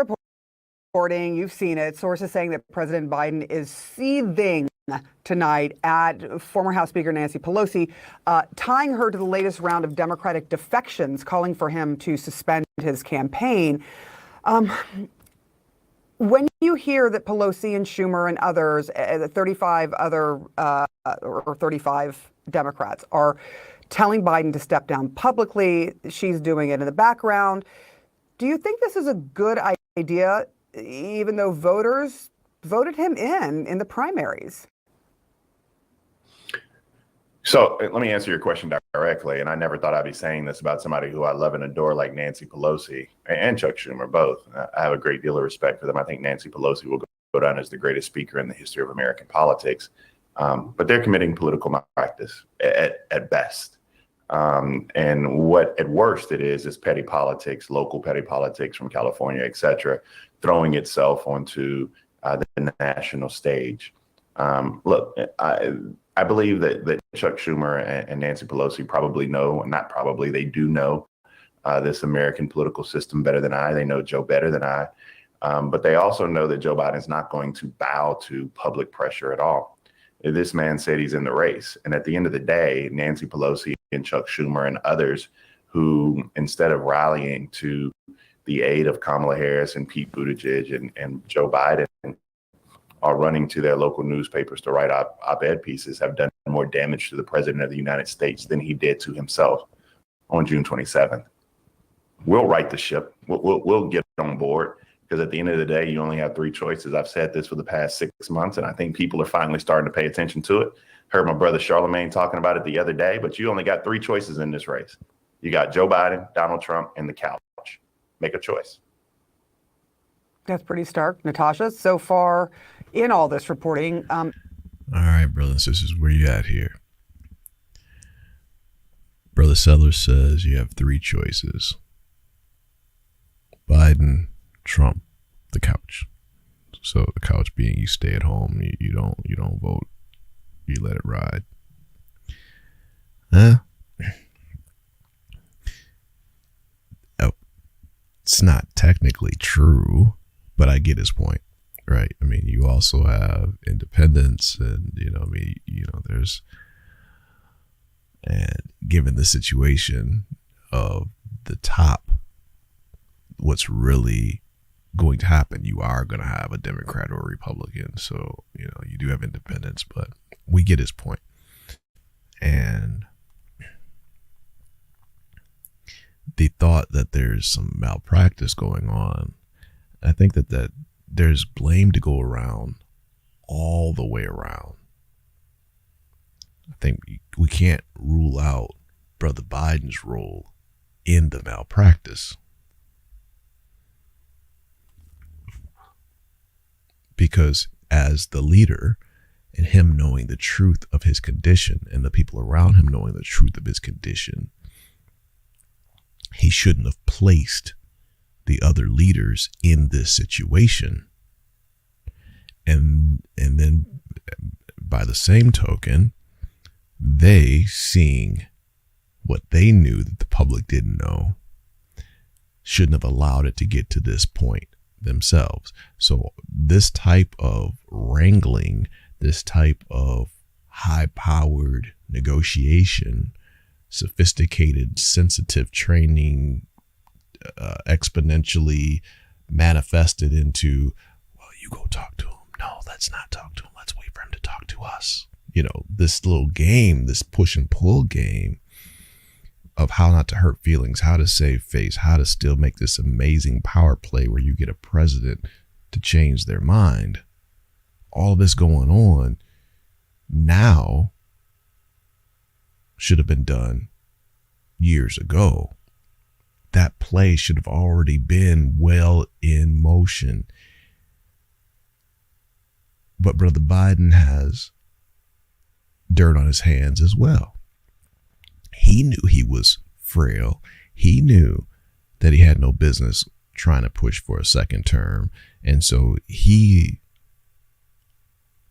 reporting, you've seen it. Sources saying that President Biden is seething tonight at former House Speaker Nancy Pelosi, tying her to the latest round of Democratic defections, calling for him to suspend his campaign. When you hear that Pelosi and Schumer and others, the 35 other or 35 Democrats are telling Biden to step down publicly, she's doing it in the background. Do you think this is a good idea, even though voters voted him in the primaries? So let me answer your question directly. And I never thought I'd be saying this about somebody who I love and adore like Nancy Pelosi and Chuck Schumer, both. I have a great deal of respect for them. I think Nancy Pelosi will go down as the greatest speaker in the history of American politics. But they're committing political malpractice at best. And what at worst it is petty politics, local petty politics from California, et cetera, throwing itself onto the national stage. Look, I believe that Chuck Schumer and Nancy Pelosi probably know, not probably, they do know this American political system better than I. They know Joe better than I. But they also know that Joe Biden is not going to bow to public pressure at all. This man said he's in the race. And at the end of the day, Nancy Pelosi and Chuck Schumer and others who, instead of rallying to the aid of Kamala Harris and Pete Buttigieg and Joe Biden, are running to their local newspapers to write op-ed pieces, have done more damage to the president of the United States than he did to himself on June 27th. We'll right the ship. We'll get on board, because at the end of the day, you only have three choices. I've said this for the past 6 months, and I think people are finally starting to pay attention to it. Heard my brother Charlemagne talking about it the other day, but you only got three choices in this race. You got Joe Biden, Donald Trump, and the couch. Make a choice. That's pretty stark. Natasha, so far in all this reporting. All right, brothers and sisters, where you at here? Brother Sellers says you have three choices: Biden, Trump, the couch. So the couch being you stay at home, you don't vote, you let it ride. It's not technically true, but I get his point, right? I mean, you also have independents, and there's, and given the situation of the top, what's really going to happen, you are going to have a Democrat or a Republican. So, you do have independents, but we get his point. And the thought that there's some malpractice going on, I think that there's blame to go around all the way around. I think we can't rule out Brother Biden's role in the malpractice, because as the leader, and him knowing the truth of his condition and the people around him knowing the truth of his condition, he shouldn't have placed the other leaders in this situation. And then by the same token, they, seeing what they knew that the public didn't know, shouldn't have allowed it to get to this point themselves. So this type of wrangling, this type of high-powered negotiation, sophisticated, sensitive training, exponentially manifested into, well, you go talk to him. No, let's not talk to him. Let's wait for him to talk to us. This little game, this push and pull game, of how not to hurt feelings, how to save face, how to still make this amazing power play where you get a president to change their mind. All of this going on now should have been done years ago. That play should have already been well in motion. But Brother Biden has dirt on his hands as well. He knew he was frail. He knew that he had no business trying to push for a second term. And so he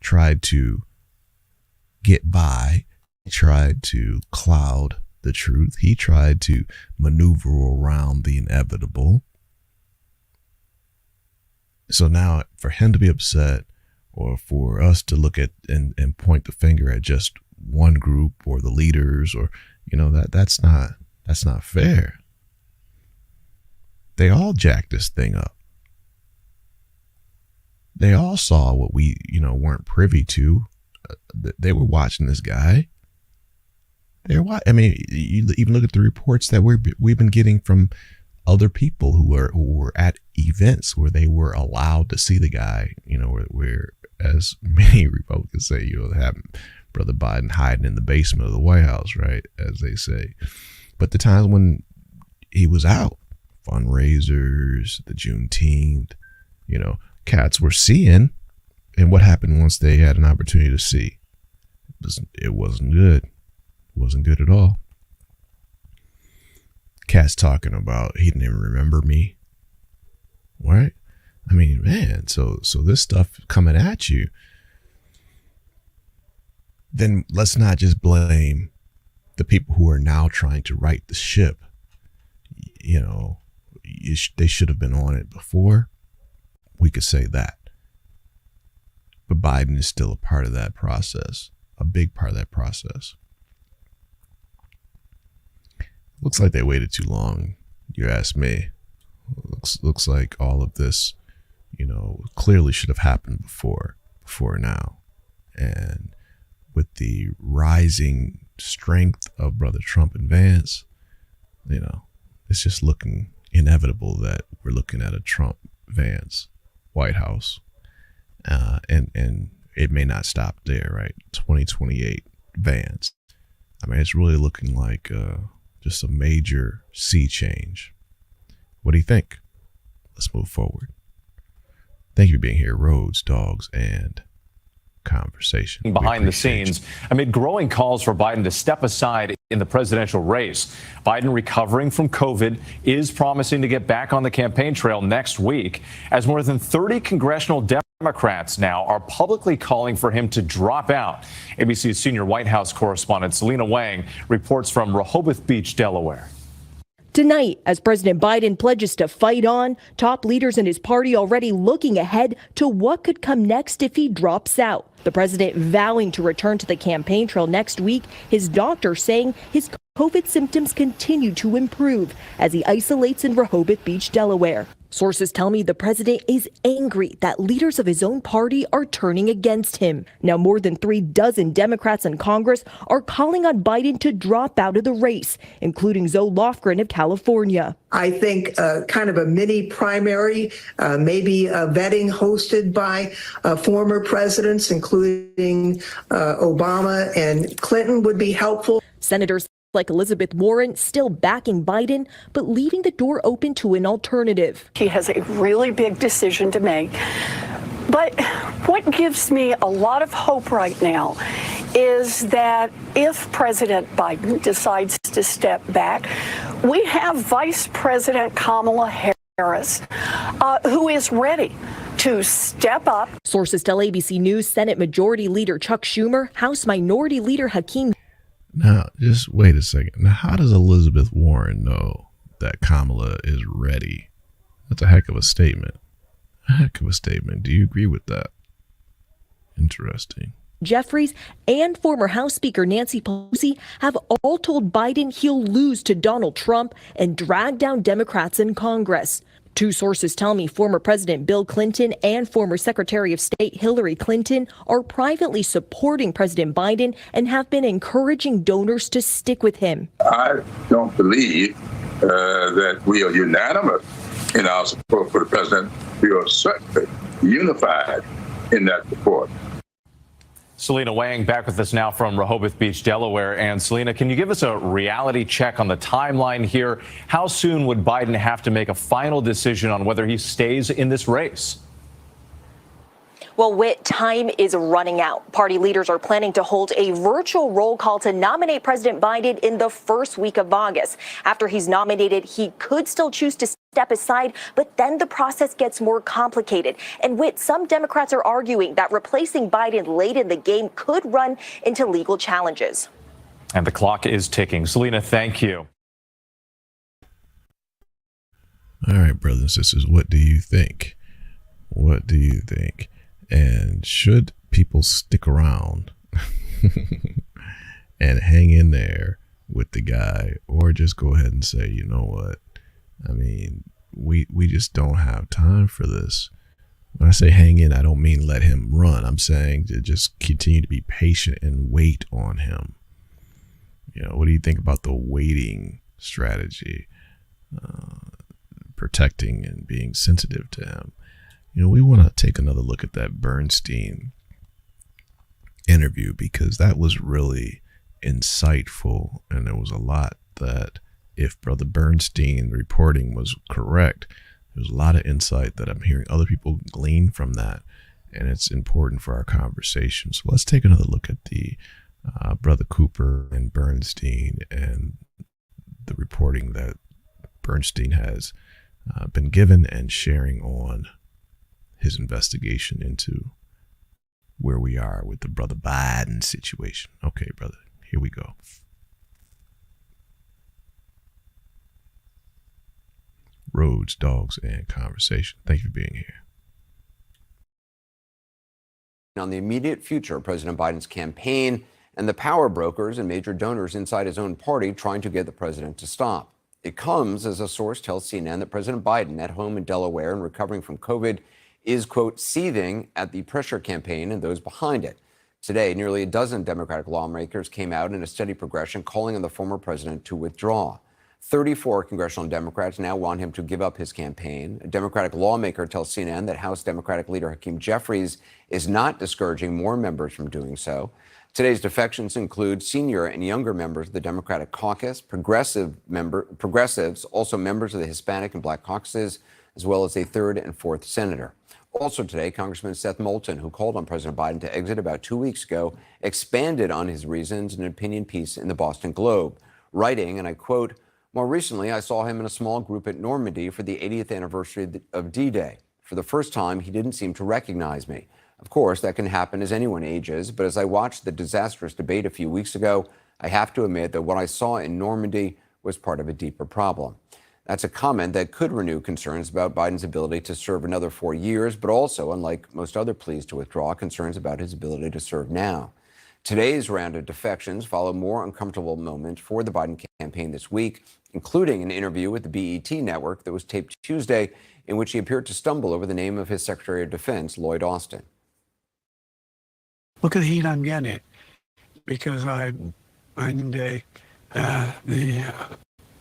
tried to get by, tried to cloud the truth. He tried to maneuver around the inevitable. So now for him to be upset, or for us to look at and point the finger at just one group or the leaders, or, that's not fair. They all jacked this thing up. They all saw what we, weren't privy to. They were watching this guy. You even look at the reports that we've been getting from other people who were at events where they were allowed to see the guy, where as many Republicans say, have Brother Biden hiding in the basement of the White House, right, as they say. But the times when he was out, fundraisers, the Juneteenth, cats were seeing, and what happened once they had an opportunity to see? It wasn't good. It wasn't good at all. Cats talking about he didn't even remember me. Right? I mean, man, so this stuff coming at you, then let's not just blame the people who are now trying to right the ship. They should have been on it before. We could say that. But Biden is still a part of that process, a big part of that process. Looks like they waited too long, you ask me. Looks like all of this, clearly should have happened before now. And with the rising strength of Brother Trump and Vance, it's just looking inevitable that we're looking at a Trump-Vance White House. And it may not stop there, right? 2028 Vance. It's really looking like just a major sea change. What do you think? Let's move forward. Thank you for being here, Rhodes, Dogs, and Conversation. Behind the scenes, amid growing calls for Biden to step aside in the presidential race, Biden, recovering from COVID, is promising to get back on the campaign trail next week, as more than 30 congressional Democrats now are publicly calling for him to drop out. ABC's senior White House correspondent Selena Wang reports from Rehoboth Beach, Delaware. Tonight, as President Biden pledges to fight on, top leaders in his party already looking ahead to what could come next if he drops out. The president vowing to return to the campaign trail next week, his doctor saying his COVID symptoms continue to improve as he isolates in Rehoboth Beach, Delaware. Sources tell me the president is angry that leaders of his own party are turning against him. Now, more than 36 Democrats in Congress are calling on Biden to drop out of the race, including Zoe Lofgren of California. I think kind of a mini primary, maybe a vetting hosted by former presidents, including Obama and Clinton, would be helpful. Senators like Elizabeth Warren still backing Biden, but leaving the door open to an alternative. He has a really big decision to make. But what gives me a lot of hope right now is that if President Biden decides to step back, we have Vice President Kamala Harris, who is ready to step up. Sources tell ABC News Senate Majority Leader Chuck Schumer, House Minority Leader Hakeem. Now, just wait a second. Now, how does Elizabeth Warren know that Kamala is ready? That's a heck of a statement. A heck of a statement. Do you agree with that? Interesting. Jeffries and former House Speaker Nancy Pelosi have all told Biden he'll lose to Donald Trump and drag down Democrats in Congress. Two sources tell me former President Bill Clinton and former Secretary of State Hillary Clinton are privately supporting President Biden and have been encouraging donors to stick with him. I don't believe that we are unanimous in our support for the president. We are certainly unified in that support. Selena Wang back with us now from Rehoboth Beach, Delaware. And Selena, can you give us a reality check on the timeline here? How soon would Biden have to make a final decision on whether he stays in this race? Well, Whit, time is running out. Party leaders are planning to hold a virtual roll call to nominate President Biden in the first week of August. After he's nominated, he could still choose to step aside, but then the process gets more complicated. And Whit, some Democrats are arguing that replacing Biden late in the game could run into legal challenges. And the clock is ticking. Selena, thank you. All right, brothers and sisters, what do you think? What do you think? And should people stick around and hang in there with the guy, or just go ahead and say, you know what? I mean, we just don't have time for this. When I say hang in, I don't mean let him run. I'm saying to just continue to be patient and wait on him. You know, what do you think about the waiting strategy? Protecting and being sensitive to him. You know, we want to take another look at that Bernstein interview, because that was really insightful, and there was a lot that, if Brother Bernstein reporting was correct, there's a lot of insight that I'm hearing other people glean from that, and it's important for our conversation. So let's take another look at the Brother Cooper and Bernstein and the reporting that Bernstein has been given and sharing on his investigation into where we are with the Brother Biden situation. Okay, brother, here we go. Rhodes, Dogs, and Conversation. Thank you for being here. On the immediate future of President Biden's campaign and the power brokers and major donors inside his own party trying to get the president to stop. It comes as a source tells CNN that President Biden, at home in Delaware and recovering from COVID, is, quote, seething at the pressure campaign and those behind it. Today, nearly a dozen Democratic lawmakers came out in a steady progression calling on the former president to withdraw. 34 congressional Democrats now want him to give up his campaign. A Democratic lawmaker tells CNN that House Democratic leader Hakeem Jeffries is not discouraging more members from doing so. Today's defections include senior and younger members of the Democratic caucus, progressives, also members of the Hispanic and Black caucuses, as well as a third and fourth senator. Also today, Congressman Seth Moulton, who called on President Biden to exit about 2 weeks ago, expanded on his reasons in an opinion piece in the Boston Globe, writing, and I quote, "More recently, I saw him in a small group at Normandy for the 80th anniversary of D-Day. For the first time, he didn't seem to recognize me. Of course, that can happen as anyone ages, but as I watched the disastrous debate a few weeks ago, I have to admit that what I saw in Normandy was part of a deeper problem." That's a comment that could renew concerns about Biden's ability to serve another 4 years, but also, unlike most other pleas to withdraw, concerns about his ability to serve now. Today's round of defections follow a more uncomfortable moment for the Biden campaign this week, including an interview with the BET network that was taped Tuesday, in which he appeared to stumble over the name of his Secretary of Defense, Lloyd Austin. Look at the heat I'm getting, because I'm the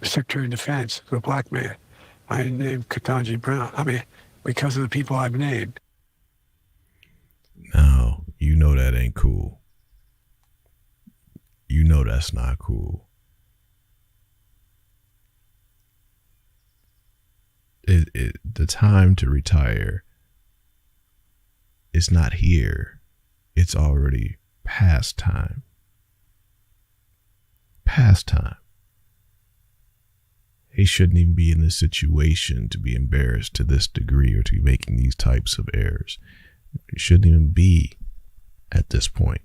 Secretary of Defense, the black man. I named Ketanji Brown. I mean, because of the people I've named. Now, you know that ain't cool. You know that's not cool. The time to retire is not here. It's already past time. Past time. He shouldn't even be in this situation to be embarrassed to this degree or to be making these types of errors. He shouldn't even be at this point.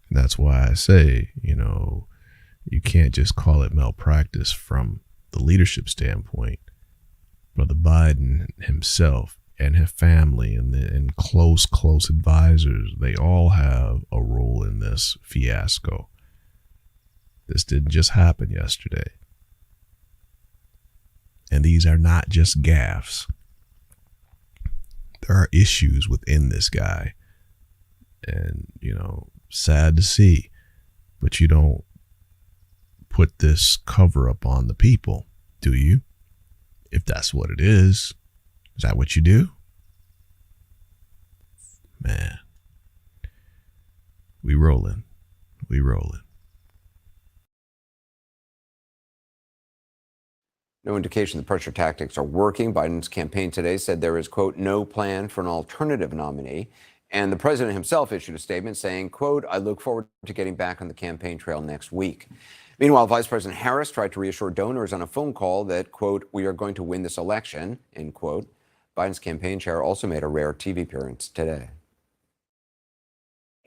And that's why I say, you know, you can't just call it malpractice from the leadership standpoint. Brother Biden himself and his family and close advisors, they all have a role in this fiasco. This didn't just happen yesterday. And these are not just gaffes. There are issues within this guy. And, sad to see. But you don't put this cover up on the people, do you? If that's what it is that what you do? Man. We rolling. No indication the pressure tactics are working. Biden's campaign today said there is, quote, no plan for an alternative nominee. And the president himself issued a statement saying, quote, I look forward to getting back on the campaign trail next week. Meanwhile, Vice President Harris tried to reassure donors on a phone call that, quote, we are going to win this election, end quote. Biden's campaign chair also made a rare TV appearance today.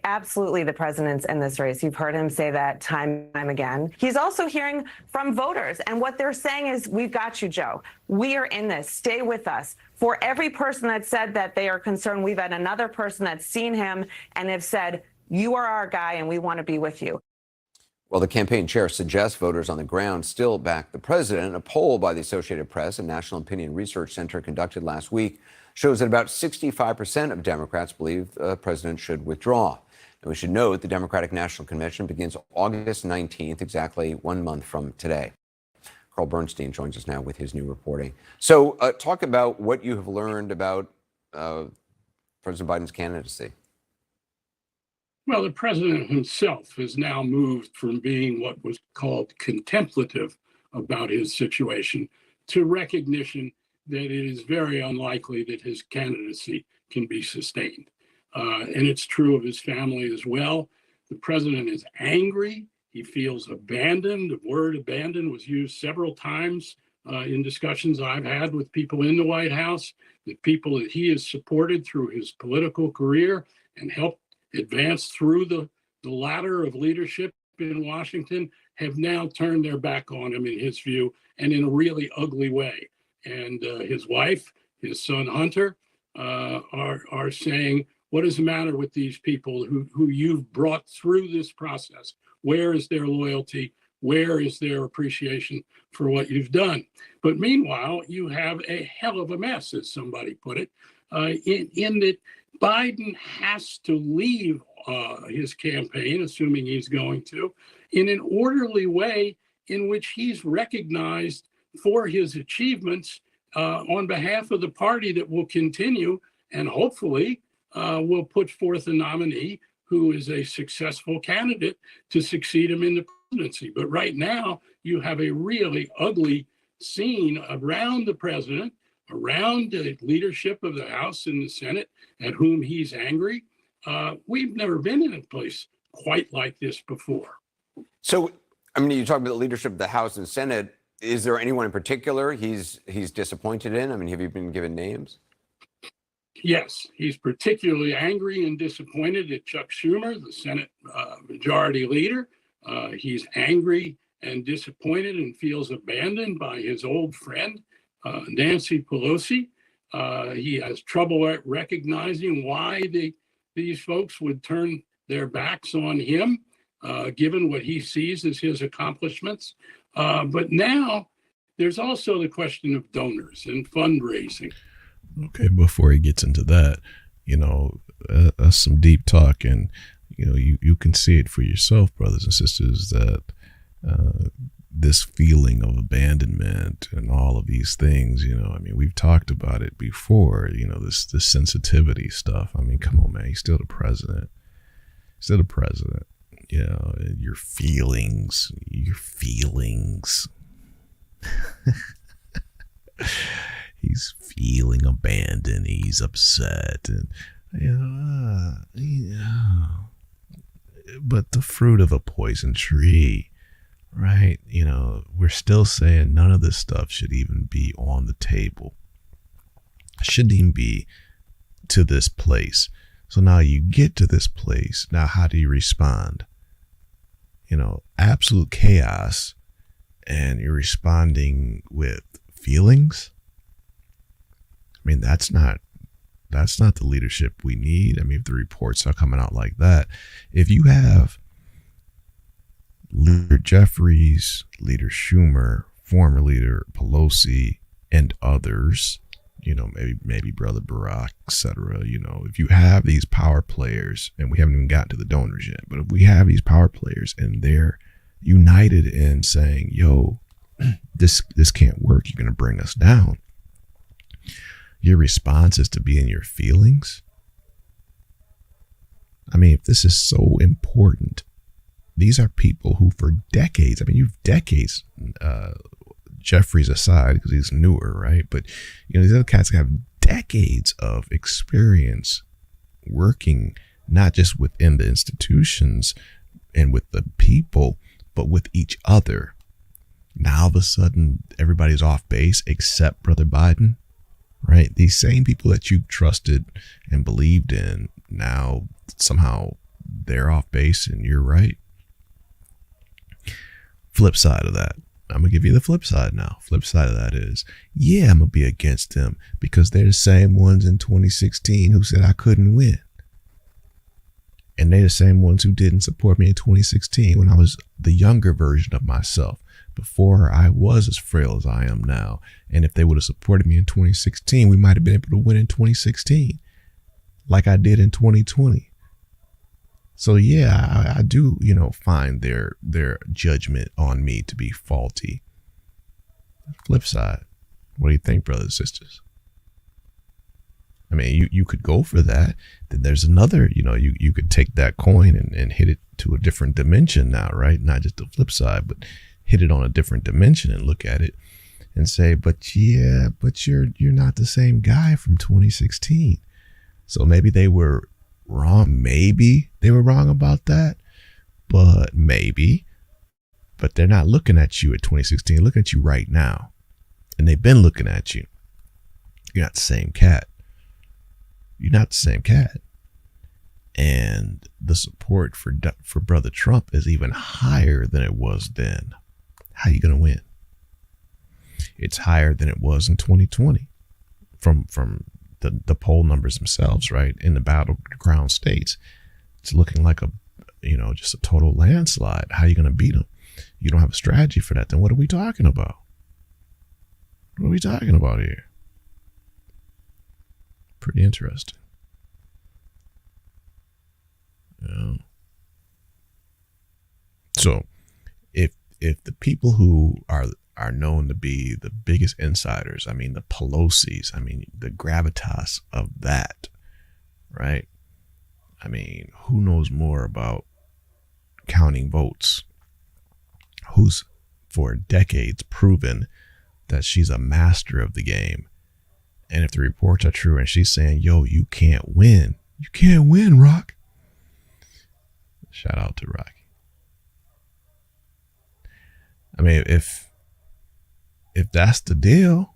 Absolutely the president's in this race. You've heard him say that time and time again. He's also hearing from voters, and what they're saying is, we've got you, Joe. We are in this. Stay with us. For every person that said that they are concerned, we've had another person that's seen him and have said, you are our guy and we want to be with you. Well, the campaign chair suggests voters on the ground still back the president. A poll by the Associated Press and National Opinion Research Center conducted last week shows that about 65% of Democrats believe the president should withdraw. And we should note the Democratic National Convention begins August 19th, exactly 1 month from today. Carl Bernstein joins us now with his new reporting. So talk about what you have learned about President Biden's candidacy. Well, the president himself has now moved from being what was called contemplative about his situation to recognition that it is very unlikely that his candidacy can be sustained. And it's true of his family as well. The president is angry. He feels abandoned. The word abandoned was used several times in discussions I've had with people in the White House, the people that he has supported through his political career and helped advance through the ladder of leadership in Washington have now turned their back on him, in his view, and in a really ugly way. And his wife, his son Hunter, are saying, what is the matter with these people who you've brought through this process? Where is their loyalty? Where is their appreciation for what you've done? But meanwhile, you have a hell of a mess, as somebody put it, in that Biden has to leave his campaign, assuming he's going to, in an orderly way in which he's recognized for his achievements on behalf of the party that will continue and hopefully will put forth a nominee who is a successful candidate to succeed him in the presidency. But right now, you have a really ugly scene around the president, around the leadership of the House and the Senate, at whom he's angry. We've never been in a place quite like this before. So, I mean, you talk about the leadership of the House and Senate. Is there anyone in particular he's disappointed in? I mean, have you been given names? Yes, he's particularly angry and disappointed at Chuck Schumer, the Senate Majority Leader. He's angry and disappointed and feels abandoned by his old friend, Nancy Pelosi. He has trouble recognizing why these folks would turn their backs on him, given what he sees as his accomplishments. But now there's also the question of donors and fundraising. Okay, before he gets into that, some deep talk, and you can see it for yourself, brothers and sisters, that this feeling of abandonment and all of these things, we've talked about it before, this sensitivity stuff. I mean, come on, man, he's still the president. Your feelings. He's feeling abandoned. He's upset, and but the fruit of a poison tree, right? We're still saying none of this stuff should even be on the table. Shouldn't even be to this place. So now you get to this place. Now, how do you respond? Absolute chaos, and you're responding with feelings. I mean, that's not the leadership we need. I mean, if the reports are coming out like that, if you have Leader Jeffries, Leader Schumer, former Leader Pelosi, and others, maybe Brother Barack, etc. If you have these power players, and we haven't even gotten to the donors yet, but if we have these power players and they're united in saying, yo, this can't work, you're going to bring us down, your response is to be in your feelings. I mean, if this is so important, these are people who for decades, you've decades, Jeffries aside, because he's newer, right? But, these other cats have decades of experience working, not just within the institutions and with the people, but with each other. Now, all of a sudden, everybody's off base except Brother Biden, right? These same people that you trusted and believed in, now somehow they're off base and you're right. Flip side of that, I'm going to give you the flip side now. Flip side of that is, yeah, I'm going to be against them because they're the same ones in 2016 who said I couldn't win. And they're the same ones who didn't support me in 2016 when I was the younger version of myself, before I was as frail as I am now. And if they would have supported me in 2016, we might have been able to win in 2016 like I did in 2020. So yeah, I do, find their judgment on me to be faulty. Flip side, what do you think, brothers and sisters? I mean, you could go for that. Then there's another, you could take that coin and hit it to a different dimension now, right? Not just the flip side, but hit it on a different dimension and look at it and say, but you're not the same guy from 2016. So maybe they were wrong. Maybe they were wrong about that, but they're not looking at you at 2016, looking at you right now. And they've been looking at you. You're not the same cat. You're not the same cat. And the support for Brother Trump is even higher than it was then. How are you going to win? It's higher than it was in 2020 from the poll numbers themselves, right? In the battleground states, it's looking like just a total landslide. How are you going to beat them? You don't have a strategy for that. Then what are we talking about? What are we talking about here? Pretty interesting. Yeah. So if the people who are known to be the biggest insiders, the Pelosi's, the gravitas of that, right? Who knows more about counting votes? Who's for decades proven that she's a master of the game. And if the reports are true and she's saying, yo, you can't win. You can't win, Rock. Shout out to Rocky. If that's the deal,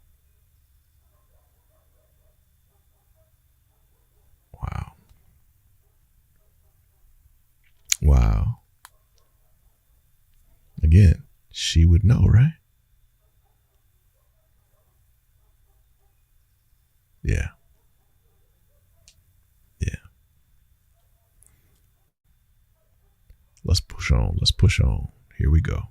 wow. Again, she would know, right? Yeah. Let's push on. Here we go.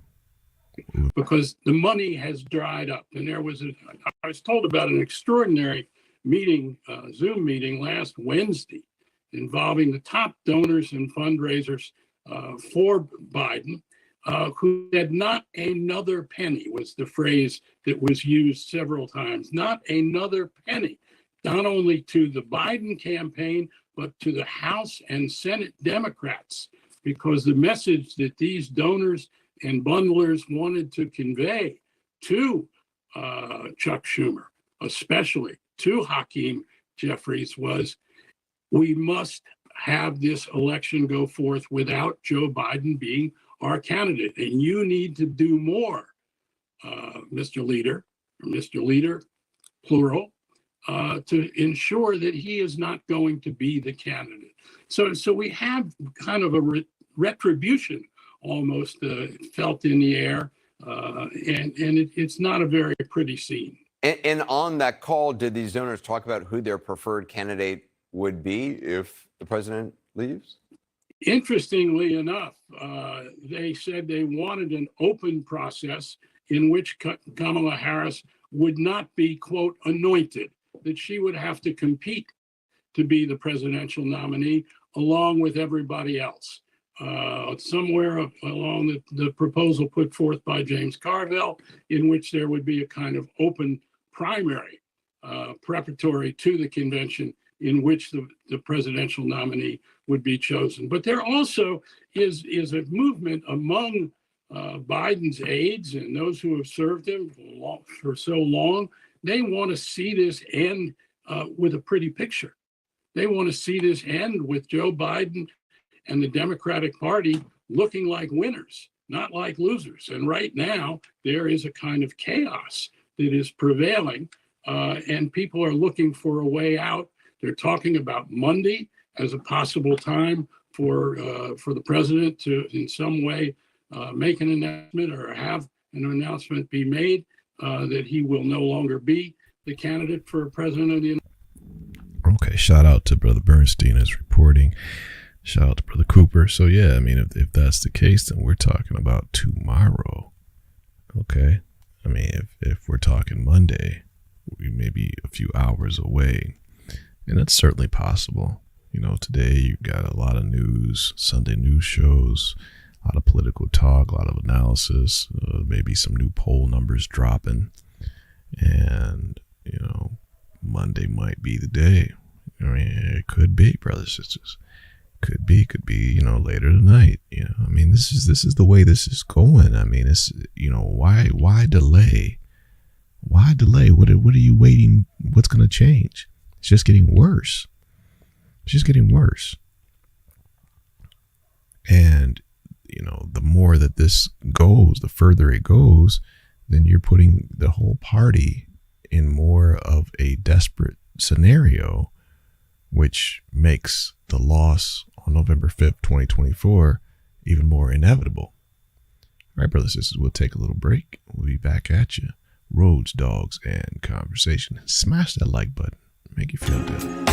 Because the money has dried up. And I was told about an extraordinary meeting, Zoom meeting last Wednesday involving the top donors and fundraisers for Biden, who said not another penny was the phrase that was used several times. Not another penny, not only to the Biden campaign, but to the House and Senate Democrats, because the message that these donors and bundlers wanted to convey to Chuck Schumer, especially to Hakeem Jeffries, was we must have this election go forth without Joe Biden being our candidate. And you need to do more, Mr. Leader, or Mr. Leader, plural, to ensure that he is not going to be the candidate. So we have kind of a retribution almost felt in the air, and it's not a very pretty scene. And on that call, did these donors talk about who their preferred candidate would be if the president leaves? Interestingly enough, they said they wanted an open process in which Kamala Harris would not be, quote, anointed, that she would have to compete to be the presidential nominee along with everybody else. Somewhere along the proposal put forth by James Carville, in which there would be a kind of open primary preparatory to the convention in which the presidential nominee would be chosen. But there also is a movement among Biden's aides and those who have served him for so long. They want to see this end with a pretty picture. They want to see this end with Joe Biden and the Democratic Party looking like winners, not like losers. And right now, there is a kind of chaos that is prevailing, and people are looking for a way out. They're talking about Monday as a possible time for the president to, in some way, make an announcement or have an announcement be made that he will no longer be the candidate for president of the United States. Okay, shout out to Brother Bernstein as reporting. Shout out to Brother Cooper. So yeah, I mean, if that's the case, then we're talking about tomorrow. Okay, I mean, if we're talking Monday, we may be a few hours away, and that's certainly possible. You know, today you've got a lot of news, Sunday news shows, a lot of political talk, a lot of analysis, maybe some new poll numbers dropping, and you know, Monday might be the day. I mean, it could be, brothers and sisters. Could be, you know, later tonight. You know, I mean, this is the way this is going. I mean, it's, you know, why delay? Why delay? What are you waiting? What's going to change? It's just getting worse. It's just getting worse. And, you know, the more that this goes, the further it goes, then you're putting the whole party in more of a desperate scenario, which makes the loss on November 5th, 2024 even more inevitable. All right, brothers and sisters, we'll take a little break. We'll be back at you. Rhodes, dogs, and conversation. Smash that like button. Make you feel good.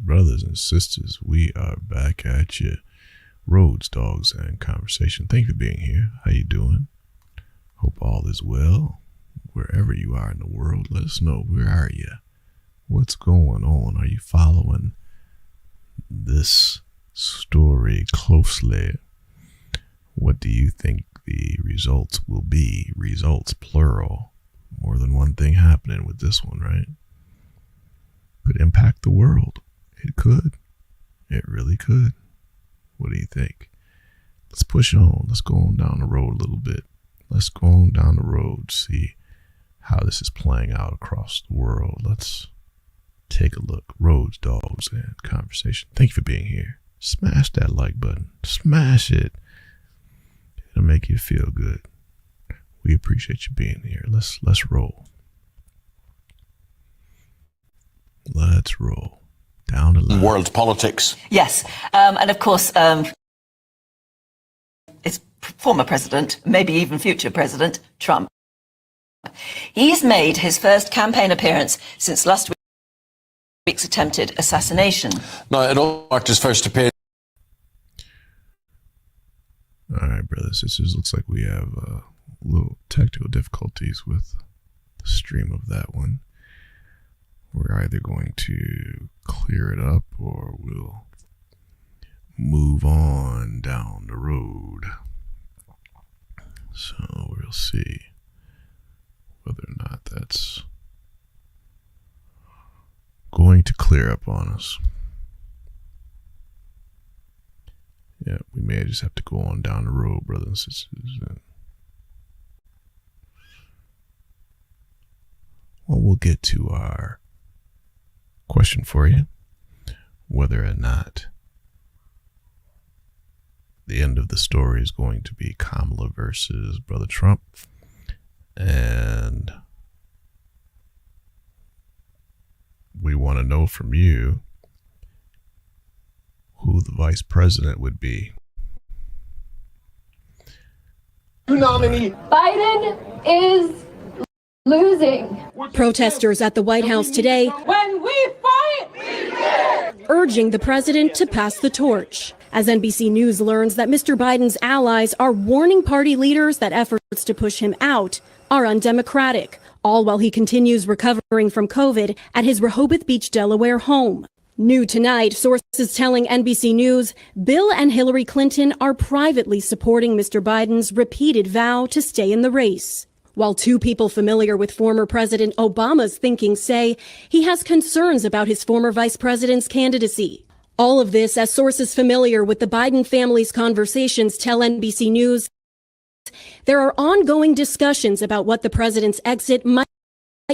brothers and sisters, we are back at you. Rhodes, Dogs, and Conversation. Thank you for being here. How you doing? Hope all is well. Wherever you are in the world, let us know. Where are you? What's going on? Are you following this story closely? What do you think the results will be? Results, plural. More than one thing happening with this one, right? Could impact the world. It could. It really could. What do you think? Let's push on. Let's go on down the road a little bit. Let's go on down the road, see how this is playing out across the world. Let's take a look. Rhodes, Dogs, and Conversation. Thank you for being here. Smash that like button. Smash it. It'll make you feel good. We appreciate you being here. Let's roll. Let's roll. Down the line. World politics. Yes. And of course, it's former president, maybe even future president, Trump. He's made his first campaign appearance since last week's attempted assassination. No, it all marked his first appearance. All right, brothers. It just looks like we have little technical difficulties with the stream of that one. We're either going to clear it up or we'll move on down the road. So we'll see whether or not that's going to clear up on us. Yeah, we may just have to go on down the road, brothers and sisters. Well, we'll get to our question for you, whether or not the end of the story is going to be Kamala versus Brother Trump. And we want to know from you who the vice president would be. Nominee Biden is losing. Protesters at the White House today When we fight, we win. urging the president to pass the torch. As NBC News learns that Mr. Biden's allies are warning party leaders that efforts to push him out are undemocratic, all while he continues recovering from COVID at his Rehoboth Beach, Delaware home. New tonight, sources telling NBC News Bill and Hillary Clinton are privately supporting Mr. Biden's repeated vow to stay in the race. While two people familiar with former President Obama's thinking say he has concerns about his former vice president's candidacy. All of this as sources familiar with the Biden family's conversations tell NBC News there are ongoing discussions about what the president's exit might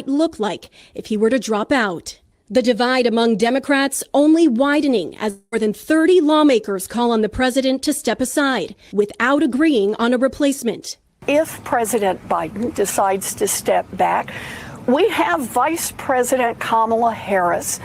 look like if he were to drop out. The divide among Democrats only widening as more than 30 lawmakers call on the president to step aside without agreeing on a replacement. If President Biden decides to step back, we have Vice President Kamala Harris,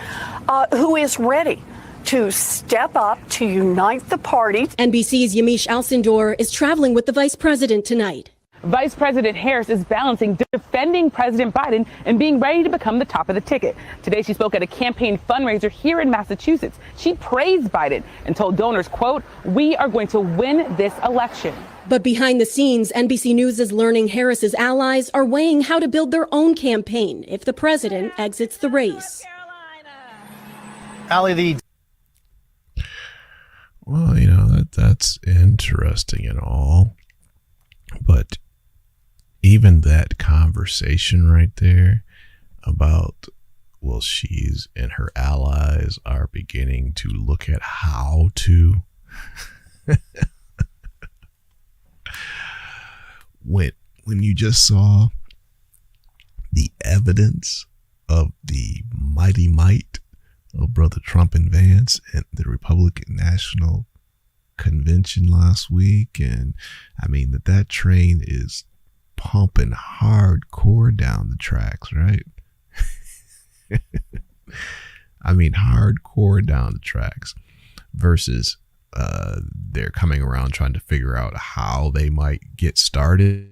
who is ready to step up to unite the party. NBC's Yamiche Alcindor is traveling with the vice president tonight. Vice President Harris is balancing defending President Biden and being ready to become the top of the ticket. Today, she spoke at a campaign fundraiser here in Massachusetts. She praised Biden and told donors, quote, "We are going to win this election." But behind the scenes, NBC News is learning Harris's allies are weighing how to build their own campaign if the president exits the race. Well, that's interesting and all, but even that conversation right there about, well, she's and her allies are beginning to look at how to when you just saw the evidence of the mighty might of Brother Trump and Vance at the Republican National Convention last week, and I mean that train is pumping hardcore down the tracks, right? I mean hardcore down the tracks versus they're coming around trying to figure out how they might get started.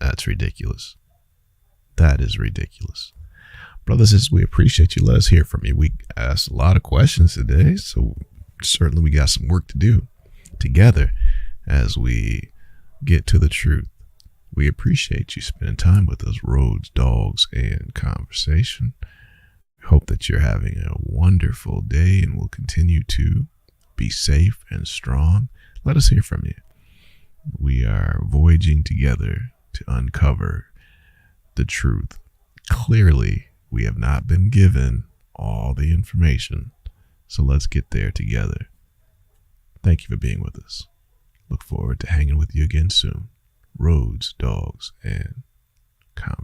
That's ridiculous. That is ridiculous. Brothers and sisters, we appreciate you. Let us hear from you. We asked a lot of questions today, so certainly we got some work to do together as we get to the truth. We appreciate you spending time with us, Rhodes, Dogs, and Conversation. Hope that you're having a wonderful day and will continue to be safe and strong. Let us hear from you. We are voyaging together to uncover the truth. Clearly, we have not been given all the information, so let's get there together. Thank you for being with us. Look forward to hanging with you again soon. Rhodes, Dogs, and Conversation.